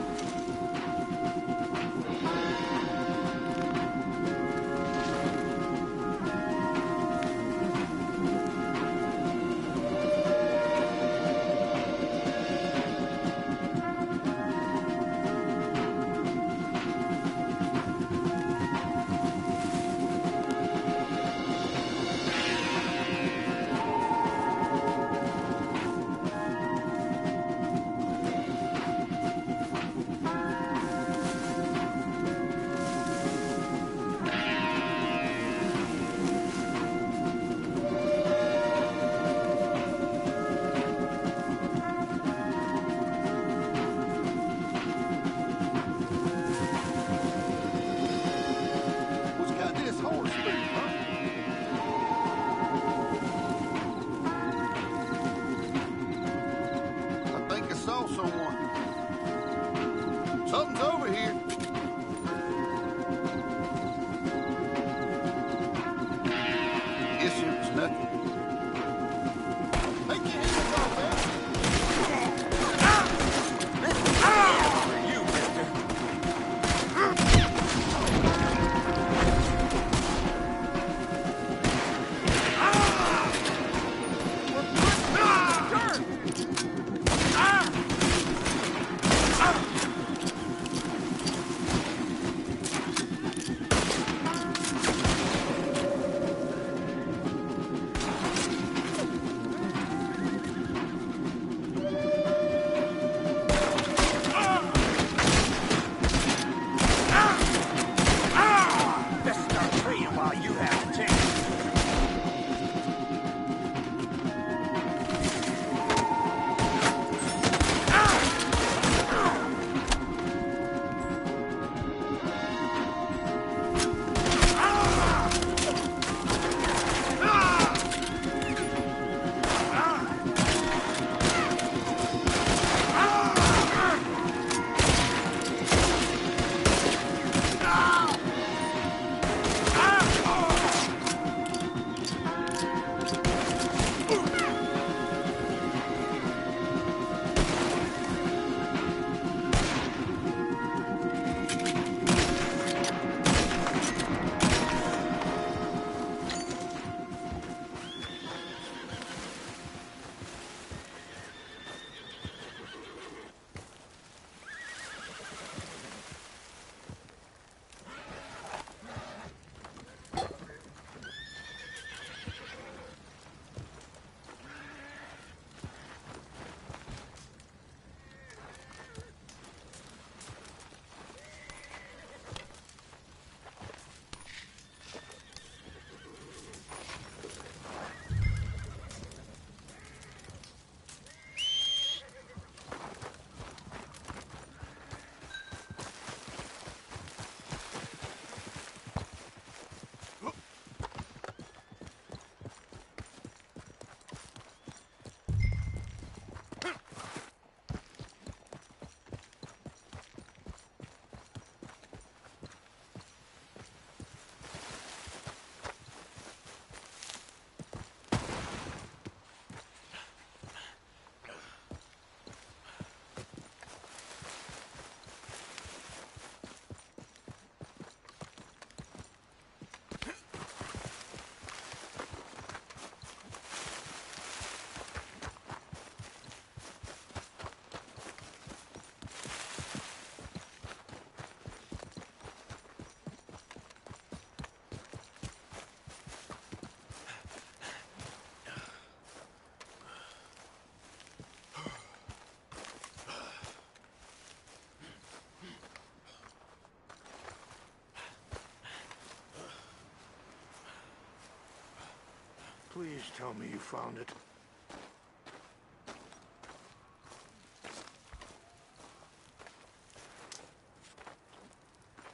Please tell me you found it.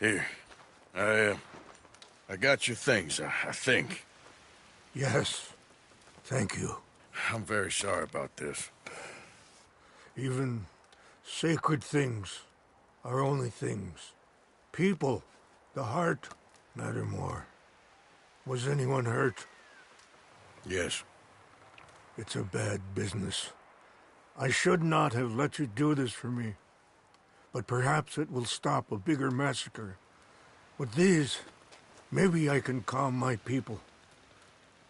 Here. I got your things, I think. Yes. Thank you. I'm very sorry about this. Even sacred things are only things. People, the heart, matter more. Was anyone hurt? Yes. It's a bad business. I should not have let you do this for me. But perhaps it will stop a bigger massacre. With these, maybe I can calm my people.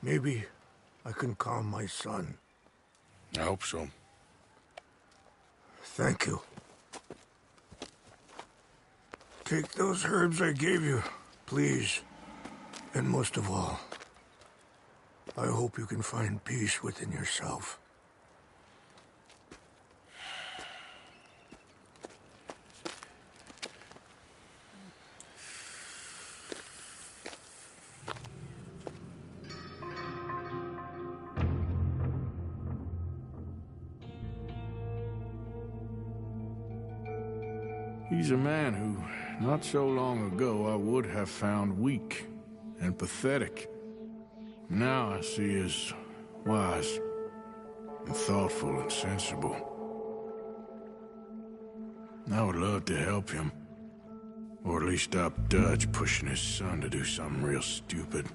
Maybe I can calm my son. I hope so. Thank you. Take those herbs I gave you, please. And most of all, I hope you can find peace within yourself. He's a man who, not so long ago, I would have found weak and pathetic. Now I see as wise and thoughtful and sensible. I would love to help him. Or at least stop Dutch pushing his son to do something real stupid.